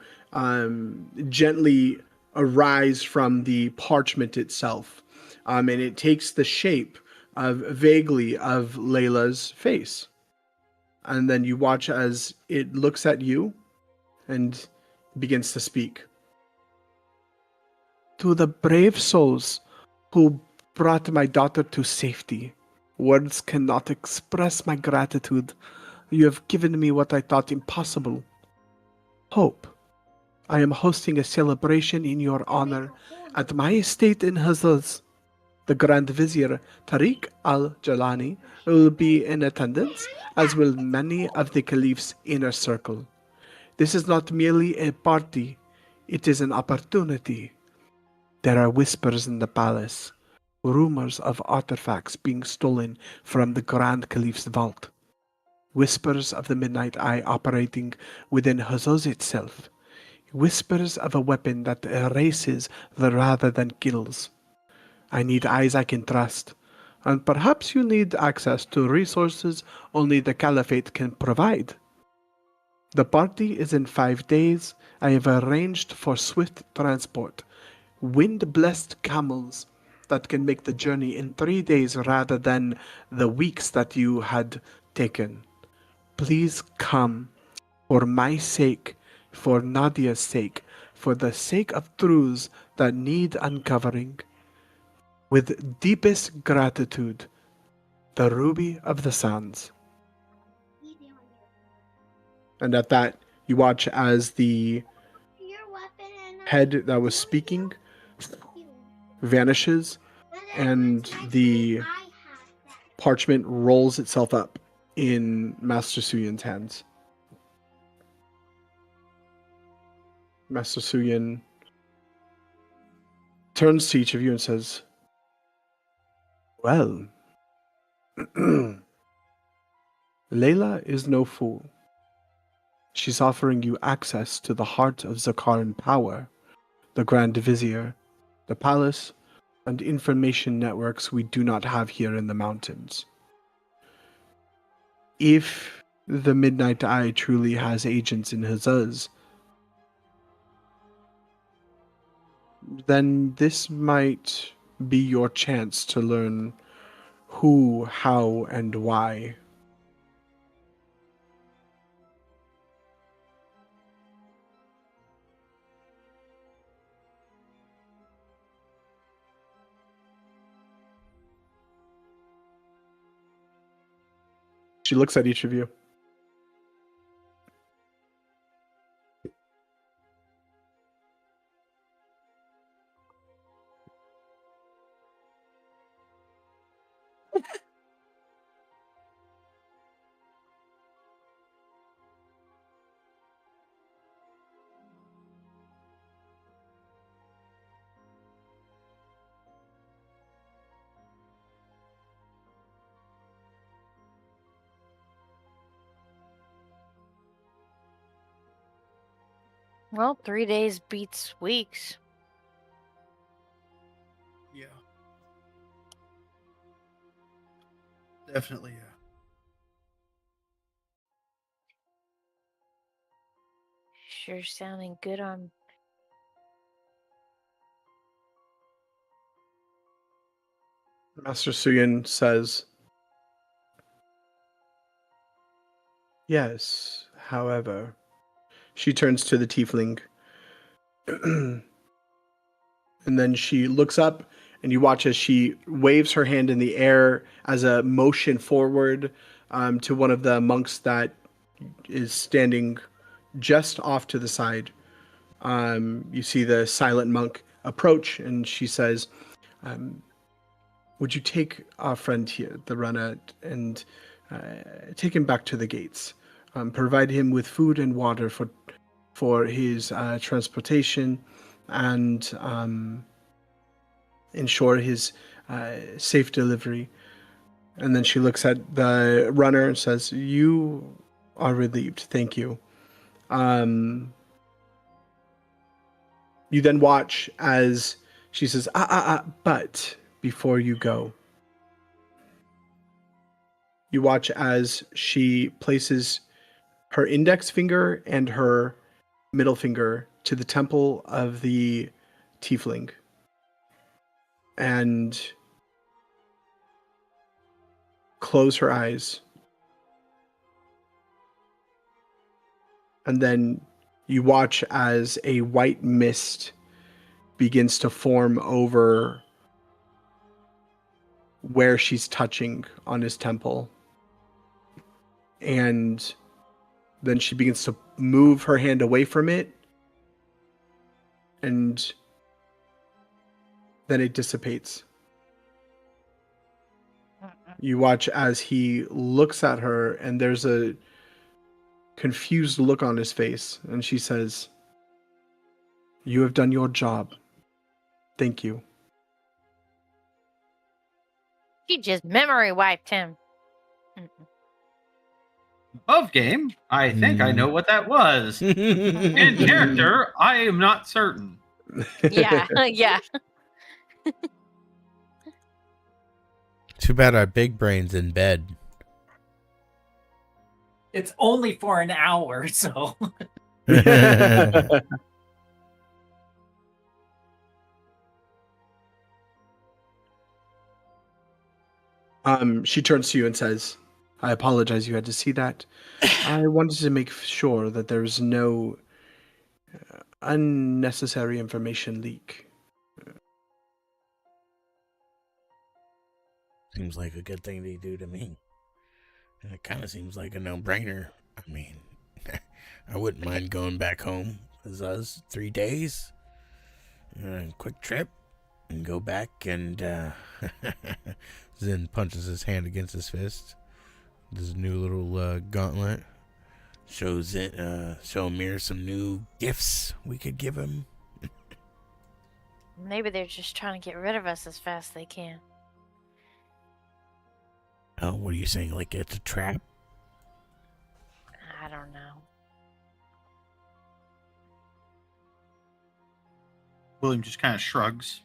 gently arise from the parchment itself. And it takes the shape of vaguely of Layla's face. And then you watch as it looks at you and begins to speak. To the brave souls who brought my daughter to safety, words cannot express my gratitude. You have given me what I thought impossible. Hope. I am hosting a celebration in your honor at my estate in Hazaz. The Grand Vizier Tariq al-Jalani will be in attendance, as will many of the Caliph's inner circle. This is not merely a party, it is an opportunity. There are whispers in the palace, rumors of artifacts being stolen from the Grand Caliph's vault. Whispers of the Midnight Eye operating within Hazaz itself. Whispers of a weapon that erases rather than kills. I need eyes I can trust, and perhaps you need access to resources only the Caliphate can provide. The party is in 5 days. I have arranged for swift transport, wind-blessed camels that can make the journey in 3 days rather than the weeks that you had taken. Please come, for my sake, for Nadia's sake, for the sake of truths that need uncovering. With deepest gratitude, the Ruby of the Sands. And at that, you watch as the head that was speaking vanishes, and the parchment rolls itself up in Master Suyan's hands. Master Suyan turns to each of you and says, well, Layla is no fool. She's offering you access to the heart of Zakaran power, the Grand Vizier, the palace, and information networks we do not have here in the mountains. If the Midnight Eye truly has agents in Hazaz, then this might be your chance to learn who, how, and why. She looks at each of you. Well, 3 days beats weeks. Yeah. Definitely, yeah. Sure sounding good on. Master Suyan says, yes, however, she turns to the tiefling. And then she looks up, and you watch as she waves her hand in the air as a motion forward to one of the monks that is standing just off to the side. You see the silent monk approach, and she says, would you take our friend here, the runner, and take him back to the gates? Provide him with food and water for his transportation, and ensure his safe delivery. And then she looks at the runner and says, you are relieved. Thank you. You then watch as she says, but before you go, you watch as she places her index finger and her middle finger to the temple of the tiefling. And close her eyes. And then you watch as a white mist begins to form over where she's touching on his temple. And then she begins to move her hand away from it. And then it dissipates. You watch as he looks at her, and there's a confused look on his face, and she says, you have done your job. Thank you. She just memory wiped him. Above game, I think I know what that was. In character, I am not certain. Yeah, yeah. Too bad our big brain's in bed. It's only for an hour, so. She turns to you and says, I apologize you had to see that. I wanted to make sure that there's no unnecessary information leak. Seems like a good thing to do to me. And it kind of seems like a no-brainer. I mean, I wouldn't mind going back home as us 3 days. Quick trip. And go back and Zen punches his hand against his fist. This new little gauntlet. show Mir some new gifts we could give him. Maybe they're just trying to get rid of us as fast as they can. Oh, what are you saying? Like it's a trap? I don't know. William just kind of shrugs.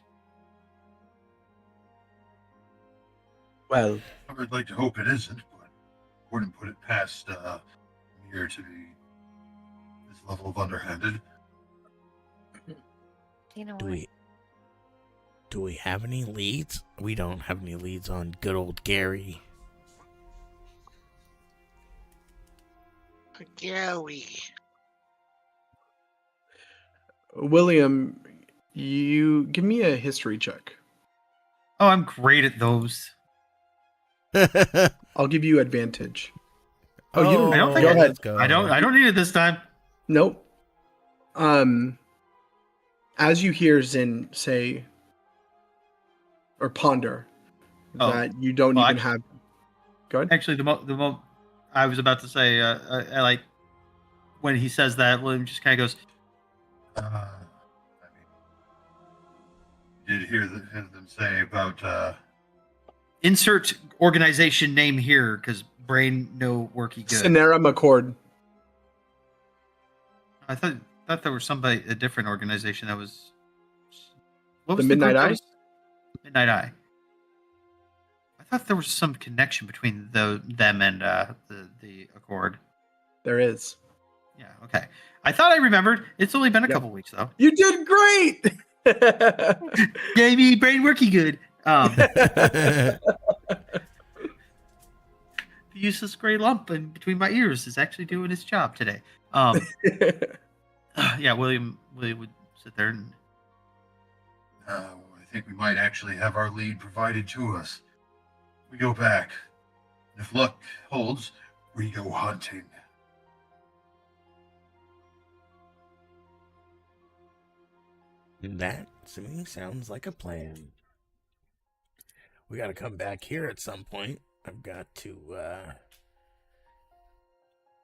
Well, I would like to hope it isn't, but I wouldn't put it past Mir to be this level of underhanded. You know Do we have any leads? We don't have any leads on good old Gary. Gary. William, you give me a history check. Oh, I'm great at those. I'll give you advantage. Oh, you don't. I don't think Go ahead. I don't need it this time. Nope. As you hear Zin say or ponder that you don't even have. Go ahead. Actually, the moment I was about to say, I like when he says that, William just kind of goes. I mean, did hear them say about Insert organization name here because brain no worky good. Sonera McCord. I thought there was a different organization that was. What The was Midnight group that Eye? was- Midnight Eye. I thought there was some connection between them and the Accord. There is. Yeah. Okay. I thought I remembered. It's only been a couple weeks though. You did great. Gave me brain worky good. The useless gray lump in between my ears is actually doing its job today. Yeah, William would sit there and I think we might actually have our lead provided to us. We go back. If luck holds, we go hunting. That to me sounds like a plan. We gotta come back here at some point. I've got to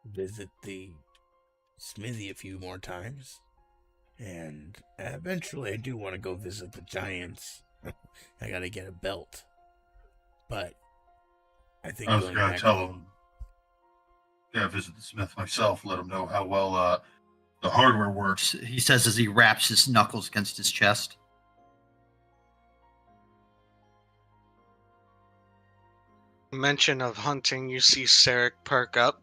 visit the smithy a few more times. And eventually I do want to go visit the giants. I gotta get a belt. But I think I was going gonna back tell home, him. Yeah, visit the smith myself. Let him know how well the hardware works. He says as he wraps his knuckles against his chest. Mention of hunting, you see Sarek perk up.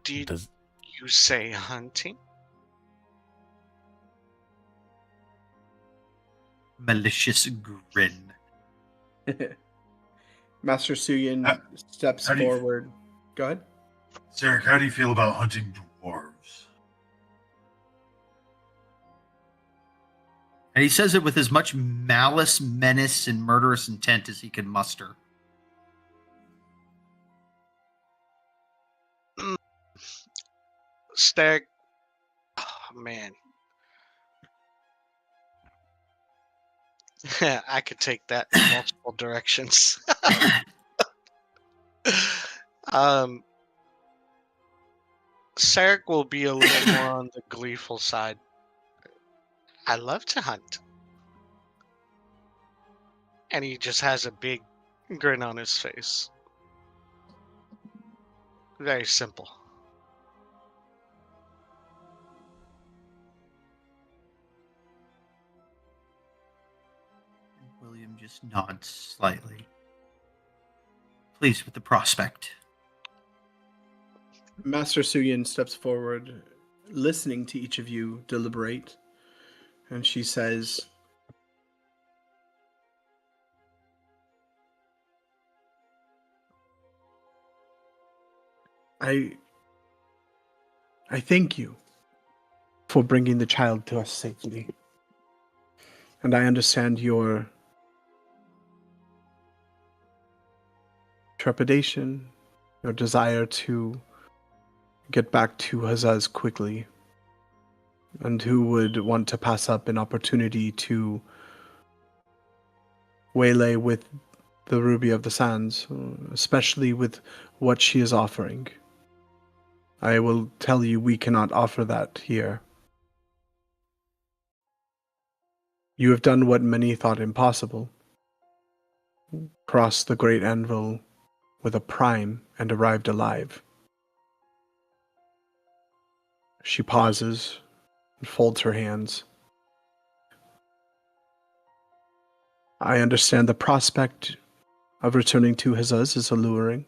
Did you say hunting? Malicious grin. Master Suyin steps how do you- forward. Go ahead. Sarek, how do you feel about hunting dwarves? And he says it with as much malice, menace, and murderous intent as he can muster. Stag. Oh, man. I could take that in multiple directions. Sarek will be a little more on the gleeful side. I love to hunt. And he just has a big grin on his face. Very simple. William just nods slightly, pleased with the prospect. Master Suyin steps forward, listening to each of you deliberate, and she says, I thank you for bringing the child to us safely. And I understand your trepidation, your desire to get back to Hazaz quickly, and who would want to pass up an opportunity to waylay with the Ruby of the Sands, especially with what she is offering. I will tell you, we cannot offer that here. You have done what many thought impossible. Crossed the great anvil with a prime and arrived alive. She pauses and folds her hands. I understand the prospect of returning to Hazaz is alluring.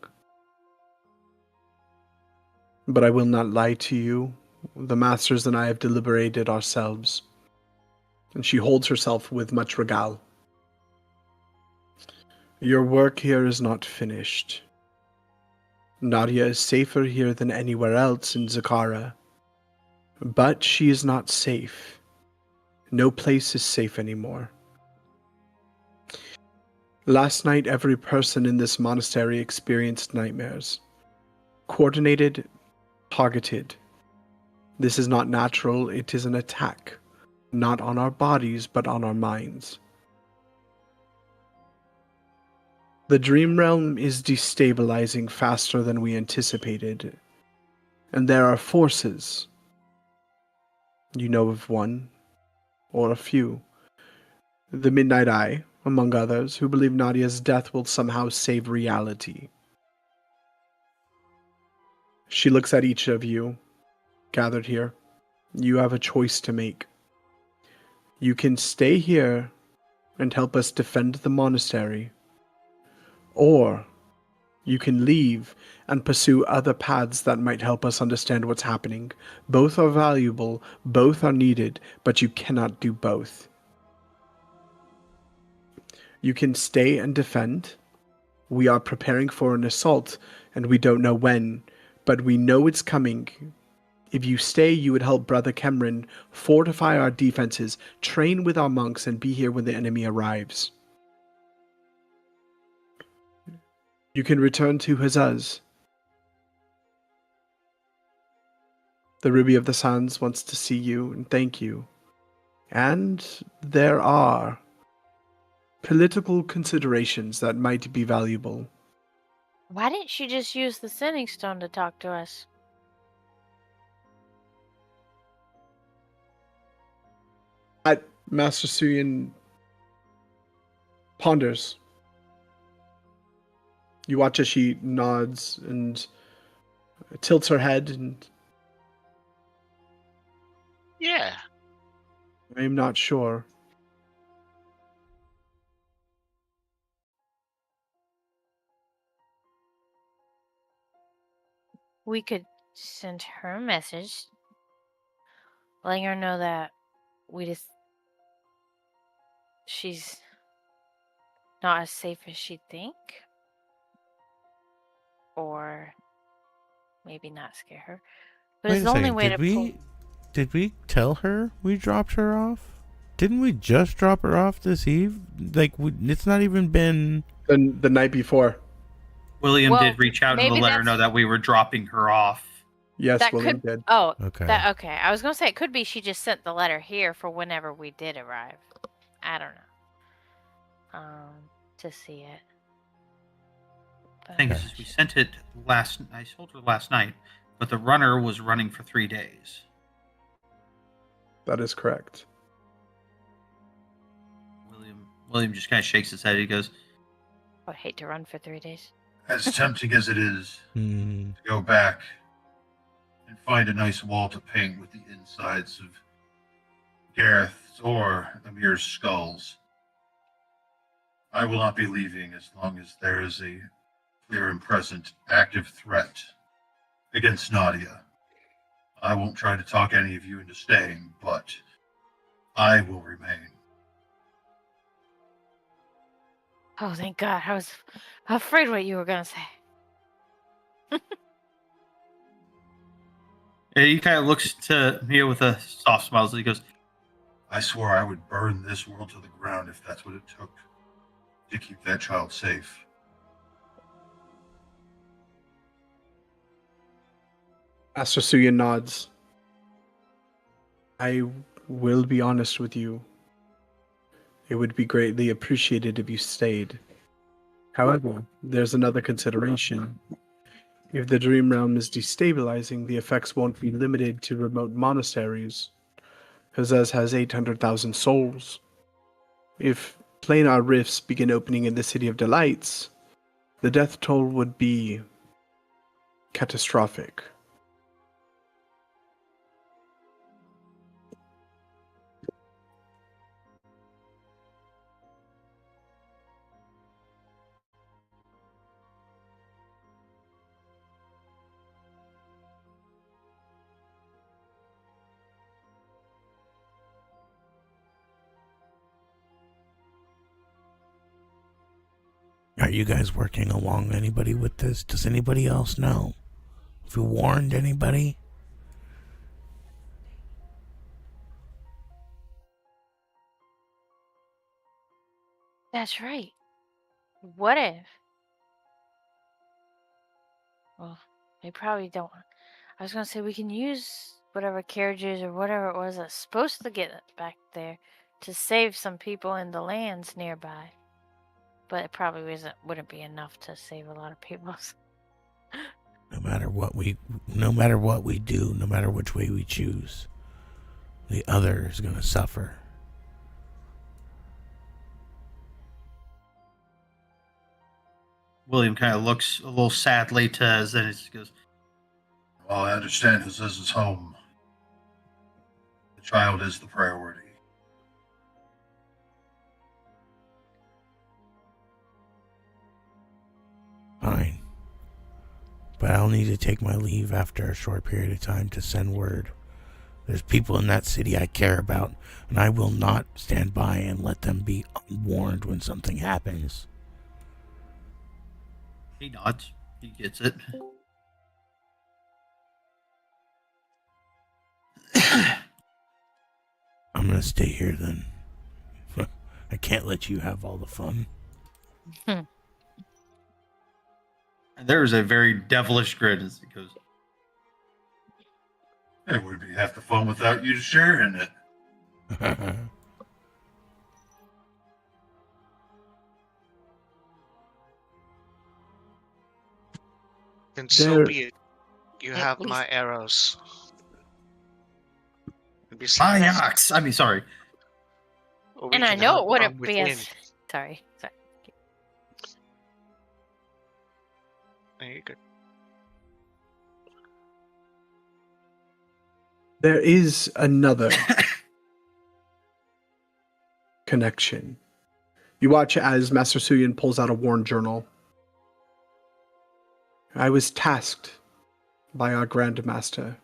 But I will not lie to you. The masters and I have deliberated ourselves. And she holds herself with much regale. Your work here is not finished. Nadia is safer here than anywhere else in Zakara. But she is not safe. No place is safe anymore. Last night, every person in this monastery experienced nightmares. Coordinated, targeted. This is not natural, it is an attack. Not on our bodies, but on our minds. The dream realm is destabilizing faster than we anticipated. And there are forces. You know of one, or a few. The Midnight Eye, among others, who believe Nadia's death will somehow save reality. She looks at each of you, gathered here. You have a choice to make. You can stay here and help us defend the monastery, or you can leave and pursue other paths that might help us understand what's happening. Both are valuable, both are needed, but you cannot do both. You can stay and defend. We are preparing for an assault, and we don't know when, but we know it's coming. If you stay, you would help Brother Cameron fortify our defenses, train with our monks, and be here when the enemy arrives. You can return to Hazaz. The Ruby of the Sands wants to see you and thank you. And there are political considerations that might be valuable. Why didn't she just use the sending stone to talk to us? Master Suyin ponders. You watch as she nods and tilts her head, and Yeah. I'm not sure. We could send her a message, letting her know that she's not as safe as she'd think. Or maybe not scare her. But it's the only way to pull. Did we tell her we dropped her off? Didn't we just drop her off this eve? Like, it's not even been... The night before. William did reach out and let her know that we were dropping her off. Yes, William did. Oh, okay. Okay. I was going to say, it could be she just sent the letter here for whenever we did arrive. I don't know. To see it. The thing is, we sent it I told her last night, but the runner was running for 3 days. That is correct. William just kind of shakes his head. He goes, I would hate to run for 3 days. As tempting as it is to go back and find a nice wall to paint with the insides of Gareth's or Amir's skulls, I will not be leaving as long as there is a clear and present active threat against Nadia. I won't try to talk any of you into staying, but I will remain. Oh, thank God. I was afraid what you were going to say. He kind of looks to Mia with a soft smile as he goes, I swore I would burn this world to the ground if that's what it took to keep that child safe. Master Suya nods. I will be honest with you. It would be greatly appreciated if you stayed. However, there's another consideration. If the Dream Realm is destabilizing, the effects won't be limited to remote monasteries. Hazaz has 800,000 souls. If planar rifts begin opening in the City of Delights, the death toll would be catastrophic. Are you guys working along anybody with this? Does anybody else know? Have you warned anybody? That's right. What if? Well, they probably don't. I was going to say we can use whatever carriages or whatever it was that's supposed to get it back there to save some people in the lands nearby. But it probably wouldn't be enough to save a lot of people. No matter what we do, no matter which way we choose, the other is going to suffer. William kind of looks a little sadly to Zenith. He goes, Well, I understand this is his home. The child is the priority. Fine. But I'll need to take my leave after a short period of time to send word. There's people in that city I care about, and I will not stand by and let them be unwarned when something happens. He nods. He gets it. I'm gonna stay here then. I can't let you have all the fun. And there's a very devilish grin as he goes, It would be half the fun without you sharing it. Then so be it. You have least- my arrows. And my besides, ox. I mean, sorry. we And I can know help it wouldn't from be within. as. Sorry. There you go. There is another connection. You watch as Master Suyin pulls out a worn journal. I was tasked by our Grand Master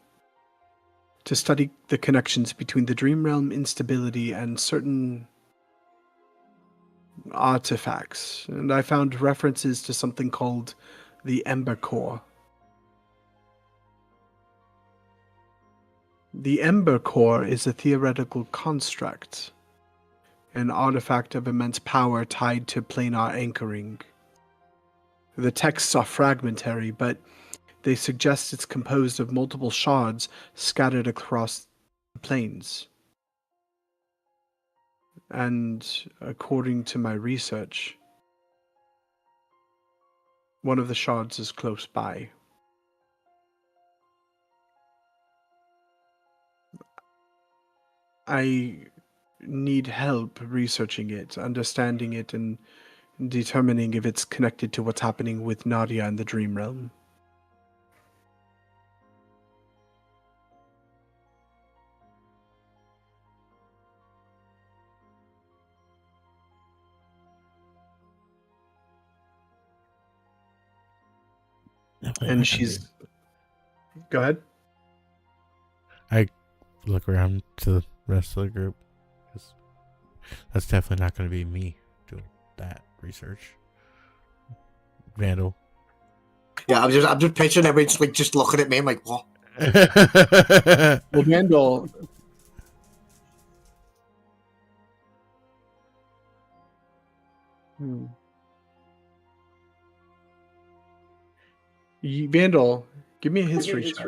to study the connections between the Dream Realm instability and certain artifacts, and I found references to something called the Ember Core. The Ember Core is a theoretical construct, an artifact of immense power tied to planar anchoring. The texts are fragmentary, but they suggest it's composed of multiple shards scattered across the planes. And according to my research, one of the shards is close by. I need help researching it, understanding it, and determining if it's connected to what's happening with Nadia in the Dream Realm. And she's... Go ahead. I look around to the rest of the group. That's definitely not going to be me doing that research. Vandal. Yeah, I'm just picturing everybody just looking at me. I'm like, what? Well, Vandal... Vandal, give me a history check.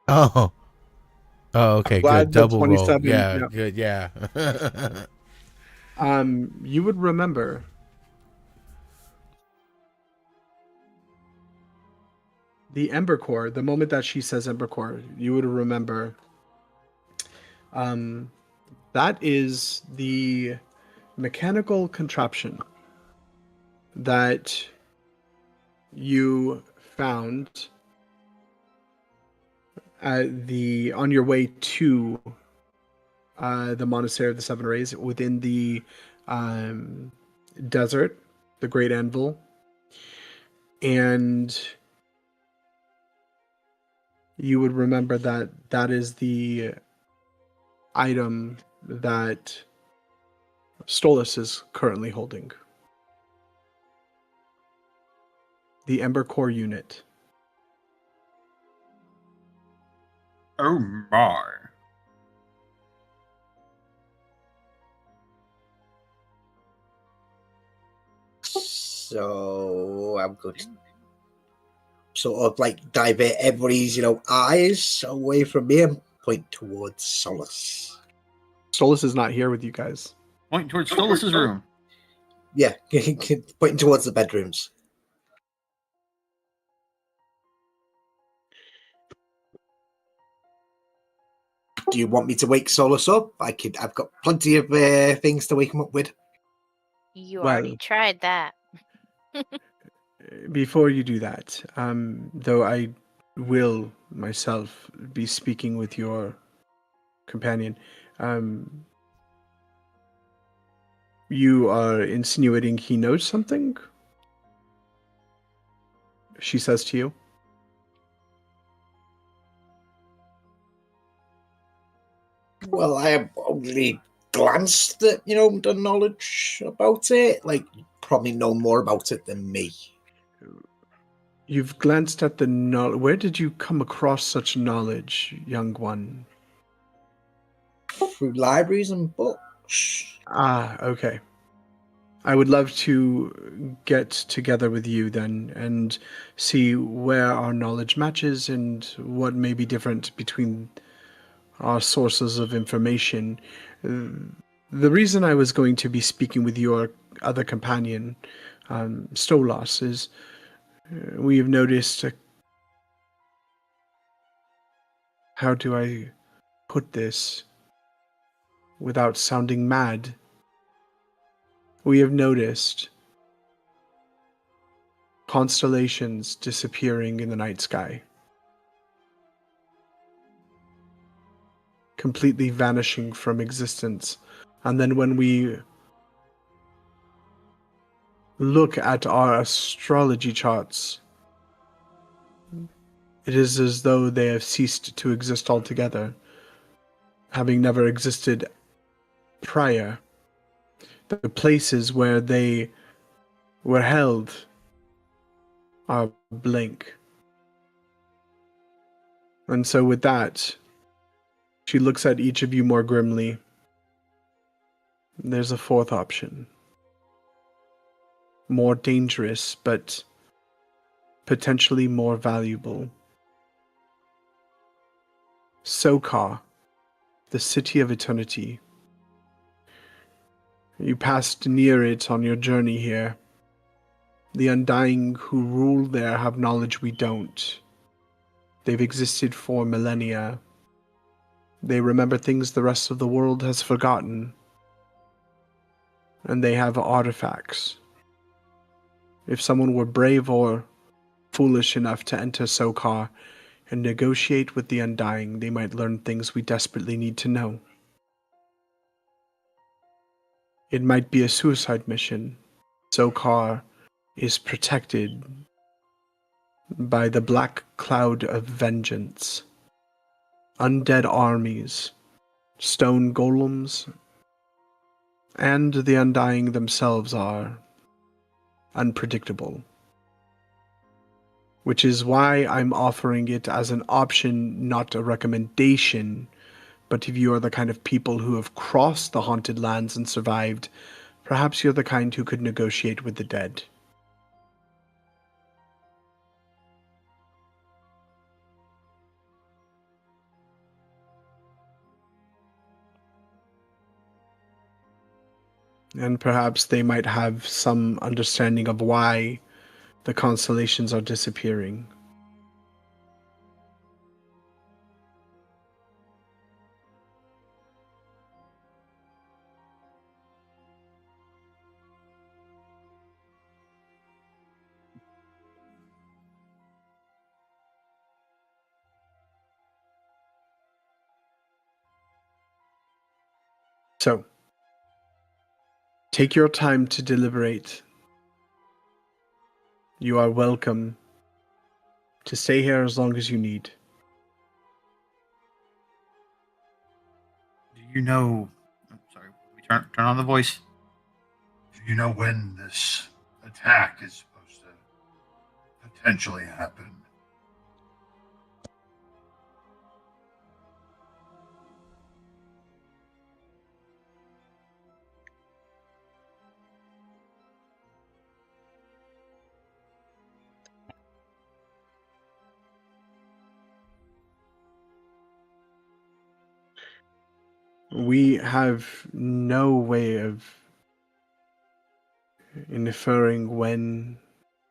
Oh, okay, Glad good. the Double roll. 27, Yeah, yeah. good. Yeah. You would remember the Ember Core. The moment that she says Ember Core, you would remember. That is the mechanical contraption that you found on your way to the Monastery of the Seven Rays within the desert, the Great Anvil, and you would remember that that is the item that Stolas is currently holding. The Ember Core unit. oh my. So I'm going to sort of like divert everybody's, eyes away from me and point towards Solace. Stolas is not here with you guys. Point towards Stolas' room. Yeah, pointing towards the bedrooms. Do you want me to wake Solus up? I've got plenty of things to wake him up with. You Well- already tried that. Before you do that, though I will myself be speaking with your companion, you are insinuating he knows something? She says to you. Well, I have only glanced at, the knowledge about it. Like, probably know more about it than me. You've glanced at the knowledge. Where did you come across such knowledge, young one? Through libraries and books. Ah, okay. I would love to get together with you then and see where our knowledge matches and what may be different between our sources of information. The reason I was going to be speaking with your other companion, Stolas, is we have noticed how do I put this without sounding mad? We have noticed constellations disappearing in the night sky, completely vanishing from existence. And then when we look at our astrology charts, it is as though they have ceased to exist altogether, having never existed prior. The places where they were held are blank. And so with that, she looks at each of you more grimly. There's a fourth option. More dangerous, but potentially more valuable. Sokar, the City of Eternity. You passed near it on your journey here. The Undying who rule there have knowledge we don't. They've existed for millennia. They remember things the rest of the world has forgotten. And they have artifacts. If someone were brave or foolish enough to enter Sokar and negotiate with the Undying, they might learn things we desperately need to know. It might be a suicide mission. Sokar is protected by the black cloud of vengeance. Undead armies, stone golems, and the Undying themselves are unpredictable. Which is why I'm offering it as an option, not a recommendation. But if you are the kind of people who have crossed the haunted lands and survived, perhaps you're the kind who could negotiate with the dead. And perhaps they might have some understanding of why the constellations are disappearing. So, take your time to deliberate. You are welcome to stay here as long as you need. Do you know? Oh, sorry, we turn on the voice. Do you know when this attack is supposed to potentially happen? We have no way of inferring when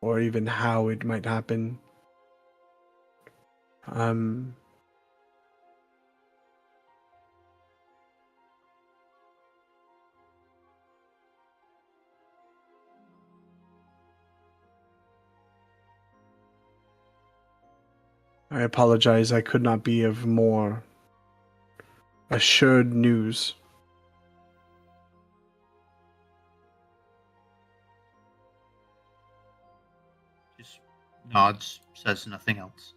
or even how it might happen. I apologize, I could not be of more assured news. Just nods, says nothing else.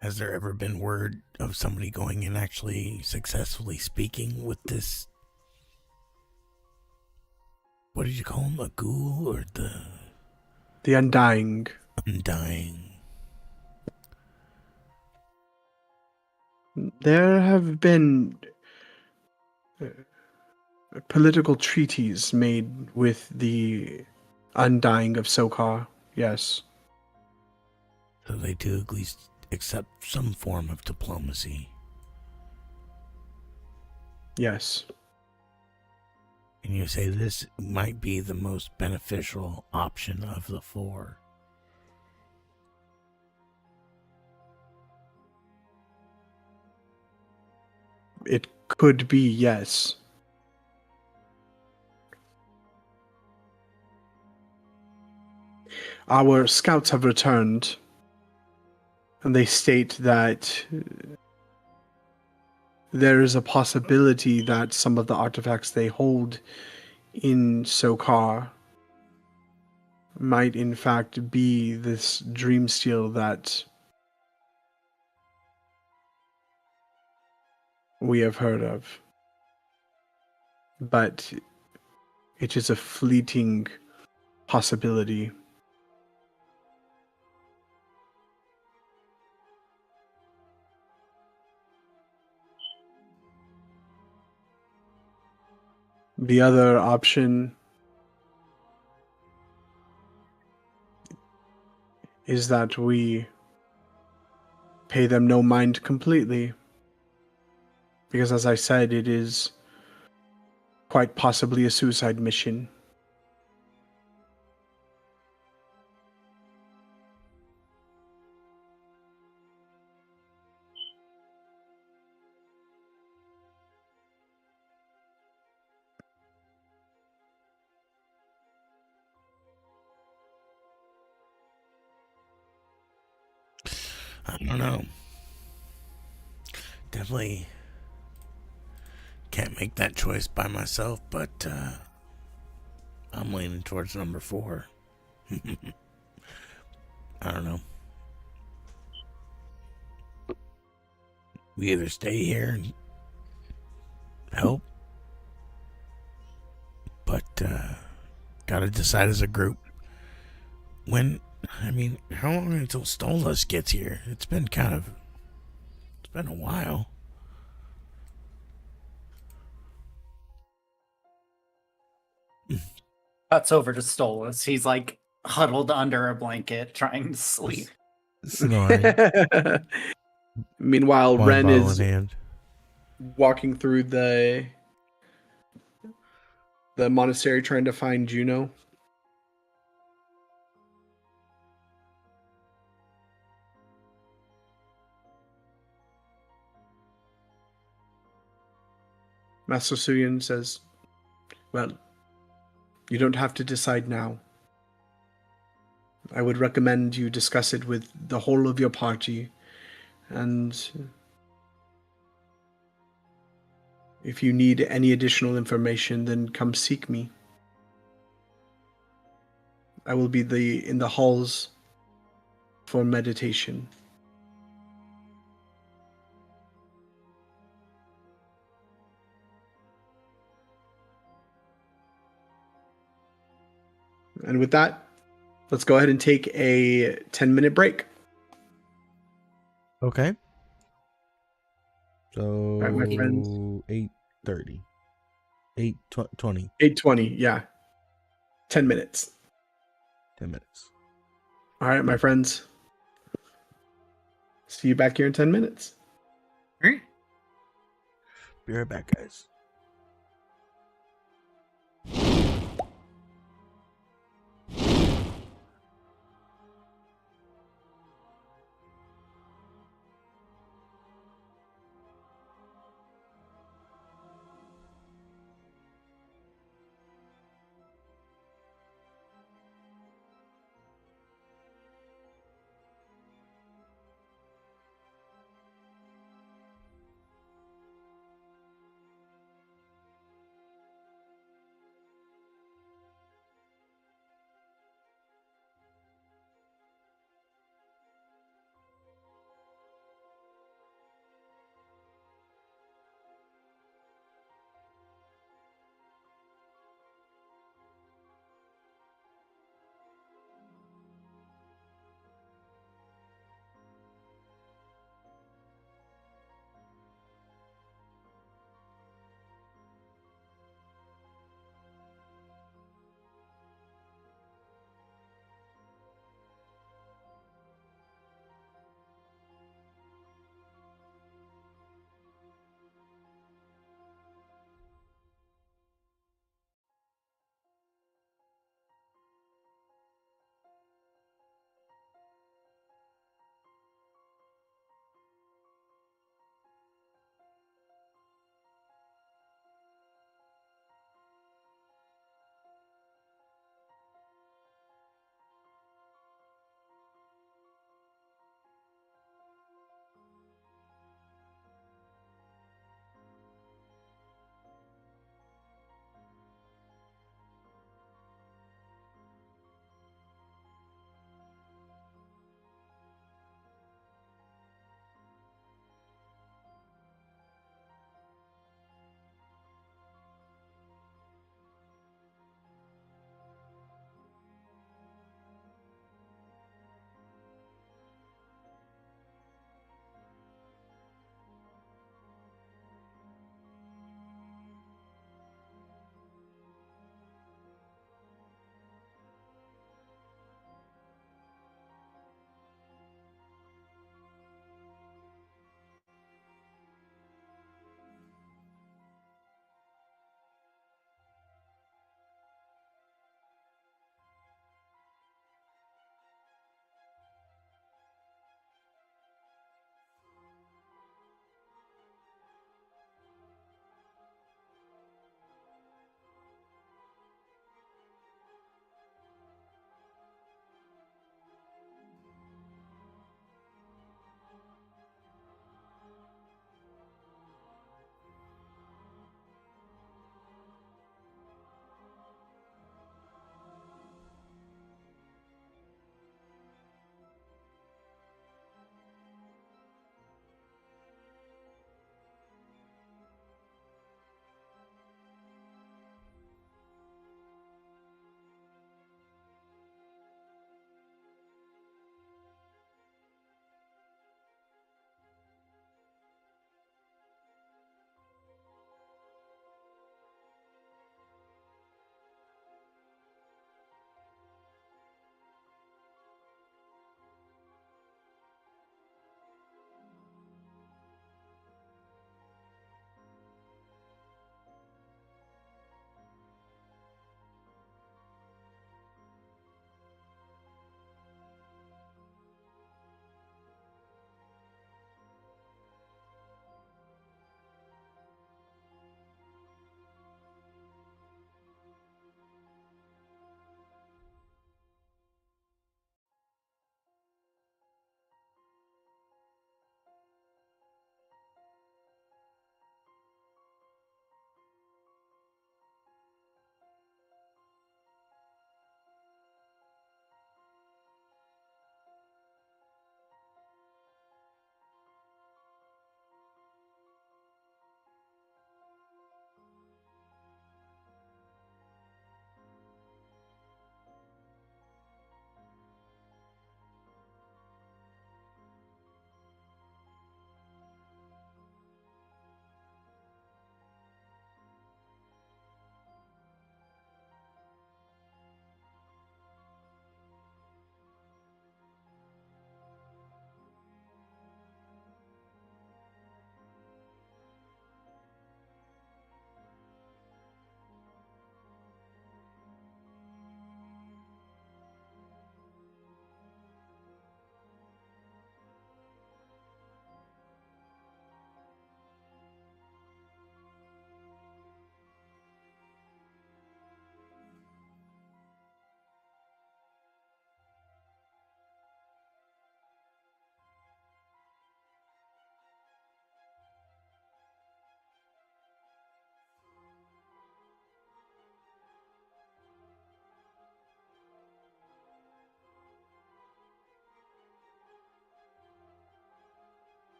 Has there ever been word of somebody going and actually successfully speaking with this? What did you call him? A ghoul or The Undying? Undying. There have been political treaties made with the Undying of Sokar, yes. So they do at least accept some form of diplomacy. Yes. And you say this might be the most beneficial option of the four. It could be, yes. Our scouts have returned, and they state that there is a possibility that some of the artifacts they hold in Sokar might in fact be this dream steel that we have heard of. But it is a fleeting possibility. The other option is that we pay them no mind completely. Because as I said, it is quite possibly a suicide mission. I don't know. Definitely can't make that choice by myself, but I'm leaning towards number 4. I don't know. We either stay here and help, but gotta decide as a group. How long until Stolas gets here? It's been a while. Cuts over to Stolas. He's like huddled under a blanket trying to sleep. Snoring. Meanwhile, Wine Ren bottle is in hand. walking through the monastery trying to find Juno. Master Suyin says, well, you don't have to decide now. I would recommend you discuss it with the whole of your party, and if you need any additional information, then come seek me. I will be in the halls for meditation. And with that, let's go ahead and take a 10-minute break. Okay. So, All right, my friends. 8:30. 8:20. 8:20, yeah. 10 minutes. 10 minutes. All right, my friends. See you back here in 10 minutes. Be right back, guys.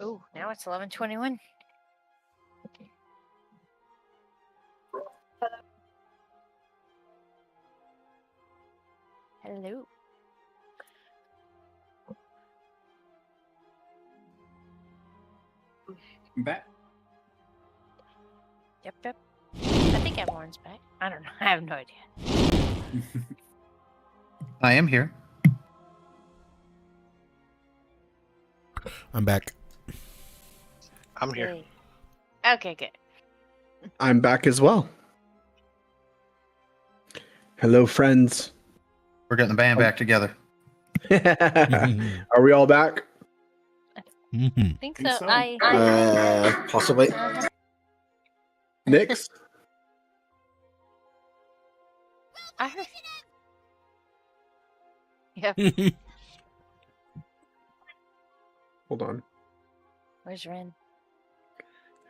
Oh, now it's 11:21. Hello. I'm back. Yep. I think everyone's back. I don't know. I have no idea. I am here. I'm back. I'm here. Yay. Okay, good. I'm back as well. Hello, friends. We're getting the band back together. Are we all back? I think so. Possibly. Nix? I heard. Yep. Hold on. Where's Ren?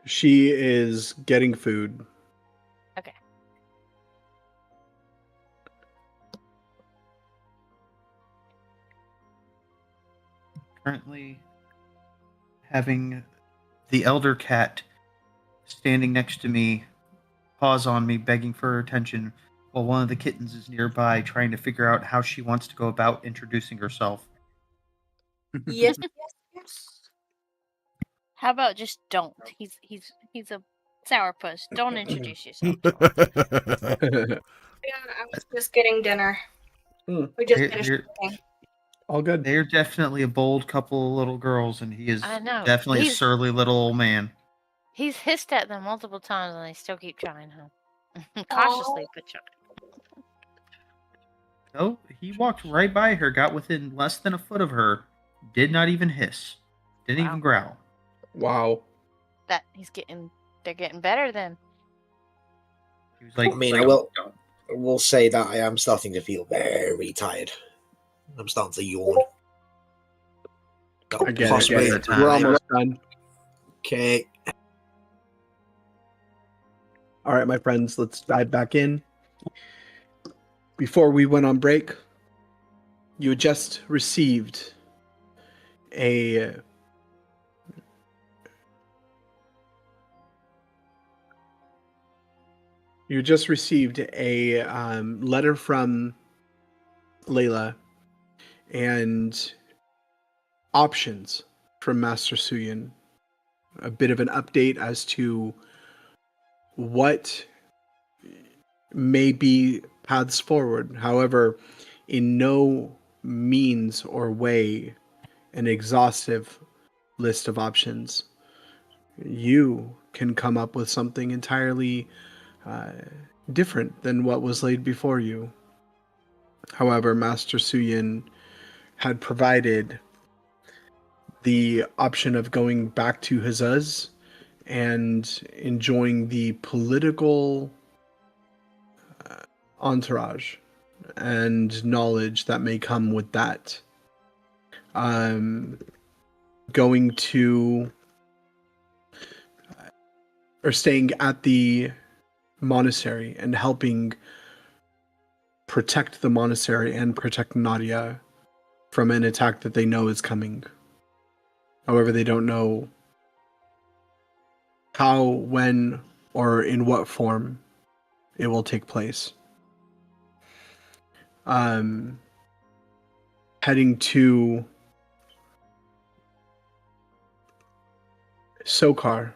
She is getting food. Okay. Currently having the elder cat standing next to me, paws on me, begging for attention, while one of the kittens is nearby trying to figure out how she wants to go about introducing herself. Yes. How about just don't? He's a sourpuss. Don't introduce yourself. Yeah, I was just getting dinner. Hmm. We just They're- finished they're- cooking. All good. They're definitely a bold couple of little girls, and he is I know. definitely a He's- surly little old man. He's hissed at them multiple times, and they still keep trying. Cautiously, but trying. Oh, he walked right by her, got within less than a foot of her, did not even hiss, didn't even growl. Wow. That they're getting better then. He was like, I mean, I will say that I am starting to feel very tired. I'm starting to yawn. I get it, Possibly. We're almost done. Okay. All right, my friends, let's dive back in. Before we went on break, you had just received a letter from Layla and options from Master Suyin. A bit of an update as to what may be paths forward. However, in no means or way an exhaustive list of options. You can come up with something entirely different than what was laid before you. However, Master Suyin had provided the option of going back to Hazuz and enjoying the political entourage and knowledge that may come with that. Going to or staying at the monastery and helping protect the monastery and protect Nadia from an attack that they know is coming. However, they don't know how, when, or in what form it will take place. Heading to Sokar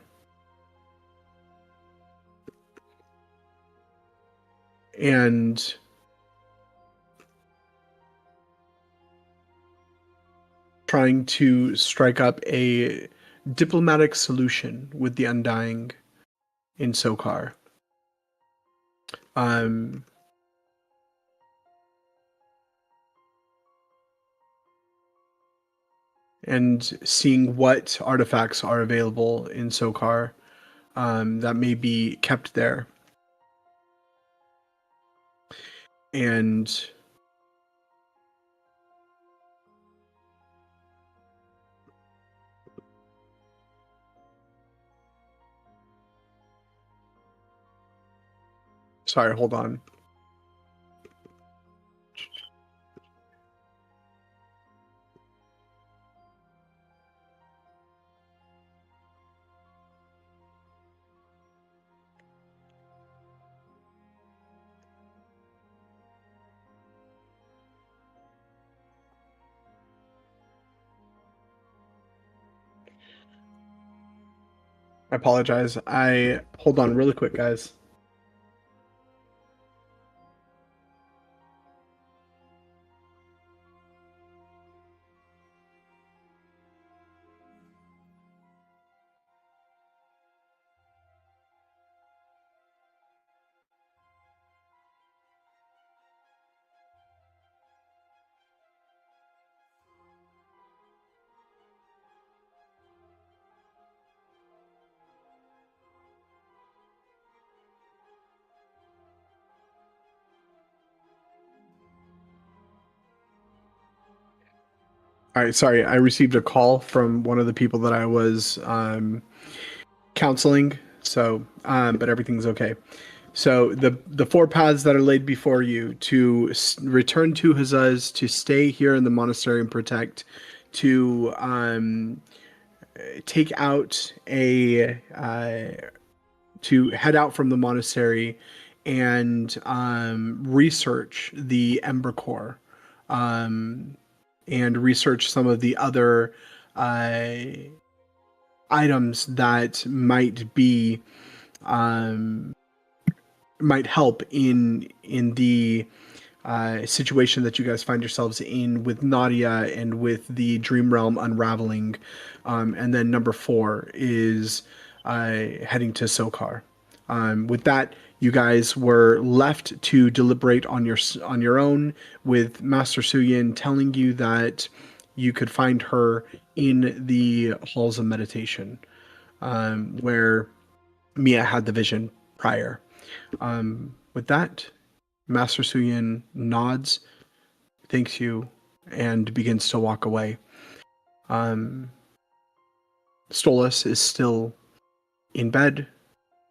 and trying to strike up a diplomatic solution with the Undying in Sokar. And seeing what artifacts are available in Sokar that may be kept there. And sorry, hold on. I apologize. Hold on really quick, guys. All right, sorry. I received a call from one of the people that I was counseling. So, but everything's okay. So the four paths that are laid before you to return to Hazaz, to stay here in the monastery and protect, to take out to head out from the monastery and research the Ember Core. And research some of the other items that might be might help in the situation that you guys find yourselves in with Nadia and with the Dream Realm unraveling. And then number 4 is heading to Sokar. With that, you guys were left to deliberate on your own, with Master Suyin telling you that you could find her in the halls of meditation, where Mia had the vision prior. With that, Master Suyin nods, thanks you, and begins to walk away. Stolas is still in bed.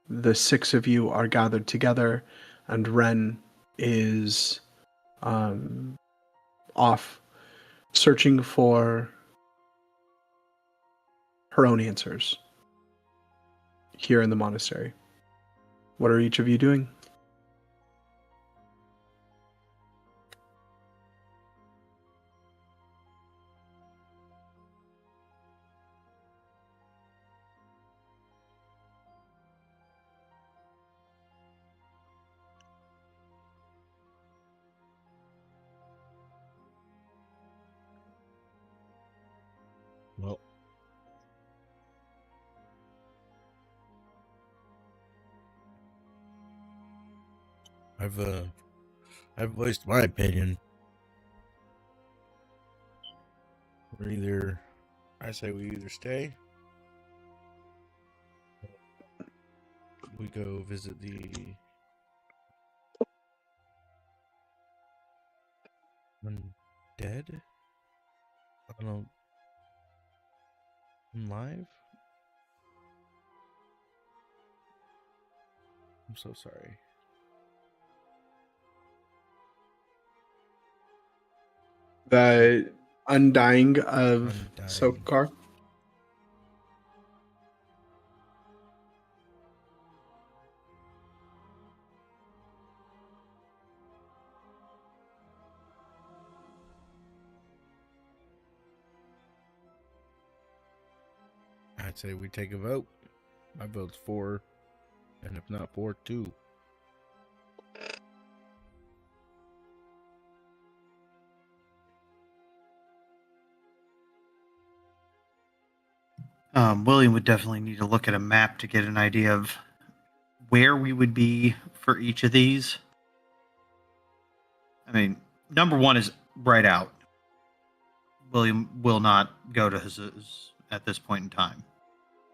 The 6 of you are gathered together, and Ren is off searching for her own answers here in the monastery. What are each of you doing? Well, I've voiced my opinion. I say we either stay, we go visit the undead. I don't know. Live? I'm so sorry. The undying of Sokar? I'd say we take a vote. My vote's 4, and if not 4, 2. William would definitely need to look at a map to get an idea of where we would be for each of these. I mean, number 1 is right out. William will not go to his at this point in time.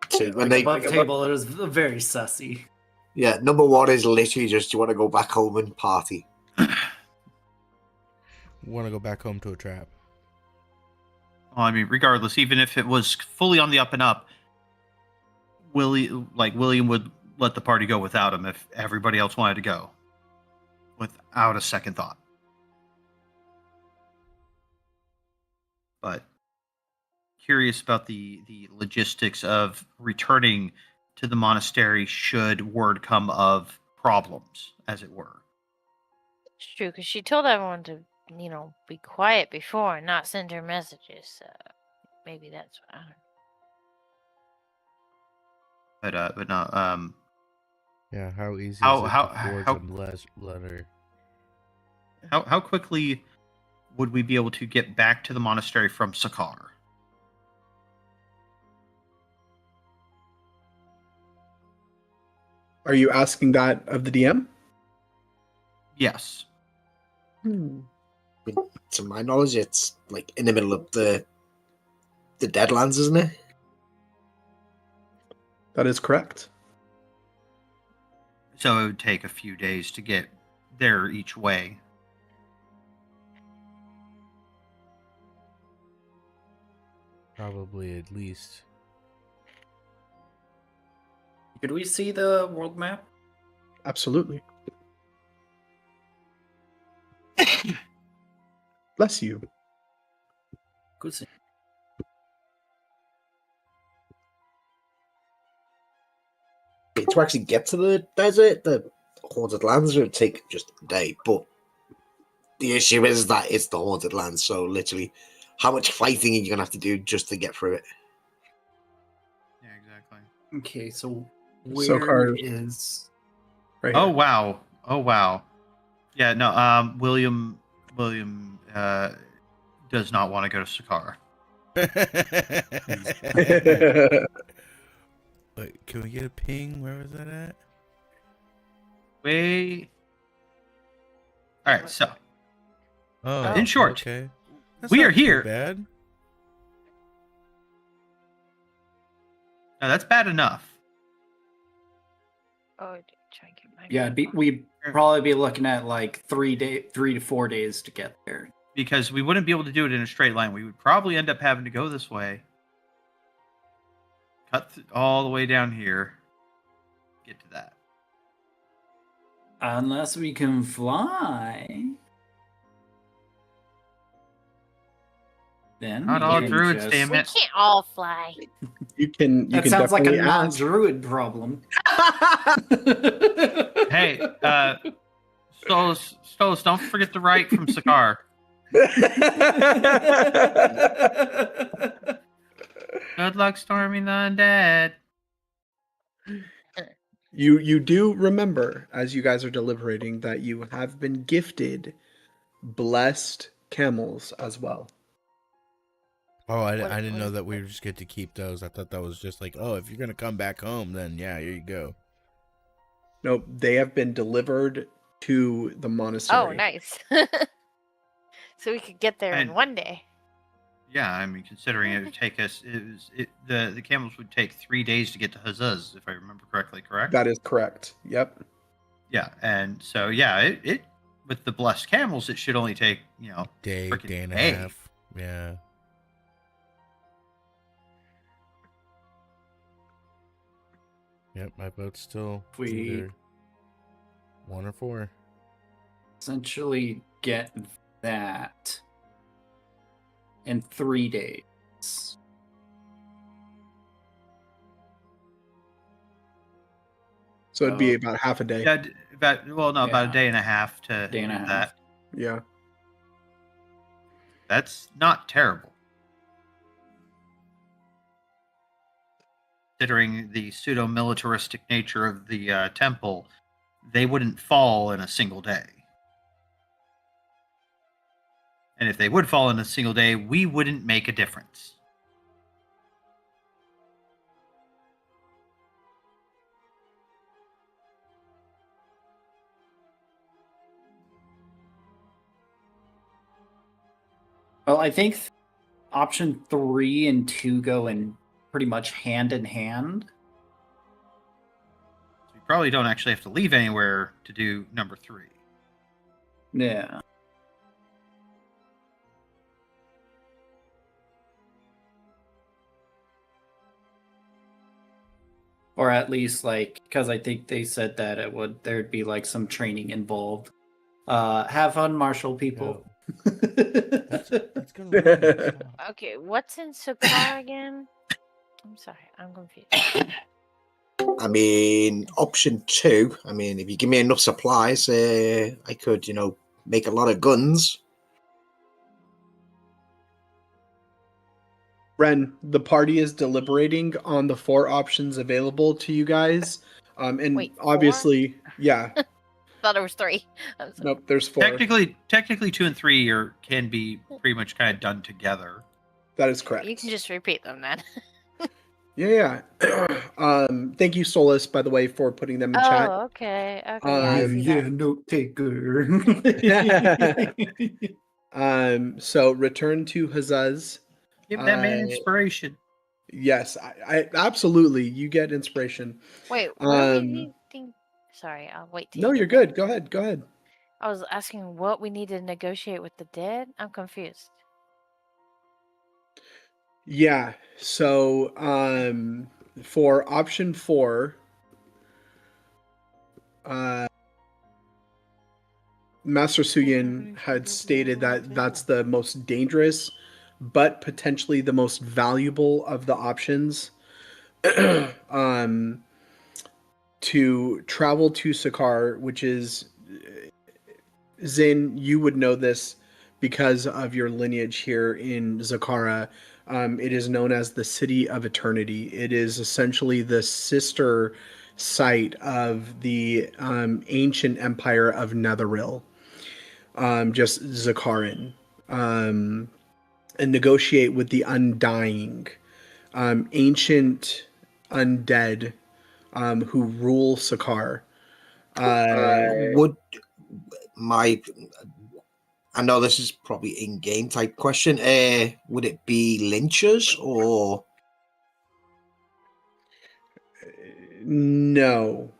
So when Like above table, it was very sussy. Yeah, number 1 is literally just, you want to go back home and party. Want to go back home to a trap. Well, I mean, regardless, even if it was fully on the up and up, William would let the party go without him if everybody else wanted to go, without a second thought. But curious about the logistics of returning to the monastery should word come of problems, as it were. It's true, because she told everyone to, be quiet before and not send her messages. So maybe that's what I heard. But no. Yeah, how easy How- is it how- to forge how- a letter? How quickly would we be able to get back to the monastery from Zakar? Are you asking that of the DM? Yes. To my knowledge, it's like in the middle of the Deadlands, isn't it? That is correct. So it would take a few days to get there each way. Probably at least. Could we see the world map? Absolutely. Bless you. Good. To actually get to the desert, the Haunted Lands, it would take just a day. But the issue is that it's the Haunted Lands, so literally, how much fighting are you gonna have to do just to get through it? Yeah, exactly. Okay, so So where Car- is? Right Oh here. wow! Oh wow! Yeah, no. William does not want to go to Zakar. Wait, can we get a ping? Where was that at? Wait. All right. So, Oh, in short, okay. That's we not are too here. Bad. No, that's bad enough. Oh, try and get my. Yeah, we'd probably be looking at like 3 to 4 days to get there. Because we wouldn't be able to do it in a straight line. We would probably end up having to go this way, cut all the way down here, get to that. Unless we can fly. Then Not we all can druids, just- damn We it. can't all fly. You can. That can sounds like a definitely ask. non-druid problem. Hey, Stolas, don't forget the right from Zakar. Good luck storming the undead. You do remember, as you guys are deliberating, that you have been gifted blessed camels as well. Oh, I didn't know that we would just get to keep those. I thought that was just like, oh, if you're gonna come back home, then yeah, here you go. Nope, they have been delivered to the monastery. Oh, nice. So we could get there in And- one day. Yeah, I mean, considering it would take us, the camels would take 3 days to get to Hazuz, if I remember correctly. Correct? That is correct. Yep. Yeah, and so yeah, it with the blessed camels, it should only take Day frickin' and a day. half. Yeah. Yep, my boat's still We- either 1 or 4. Essentially get that in 3 days. So it'd be about half a day. Yeah, about about Yeah. a day and a half to Day and a do half. that. Yeah. That's not terrible. Considering the pseudo-militaristic nature of the temple, they wouldn't fall in a single day. And if they would fall in a single day, we wouldn't make a difference. Well, I think option 3 and 2 go in pretty much hand in hand. We probably don't actually have to leave anywhere to do number 3. Yeah. Or at least because I think they said that there'd be some training involved. Have fun, martial people. That's gonna Okay, what's in Zakara again? I'm sorry, I'm confused. I mean, option 2. I mean, if you give me enough supplies, I could, make a lot of guns. Ren, the party is deliberating on the 4 options available to you guys. And Wait, 4? obviously, yeah. Thought it was 3. Nope, there's 4. Technically, 2 and 3 can be pretty much kind of done together. That is correct. You can just repeat them then. Yeah. Thank you, Solus, by the way, for putting them in chat. Oh, okay. Okay. Yeah, I see that. note taker. So return to Hazaz. Give that man inspiration. Yes, I absolutely. You get inspiration. Wait, what do we need? Sorry, I'll wait. No, you're good. Go ahead. Go ahead. I was asking what we need to negotiate with the dead. I'm confused. Yeah. So, for option 4, Master Suyin had stated that that's the most dangerous, but potentially the most valuable of the options. To travel to Zakar, which is Zin, you would know this because of your lineage here in Zakara. It is known as the City of Eternity. It is essentially the sister site of the ancient empire of Netheril, just Zakaran, and negotiate with the Undying, ancient undead who rule Zakar. Would my... I know this is probably in-game type question. Would it be lynchers or... No.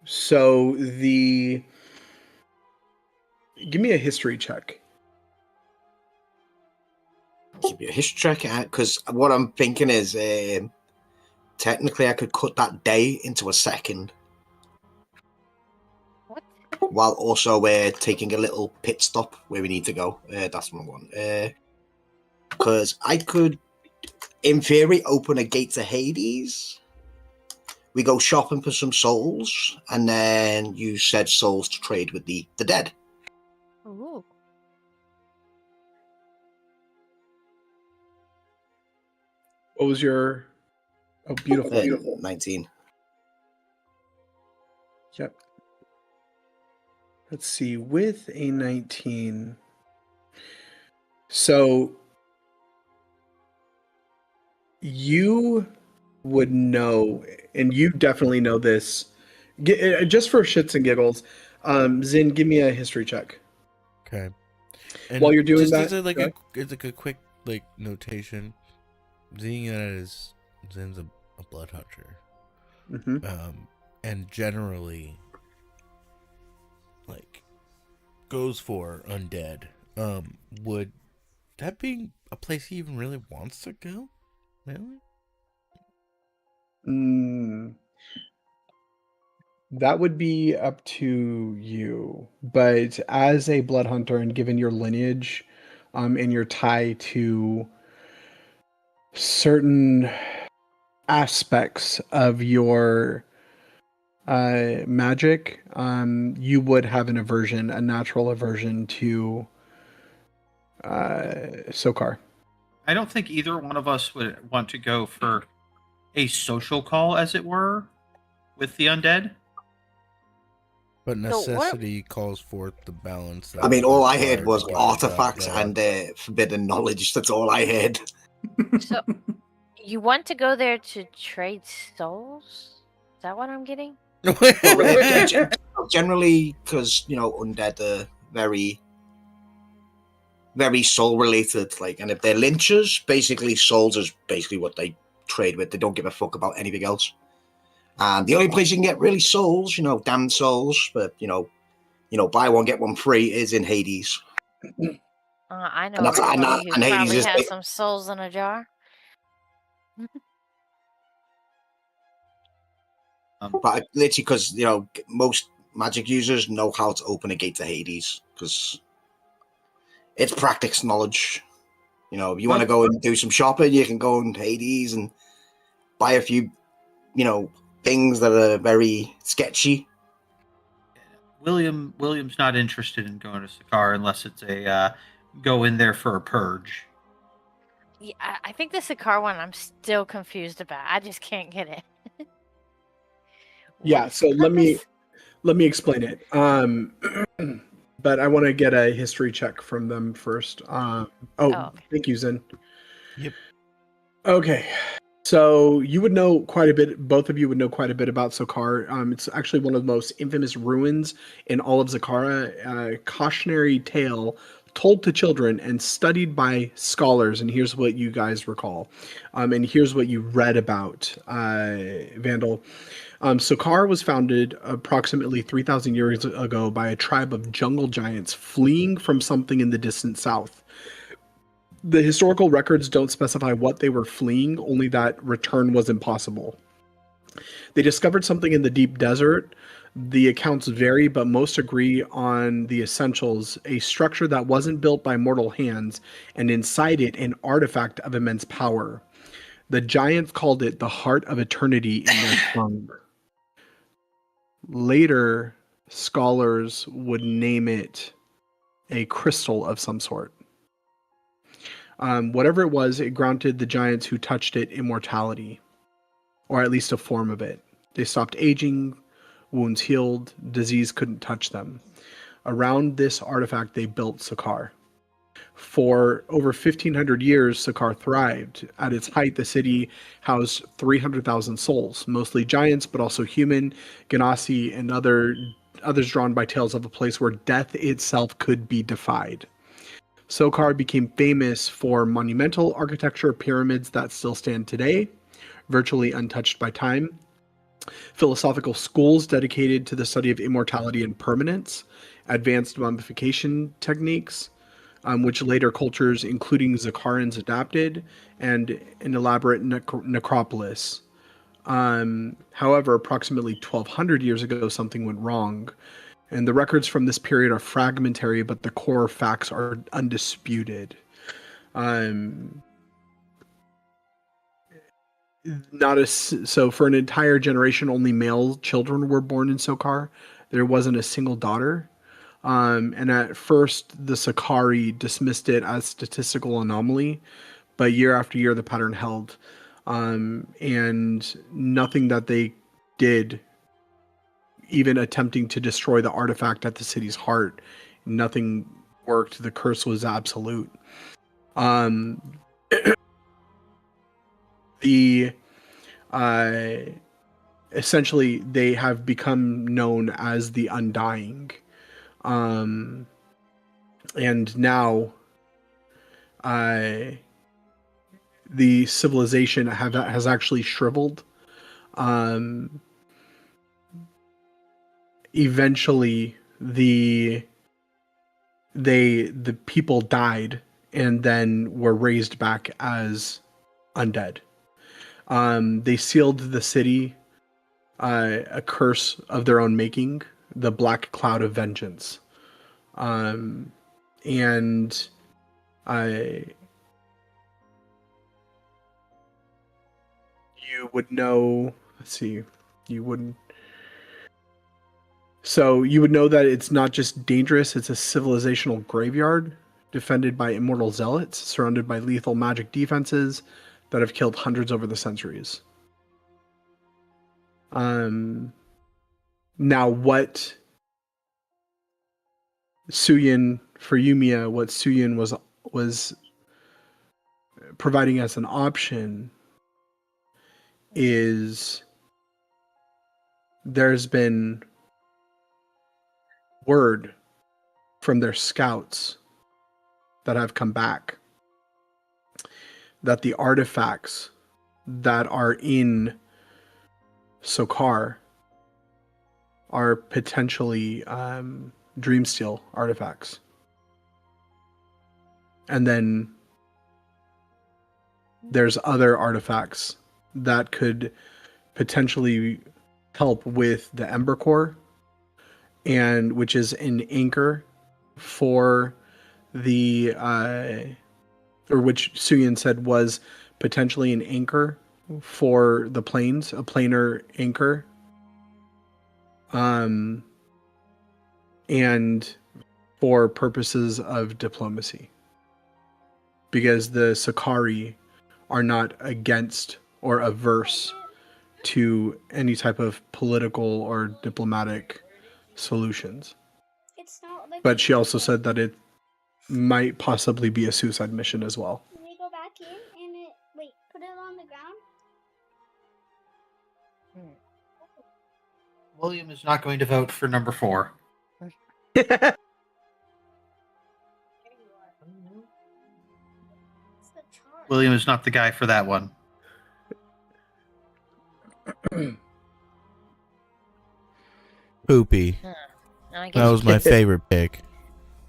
So give me a history check. Give me a history check, because what I'm thinking is technically I could cut that day into a second. What? While also taking a little pit stop where we need to go. That's what I want. Because I could, in theory, open a gate to Hades. We go shopping for some souls, and then you said souls to trade with the dead. Ooh. What was your... Oh, beautiful. 19. Yep. Let's see. With a 19. So you would know, and you definitely know this, just for shits and giggles. Zin, give me a history check. Okay. And while you're doing just that, as a quick notation, seeing it as Zin's a blood hunter, and generally goes for undead. Would that be a place he even really wants to go? Really? That would be up to you. But as a blood hunter, and given your lineage, and your tie to certain aspects of your magic, you would have a natural aversion to Sokar. I don't think either one of us would want to go for a social call, as it were, with the undead. But necessity calls forth the balance. I mean, all I heard was artifacts and forbidden knowledge. That's all I heard. So, you want to go there to trade souls? Is that what I'm getting? Generally, because undead are very, very soul related. And if they're lynchers, basically souls is basically what they trade with. They don't give a fuck about anything else. And the only place you can get really souls, damned souls, but buy one get one free, is in Hades. I know And that's- and somebody that- who and Hades probably is has big. some souls in a jar. But literally, because most magic users know how to open a gate to Hades, because it's practice knowledge. If you want to go and do some shopping, you can go in Hades and buy a few, things that are very sketchy. William's not interested in going to Zakar unless it's a go in there for a purge. Yeah, I think the Zakara one I'm still confused about. I just can't get it. Yeah, What's so the let me explain it. But I want to get a history check from them first. okay. Thank you, Zen. Yep. Okay. So you would know quite a bit, both of you would know quite a bit about Zakar. It's actually one of the most infamous ruins in all of Zakara, a cautionary tale told to children and studied by scholars. And here's what you guys recall. And here's what you read about, Vandal. Sokar was founded approximately 3,000 years ago by a tribe of jungle giants fleeing from something in the distant south. The historical records don't specify what they were fleeing, only that return was impossible. They discovered something in the deep desert. The accounts vary, but most agree on the essentials: a structure that wasn't built by mortal hands, and inside it, an artifact of immense power. The giants called it the Heart of Eternity in their tongue. Later, scholars would name it a crystal of some sort. Whatever it was, it granted the giants who touched it immortality, or at least a form of it. They stopped aging, wounds healed, disease couldn't touch them. Around this artifact, they built Sakar. For over 1,500 years, Sakar thrived. At its height, the city housed 300,000 souls, mostly giants, but also human, Ganassi, and others drawn by tales of a place where death itself could be defied. Sokar became famous for monumental architecture, pyramids that still stand today, virtually untouched by time, philosophical schools dedicated to the study of immortality and permanence, advanced mummification techniques, which later cultures, including Zakarans, adapted, and an elaborate necropolis. However, approximately 1,200 years ago, something went wrong. And the records from this period are fragmentary, but the core facts are undisputed. So for an entire generation, only male children were born in Sokar. There wasn't a single daughter. And at first, the Sakari dismissed it as statistical anomaly, but year after year, the pattern held. And nothing that they did, even attempting to destroy the artifact at the city's heart, nothing worked. The curse was absolute. Essentially, they have become known as the Undying. And now the civilization has actually shriveled. Eventually, the people died and then were raised back as undead. They sealed the city, a curse of their own making, the Black Cloud of Vengeance. And you would know, let's see, you would know that it's not just dangerous, it's a civilizational graveyard defended by immortal zealots, surrounded by lethal magic defenses that have killed hundreds over the centuries. Now what Suyin was providing as an option is there's been word from their scouts that have come back that the artifacts that are in Sokar are potentially Dreamsteel artifacts. And then there's other artifacts that could potentially help with the Ember Core, and which is an anchor for the or which Suyin said was potentially an anchor for the planes, a planar anchor. And for purposes of diplomacy. because the Zakari are not against or averse to any type of political or diplomatic solutions. It's not like But she also said that it might possibly be a suicide mission as well. Can we go back in and wait, put it on the ground? William is not going to vote for number 4. William is not the guy for that one. Poopy. And I That guess was my favorite pick.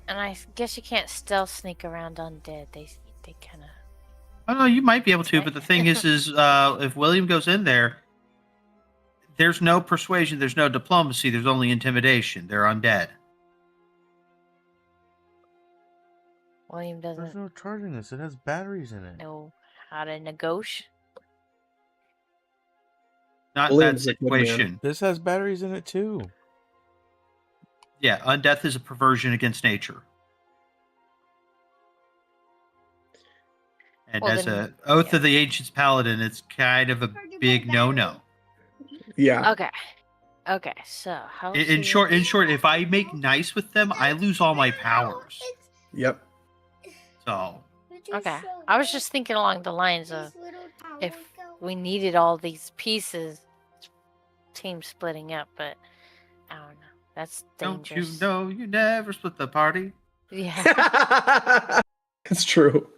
And I guess you can't stealth sneak around undead. They kind of. Oh no, you might be able to, but the thing is if William goes in there, there's no persuasion, there's no diplomacy, there's only intimidation. They're undead. William There's doesn't no charging this. It has batteries in it. know how to negotiate. Not William's that a good man. situation. This has batteries in it too. Yeah, undeath is a perversion against nature. And Well, as then- a Oath of the Ancients Paladin, it's kind of a big no-no. Yeah. Okay. So how? In short, if I make nice with them, I lose all my powers. Yep. So Okay. I was just thinking along the lines of if we needed all these pieces, team splitting up, but I don't know. That's dangerous. don't you know you never split the party? Yeah. It's true.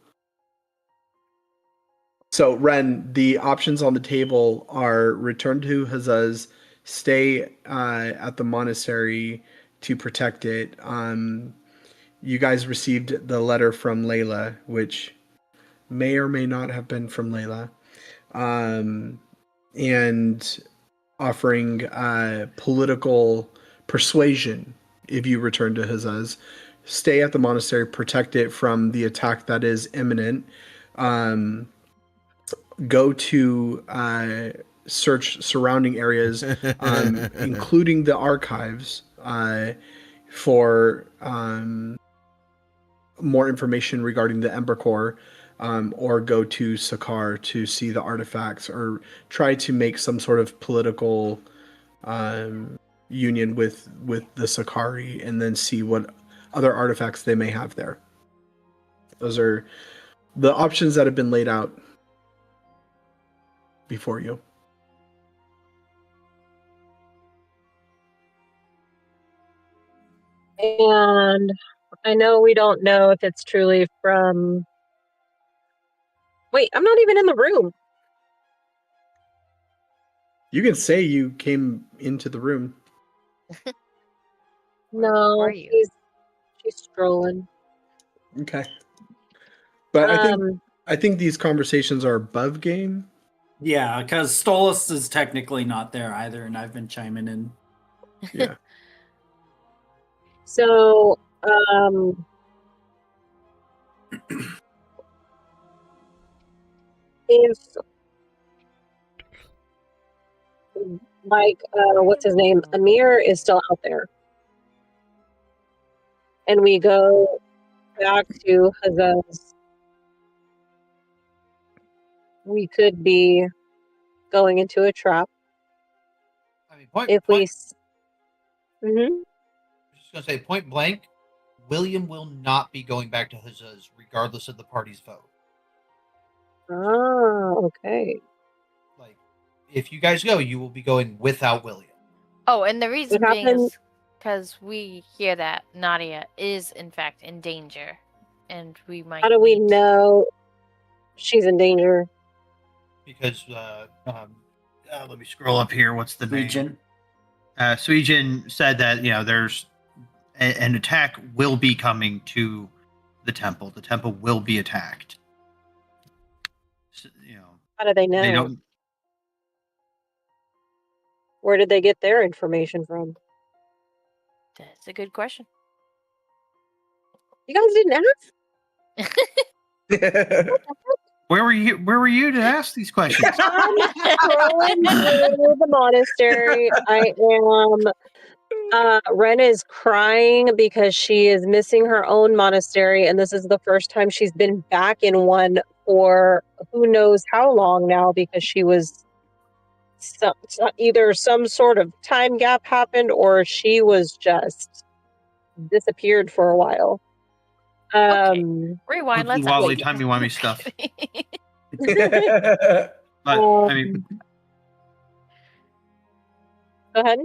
So, Ren, the options on the table are return to Hazaz, stay at the monastery to protect it. You guys received the letter from Layla, which may or may not have been from Layla, and offering political persuasion if you return to Hazaz. Stay at the monastery, protect it from the attack that is imminent. Go to search surrounding areas, including the archives, for more information regarding the Ember Core, or go to Zakara to see the artifacts, or try to make some sort of political union with the Zakari, and then see what other artifacts they may have there. Those are the options that have been laid out before you. And I know we don't know if it's truly from... Wait, I'm not even in the room. You can say you came into the room. No, are you? she's strolling. Okay. But I think these conversations are above game. Yeah, because Stolas is technically not there either, and I've been chiming in. Yeah. So, if, like, what's his name? Amir is still out there. And we go back to Hazaz. We could be going into a trap. I mean, If we... Mm-hmm. just gonna say point blank, William will not be going back to Hazaz regardless of the party's vote. Oh, okay. Like, if you guys go, you will be going without William. Oh, and the reason What being happened- is because we hear that Nadia is in fact in danger, and we might. How do we need- know she's in danger? Because let me scroll up here. What's the name? Region. Suijin said that there's an attack will be coming to the temple. The temple will be attacked. So, How do they know? they don't. Where did they get their information from? That's a good question. You guys didn't ask? Where were you? Where were you to ask these questions? I'm scrolling through the monastery. I am Ren is crying because she is missing her own monastery, and this is the first time she's been back in one for who knows how long now, because she was either some sort of time gap happened or she was just disappeared for a while. Rewind. Let's wobbly update. timey-wimey stuff. But I mean, go ahead.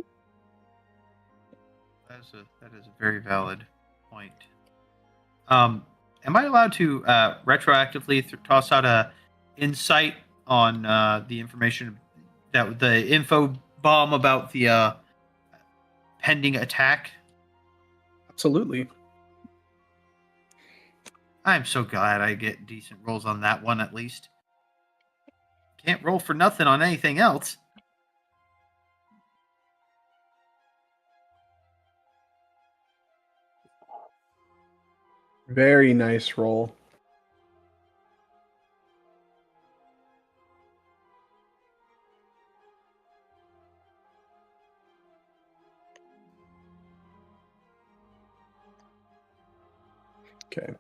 That is a very valid point. Am I allowed to retroactively toss out a insight on the information that the info bomb about the pending attack? Absolutely. I'm so glad I get decent rolls on that one at least. Can't roll for nothing on anything else. Very nice roll. Okay.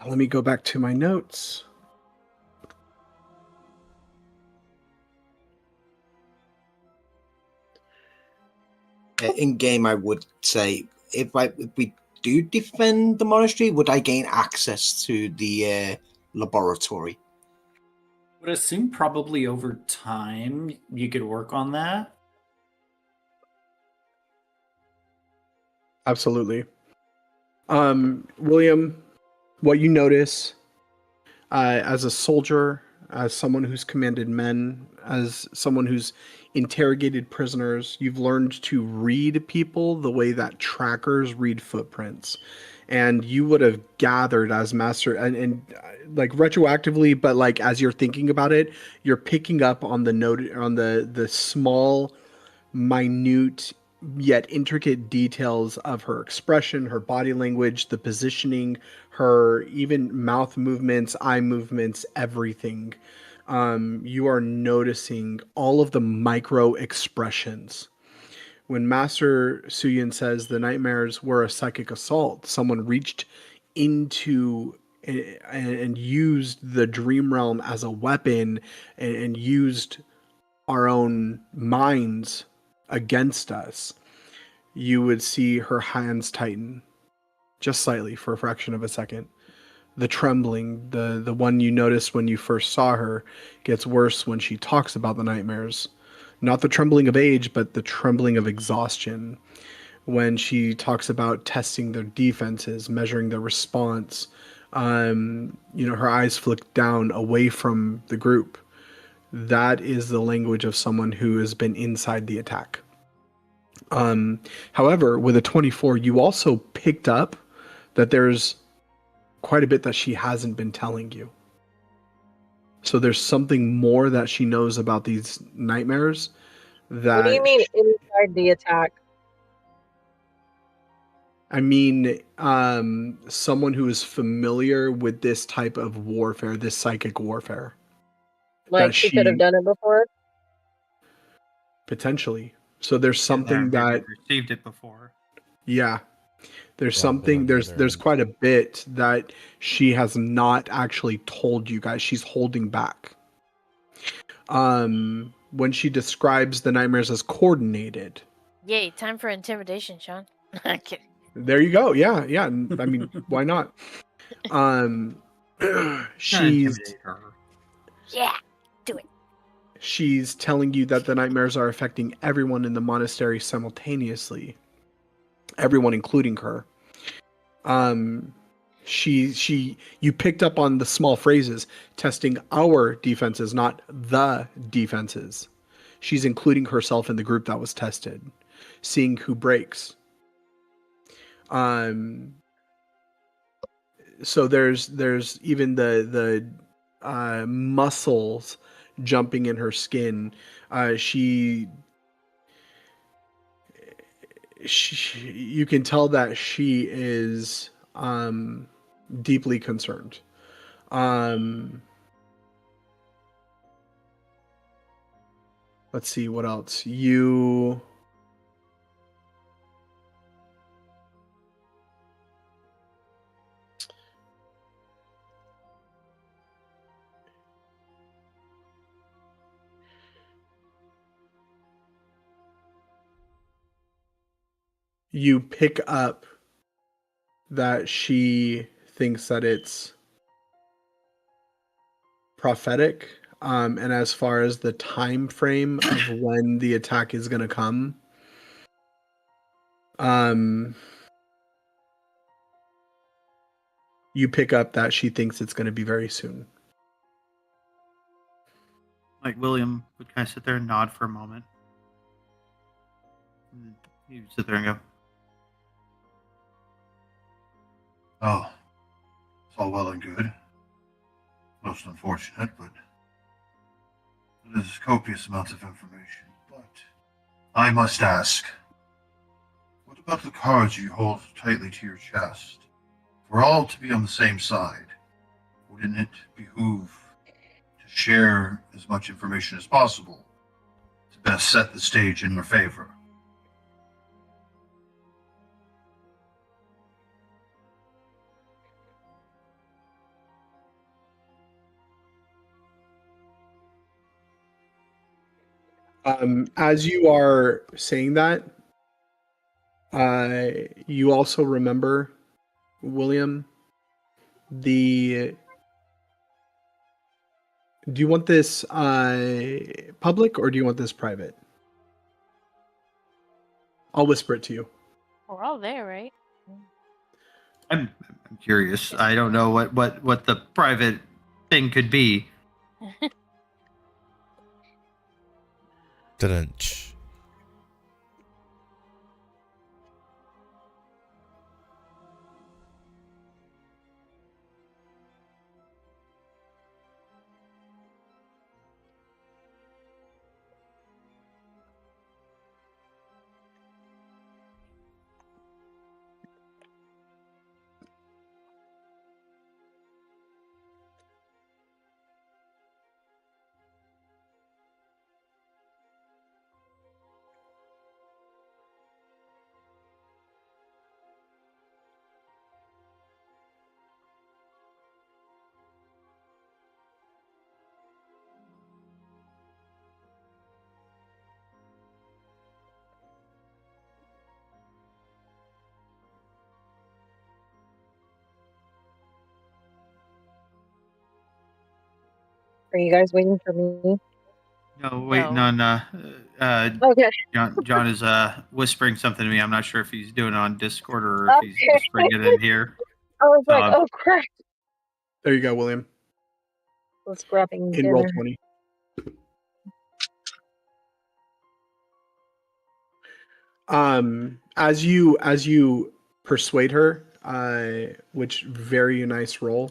Let me go back to my notes. In game, I would say if we do defend the monastery, would I gain access to the laboratory? Would assume probably over time you could work on that. Absolutely. William, what you notice as a soldier, as someone who's commanded men, as someone who's interrogated prisoners, you've learned to read people the way that trackers read footprints. And you would have gathered as master and like retroactively, but like as you're thinking about it, you're picking up on the note on the small, minute yet intricate details of her expression, her body language, the positioning, her even mouth movements, eye movements, everything. You are noticing all of the micro expressions. When Master Suyin says the nightmares were a psychic assault, someone reached into and used the dream realm as a weapon and used our own minds against us, you would see her hands tighten just slightly for a fraction of a second. The trembling, the one you noticed when you first saw her, gets worse when she talks about the nightmares. Not the trembling of age, but the trembling of exhaustion. When she talks about testing their defenses, measuring their response, her eyes flick down away from the group. That is the language of someone who has been inside the attack. However, with a 24, you also picked up that there's quite a bit that she hasn't been telling you. So there's something more that she knows about these nightmares. What do you mean inside the attack? I mean, someone who is familiar with this type of warfare, this psychic warfare. Like she could have done it before? Potentially. So there's something that received it before. Yeah. There's something there's quite a bit that she has not actually told you guys. She's holding back. When she describes the nightmares as coordinated. Yay, time for intimidation, Sean. I'm kidding. There you go. Yeah. I mean, why not? She's Yeah, do it. She's telling you that the nightmares are affecting everyone in the monastery simultaneously. Everyone, including her. You picked up on the small phrases, testing our defenses, not the defenses. She's including herself in the group that was tested, seeing who breaks. So there's even the muscles jumping in her skin. You can tell that she is deeply concerned. let's see what else. You pick up that she thinks that it's prophetic. And as far as the time frame of when the attack is going to come, you pick up that she thinks it's going to be very soon. Like William would kind of sit there and nod for a moment. And he would sit there and go, Oh, it's all well and good. Most unfortunate, but it is copious amounts of information. But I must ask, what about the cards you hold tightly to your chest? If we're all to be on the same side, wouldn't it behoove to share as much information as possible to best set the stage in your favor? As you are saying that, you also remember, William, do you want this public or do you want this private? I'll whisper it to you. We're all there, right? I'm curious. I don't know what the private thing could be. Dun-dun-ch. Are you guys waiting for me? No, waiting on Okay. John is whispering something to me. I'm not sure if he's doing it on Discord or if he's whispering it in here. I was like, oh crap. There you go, William. Let's grabbing In dinner. roll 20. As you persuade her, which very nice roll.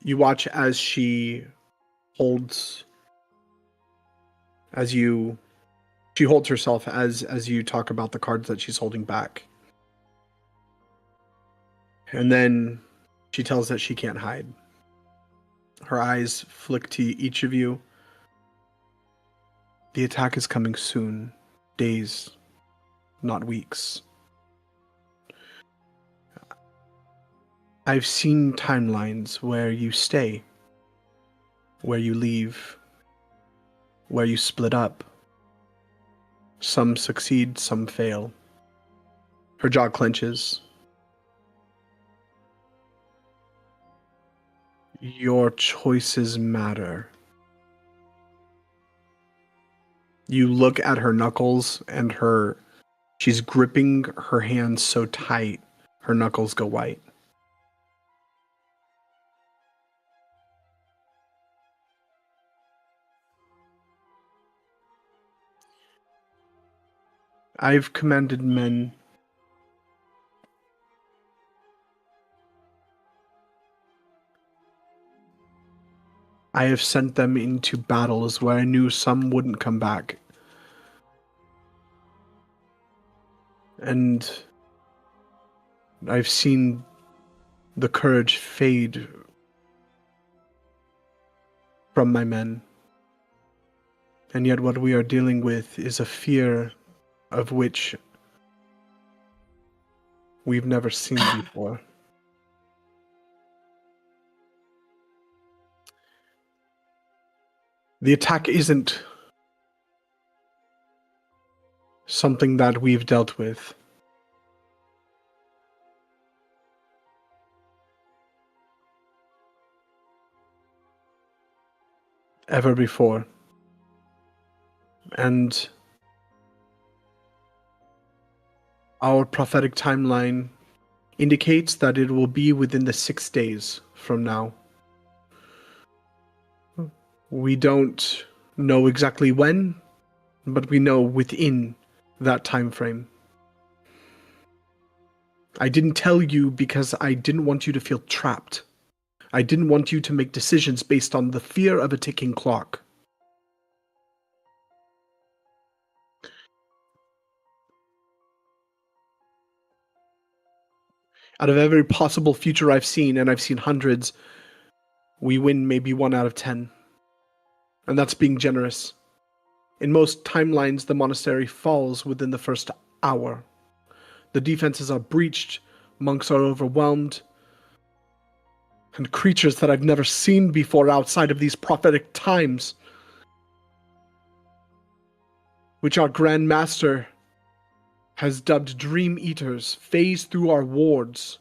You watch as she holds herself as you talk about the cards that she's holding back. And then she tells that she can't hide. Her eyes flick to each of you. The attack is coming soon. Days, not weeks. I've seen timelines where you stay, where you leave, where you split up. Some succeed, some fail. Her jaw clenches. Your choices matter. You look at her knuckles and she's gripping her hands so tight, her knuckles go white. I've commanded men. I have sent them into battles where I knew some wouldn't come back. And I've seen the courage fade from my men. And yet what we are dealing with is a fear of which we've never seen before. The attack isn't something that we've dealt with. Ever before. And our prophetic timeline indicates that it will be within the 6 days from now. We don't know exactly when, but we know within that time frame. I didn't tell you because I didn't want you to feel trapped. I didn't want you to make decisions based on the fear of a ticking clock. Out of every possible future I've seen, and I've seen hundreds, we win maybe 1 out of 10. And that's being generous. In most timelines, the monastery falls within the first hour. The defenses are breached, monks are overwhelmed, and creatures that I've never seen before outside of these prophetic times, which our Grand Master has dubbed Dream Eaters, phase through our wards.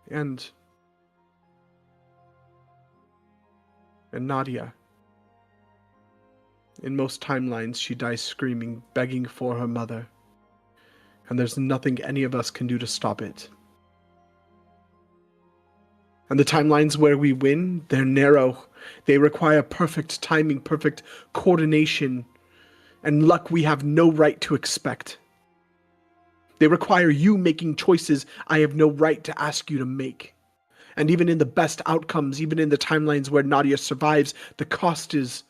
And Nadia. In most timelines, she dies screaming, begging for her mother. And there's nothing any of us can do to stop it. And the timelines where we win, they're narrow. They require perfect timing, perfect coordination, and luck we have no right to expect. They require you making choices I have no right to ask you to make. And even in the best outcomes, even in the timelines where Nadia survives, the cost is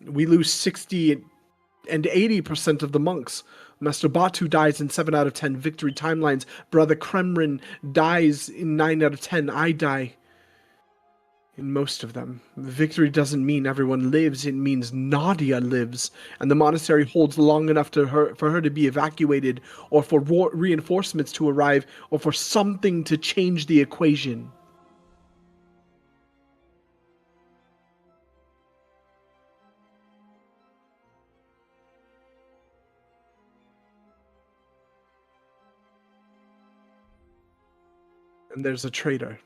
we lose 60 and 80% of the monks. Master Batu dies in 7 out of 10 victory timelines. Brother Kremrin dies in 9 out of 10. I die in most of them. Victory doesn't mean everyone lives. It means Nadia lives. And the monastery holds long enough for her to be evacuated, or for reinforcements to arrive, or for something to change the equation. And there's a traitor.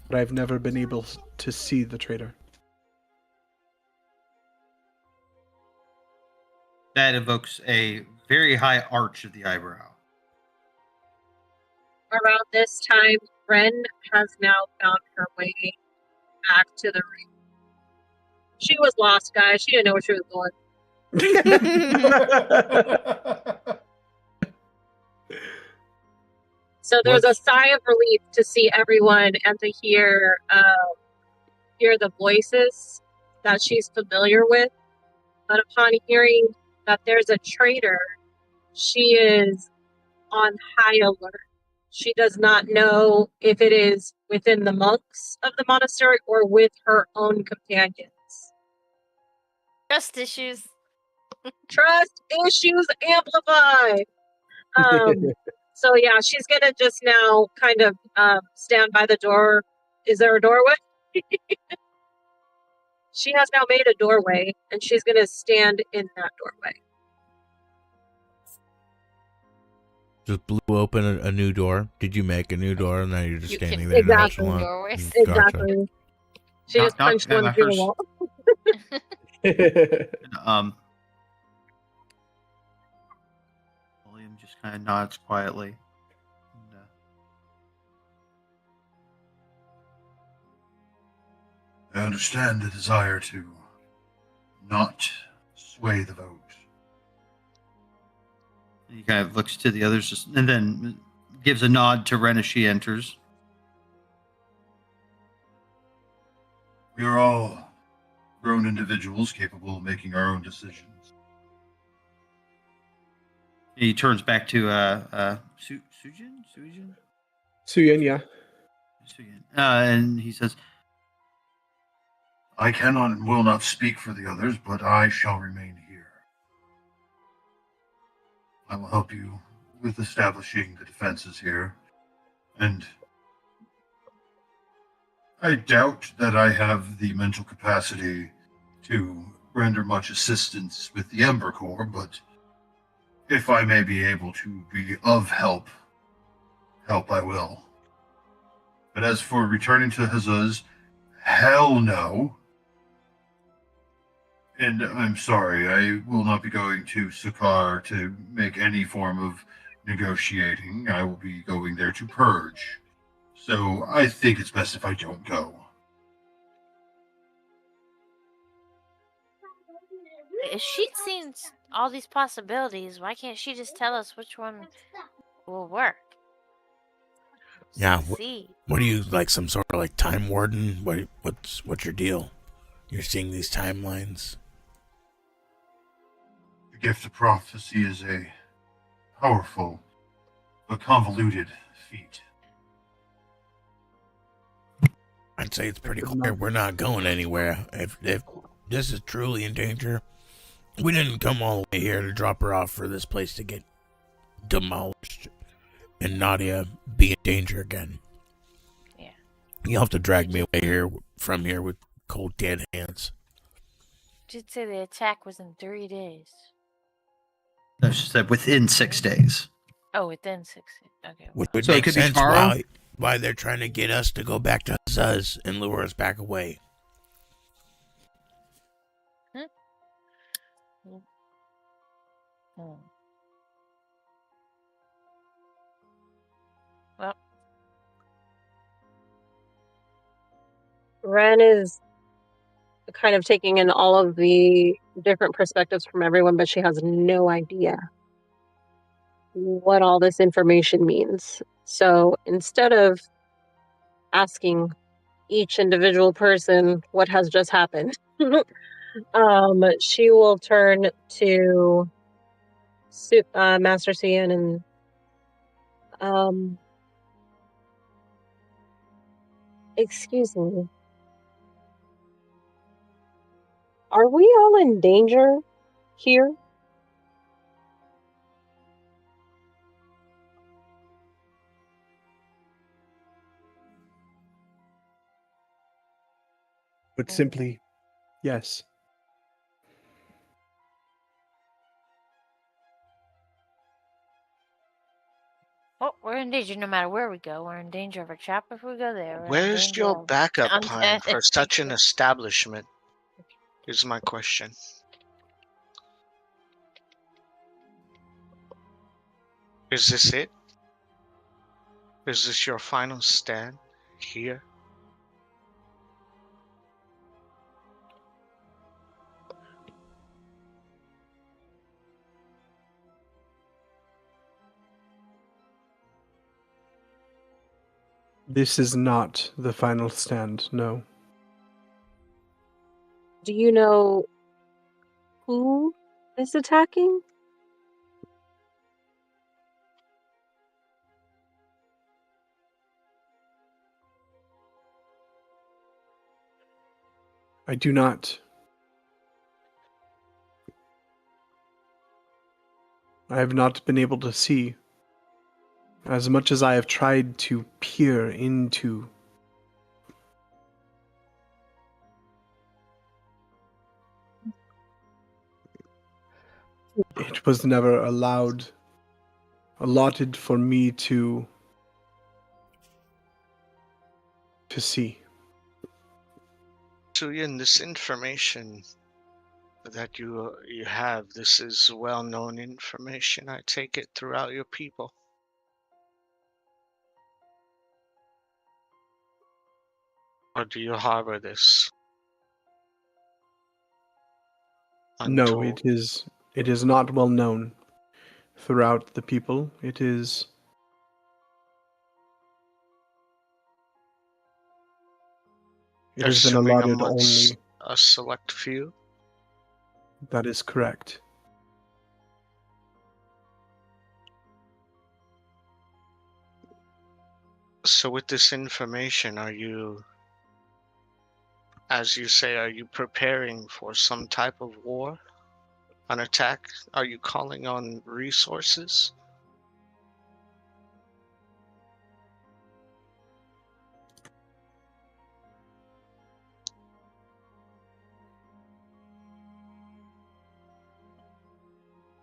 But I've never been able to see the traitor. That evokes a very high arch of the eyebrow. Around this time, Ren has now found her way back to the ring. She was lost, guys. She didn't know where she was going. So there's a sigh of relief to see everyone and to hear the voices that she's familiar with. But upon hearing that there's a traitor, she is on high alert. She does not know if it is within the monks of the monastery or with her own companions. Trust issues. Trust issues amplified. So yeah, she's gonna just now kind of stand by the door. Is there a doorway? She has now made a doorway, and she's gonna stand in that doorway. Just blew open a new door. Did you make a new door, and now you're just standing there? Exactly. Gotcha. Exactly. She just punched one through the wall. William just kind of nods quietly. I understand the desire to not sway the vote. He kind of looks to the others and then gives a nod to Ren as she enters. We are all grown individuals capable of making our own decisions. He turns back to Sujin? Suyin, yeah. Sujin. And he says, I cannot and will not speak for the others, but I shall remain here. I will help you with establishing the defenses here, and I doubt that I have the mental capacity to render much assistance with the Ember Corps, but if I may be able to be of help I will. But as for returning to Hazuz, hell no. And I'm sorry, I will not be going to Zakar to make any form of negotiating. I will be going there to purge. So I think it's best if I don't go. If she'd seen all these possibilities, why can't she just tell us which one will work? Yeah. See. What are you, like some sort of like time warden? What's your deal? You're seeing these timelines. The gift of prophecy is a powerful but convoluted feat. I'd say it's pretty clear we're not going anywhere. If this is truly in danger, we didn't come all the way here to drop her off for this place to get demolished and Nadia be in danger again. Yeah. You'll have to drag me away from here with cold dead hands. She'd say the attack was in 3 days. no, she said within 6 days. Oh, within 6 days. Okay. Which would So it make could be sense tomorrow? why they're trying to get us to go back to Zuz and lure us back away. Hmm. Well, Ren is kind of taking in all of the different perspectives from everyone, but she has no idea what all this information means. So instead of asking each individual person what has just happened, she will turn to Master Cian and excuse me. Are we all in danger here? But simply, yes. well, we're in danger no matter where we go. We're in danger of a trap if we go there. We're in Where's danger your of backup undead plan for if such we an go- establishment? Is my question. Is this it? Is this your final stand here? This is not the final stand, no. Do you know who is attacking? I do not. I have not been able to see. As much as I have tried to peer into it was never allotted for me to see. So in this information that you have, this is well-known information. I take it throughout your people. Or do you harbor this? No, Untold? it is not well known throughout the people. It is it has been Assuming allotted amongst only. a select few? That is correct. So with this information, are you, as you say, are you preparing for some type of war? An attack? Are you calling on resources?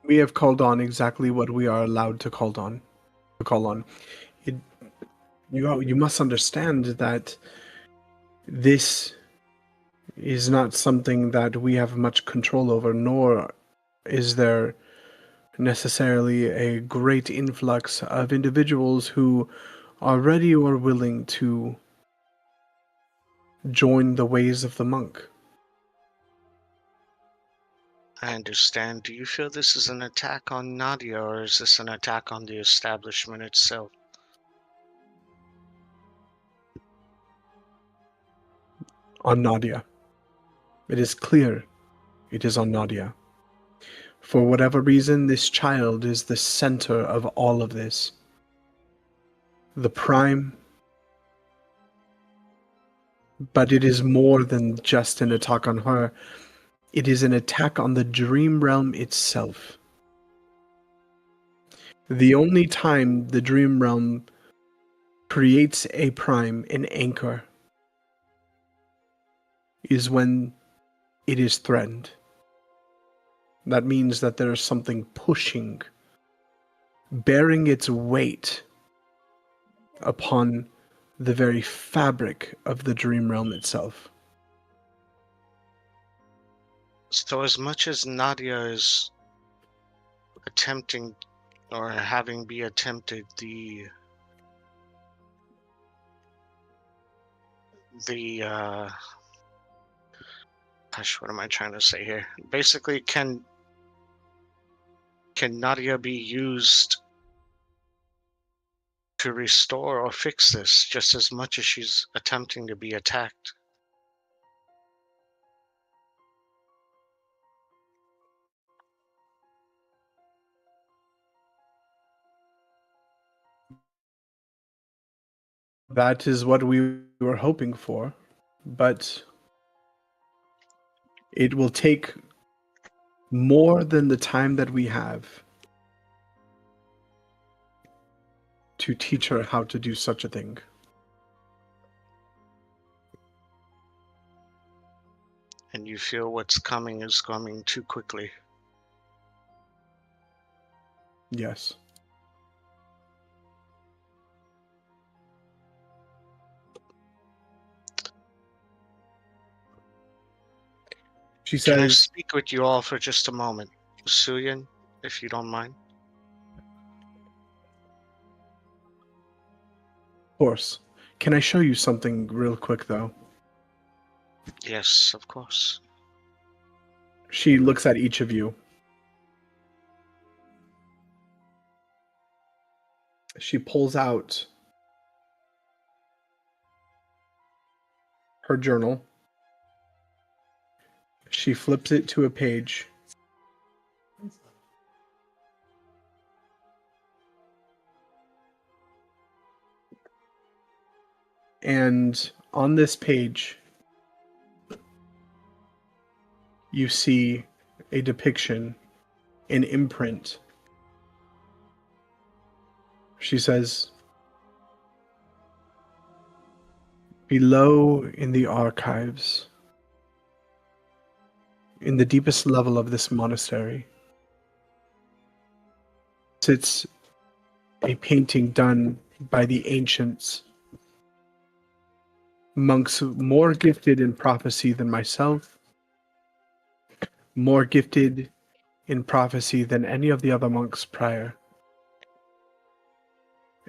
We have called on exactly what we are allowed to call on. You must understand that this is not something that we have much control over, nor is there necessarily a great influx of individuals who are ready or willing to join the ways of the monk. I understand. Do you feel this is an attack on Nadia, or is this an attack on the establishment itself? On Nadia. It is clear it is on Nadia. For whatever reason, this child is the center of all of this. The prime. But it is more than just an attack on her. It is an attack on the dream realm itself. The only time the dream realm creates a prime, an anchor, is when it is threatened. That means that there is something pushing, bearing its weight upon the very fabric of the dream realm itself. So as much as Nadia is attempting, or having be attempted, the gosh, what am I trying to say here? Basically, can Nadia be used to restore or fix this just as much as she's attempting to be attacked? That is what we were hoping for, but it will take more than the time that we have to teach her how to do such a thing. And you feel what's coming is coming too quickly? Yes. She Can I says, speak with you all for just a moment? Suyin, if you don't mind. of course. Can I show you something real quick, though? Yes, of course. She looks at each of you. She pulls out her journal. She flips it to a page. And on this page, you see a depiction, an imprint. She says, below in the archives, in the deepest level of this monastery, sits a painting done by the ancients, monks more gifted in prophecy than myself, more gifted in prophecy than any of the other monks prior.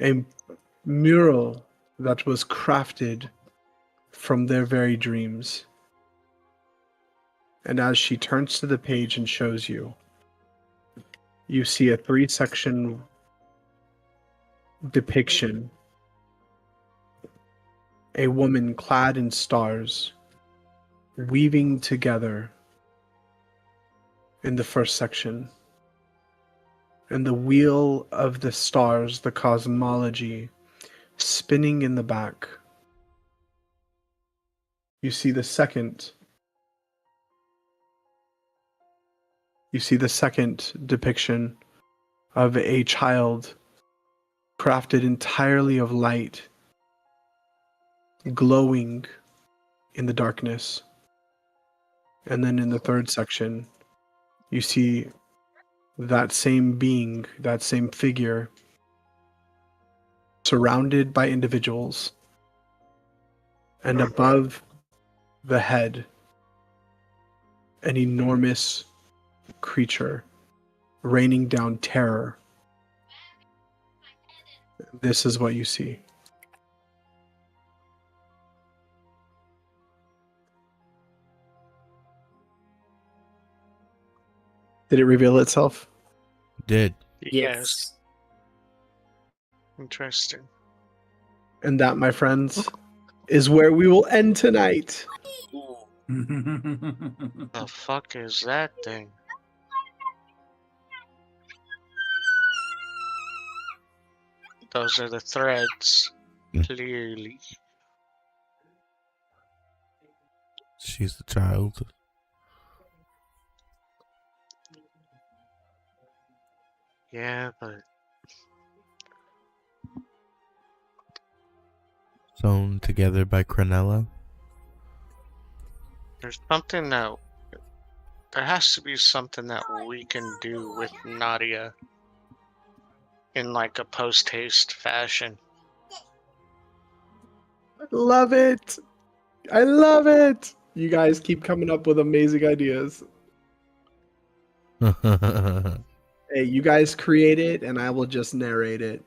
A mural that was crafted from their very dreams. And as she turns to the page and shows you, you see a 3-section depiction. A woman clad in stars, weaving together in the first section. And the wheel of the stars, the cosmology, spinning in the back, you see the second. You see the second depiction of a child crafted entirely of light, glowing in the darkness. And then in the third section, you see that same being, that same figure, surrounded by individuals. And above the head, an enormous creature raining down terror. This is what you see. Did it reveal itself? Did. Yes. Interesting. And that, my friends, is where we will end tonight. The fuck is that thing? Those are the threads, clearly. She's the child. Yeah, but Sewn together by Cronella. there's something that there has to be something that we can do with Nadia in like a post-haste fashion. Love it. I love it. You guys keep coming up with amazing ideas. Hey, you guys create it and I will just narrate it.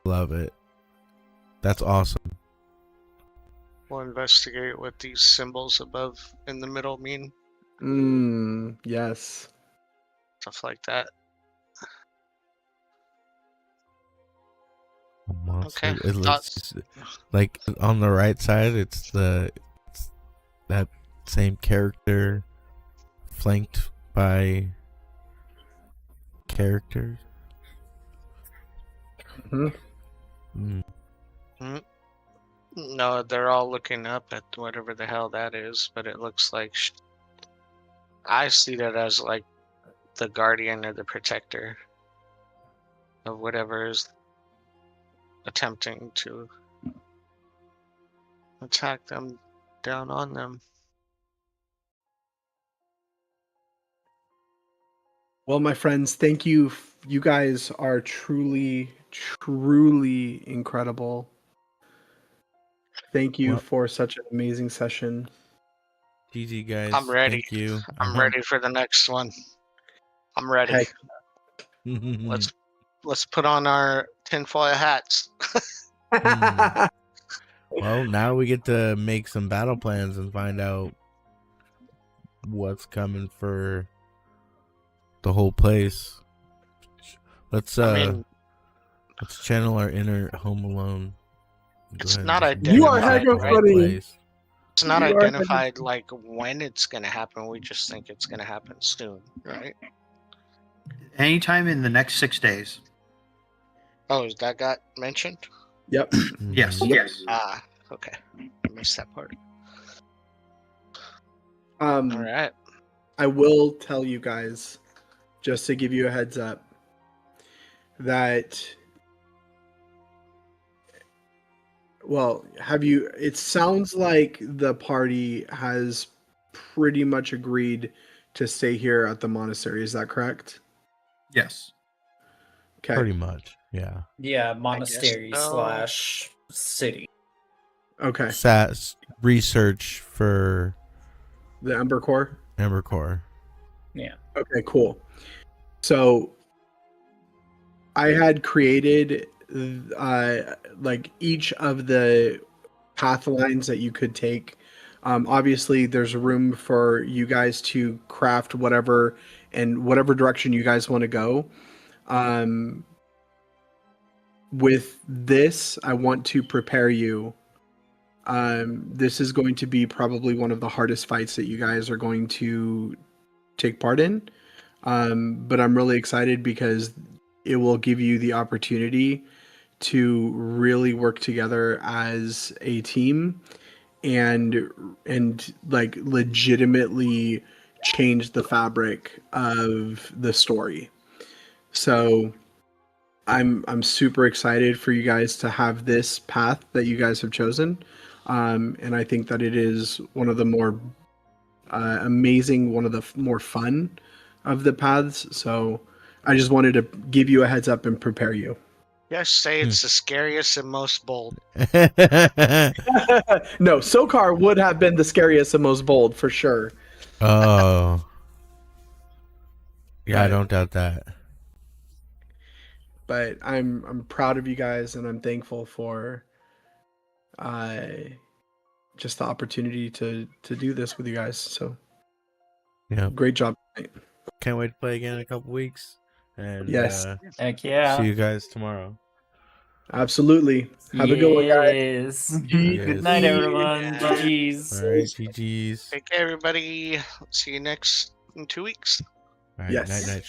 Love it. That's awesome. We'll investigate what these symbols above in the middle mean. Yes. Stuff like that. Monster. Okay. It looks like on the right side. It's that same character flanked by characters. No, they're all looking up at whatever the hell that is, but it looks like I see that as like the guardian or the protector of whatever is attempting to attack them down on them. Well, my friends, thank you. You guys are truly, truly incredible. Thank you for such an amazing session. GG, guys. I'm ready. Thank you. I'm ready for the next one. I'm ready. Heck. Let's put on our tinfoil hats. Well, now we get to make some battle plans and find out what's coming for the whole place. Let's let's channel our inner Home Alone. It's not identified. You are hecka funny. It's not identified like when it's gonna happen. We just think it's gonna happen soon, right? Anytime in the next 6 days. Oh, that got mentioned? Yep. Yes. Yes. Ah, okay. I missed that part. All right. I will tell you guys, just to give you a heads up, that it sounds like the party has pretty much agreed to stay here at the monastery. Is that correct? Yes. Okay. Pretty much, yeah. Yeah, monastery so. / city. Okay. SAS research for The Ember Core? Ember Core. Yeah. Okay, cool. So I had created like each of the path lines that you could take. Obviously, there's room for you guys to craft whatever direction you guys want to go. With this, I want to prepare you. This is going to be probably one of the hardest fights that you guys are going to take part in. But I'm really excited because it will give you the opportunity to really work together as a team and like legitimately change the fabric of the story. So I'm super excited for you guys to have this path that you guys have chosen. And I think that it is one of the more amazing, one of the more fun of the paths. So I just wanted to give you a heads up and prepare you. Yes, say it's the scariest and most bold. No, Sokar would have been the scariest and most bold for sure. Oh. Yeah, I don't doubt that. But I'm proud of you guys, and I'm thankful for just the opportunity to do this with you guys. So Yeah, great job tonight. Can't wait to play again in a couple weeks. And Yes. Heck yeah. see you guys tomorrow. Absolutely. Have a good one, guys. Yes. Yes. Good night, everyone. GG's. All right, GG's. Take care, everybody. See you in 2 weeks. All right, Yes. night.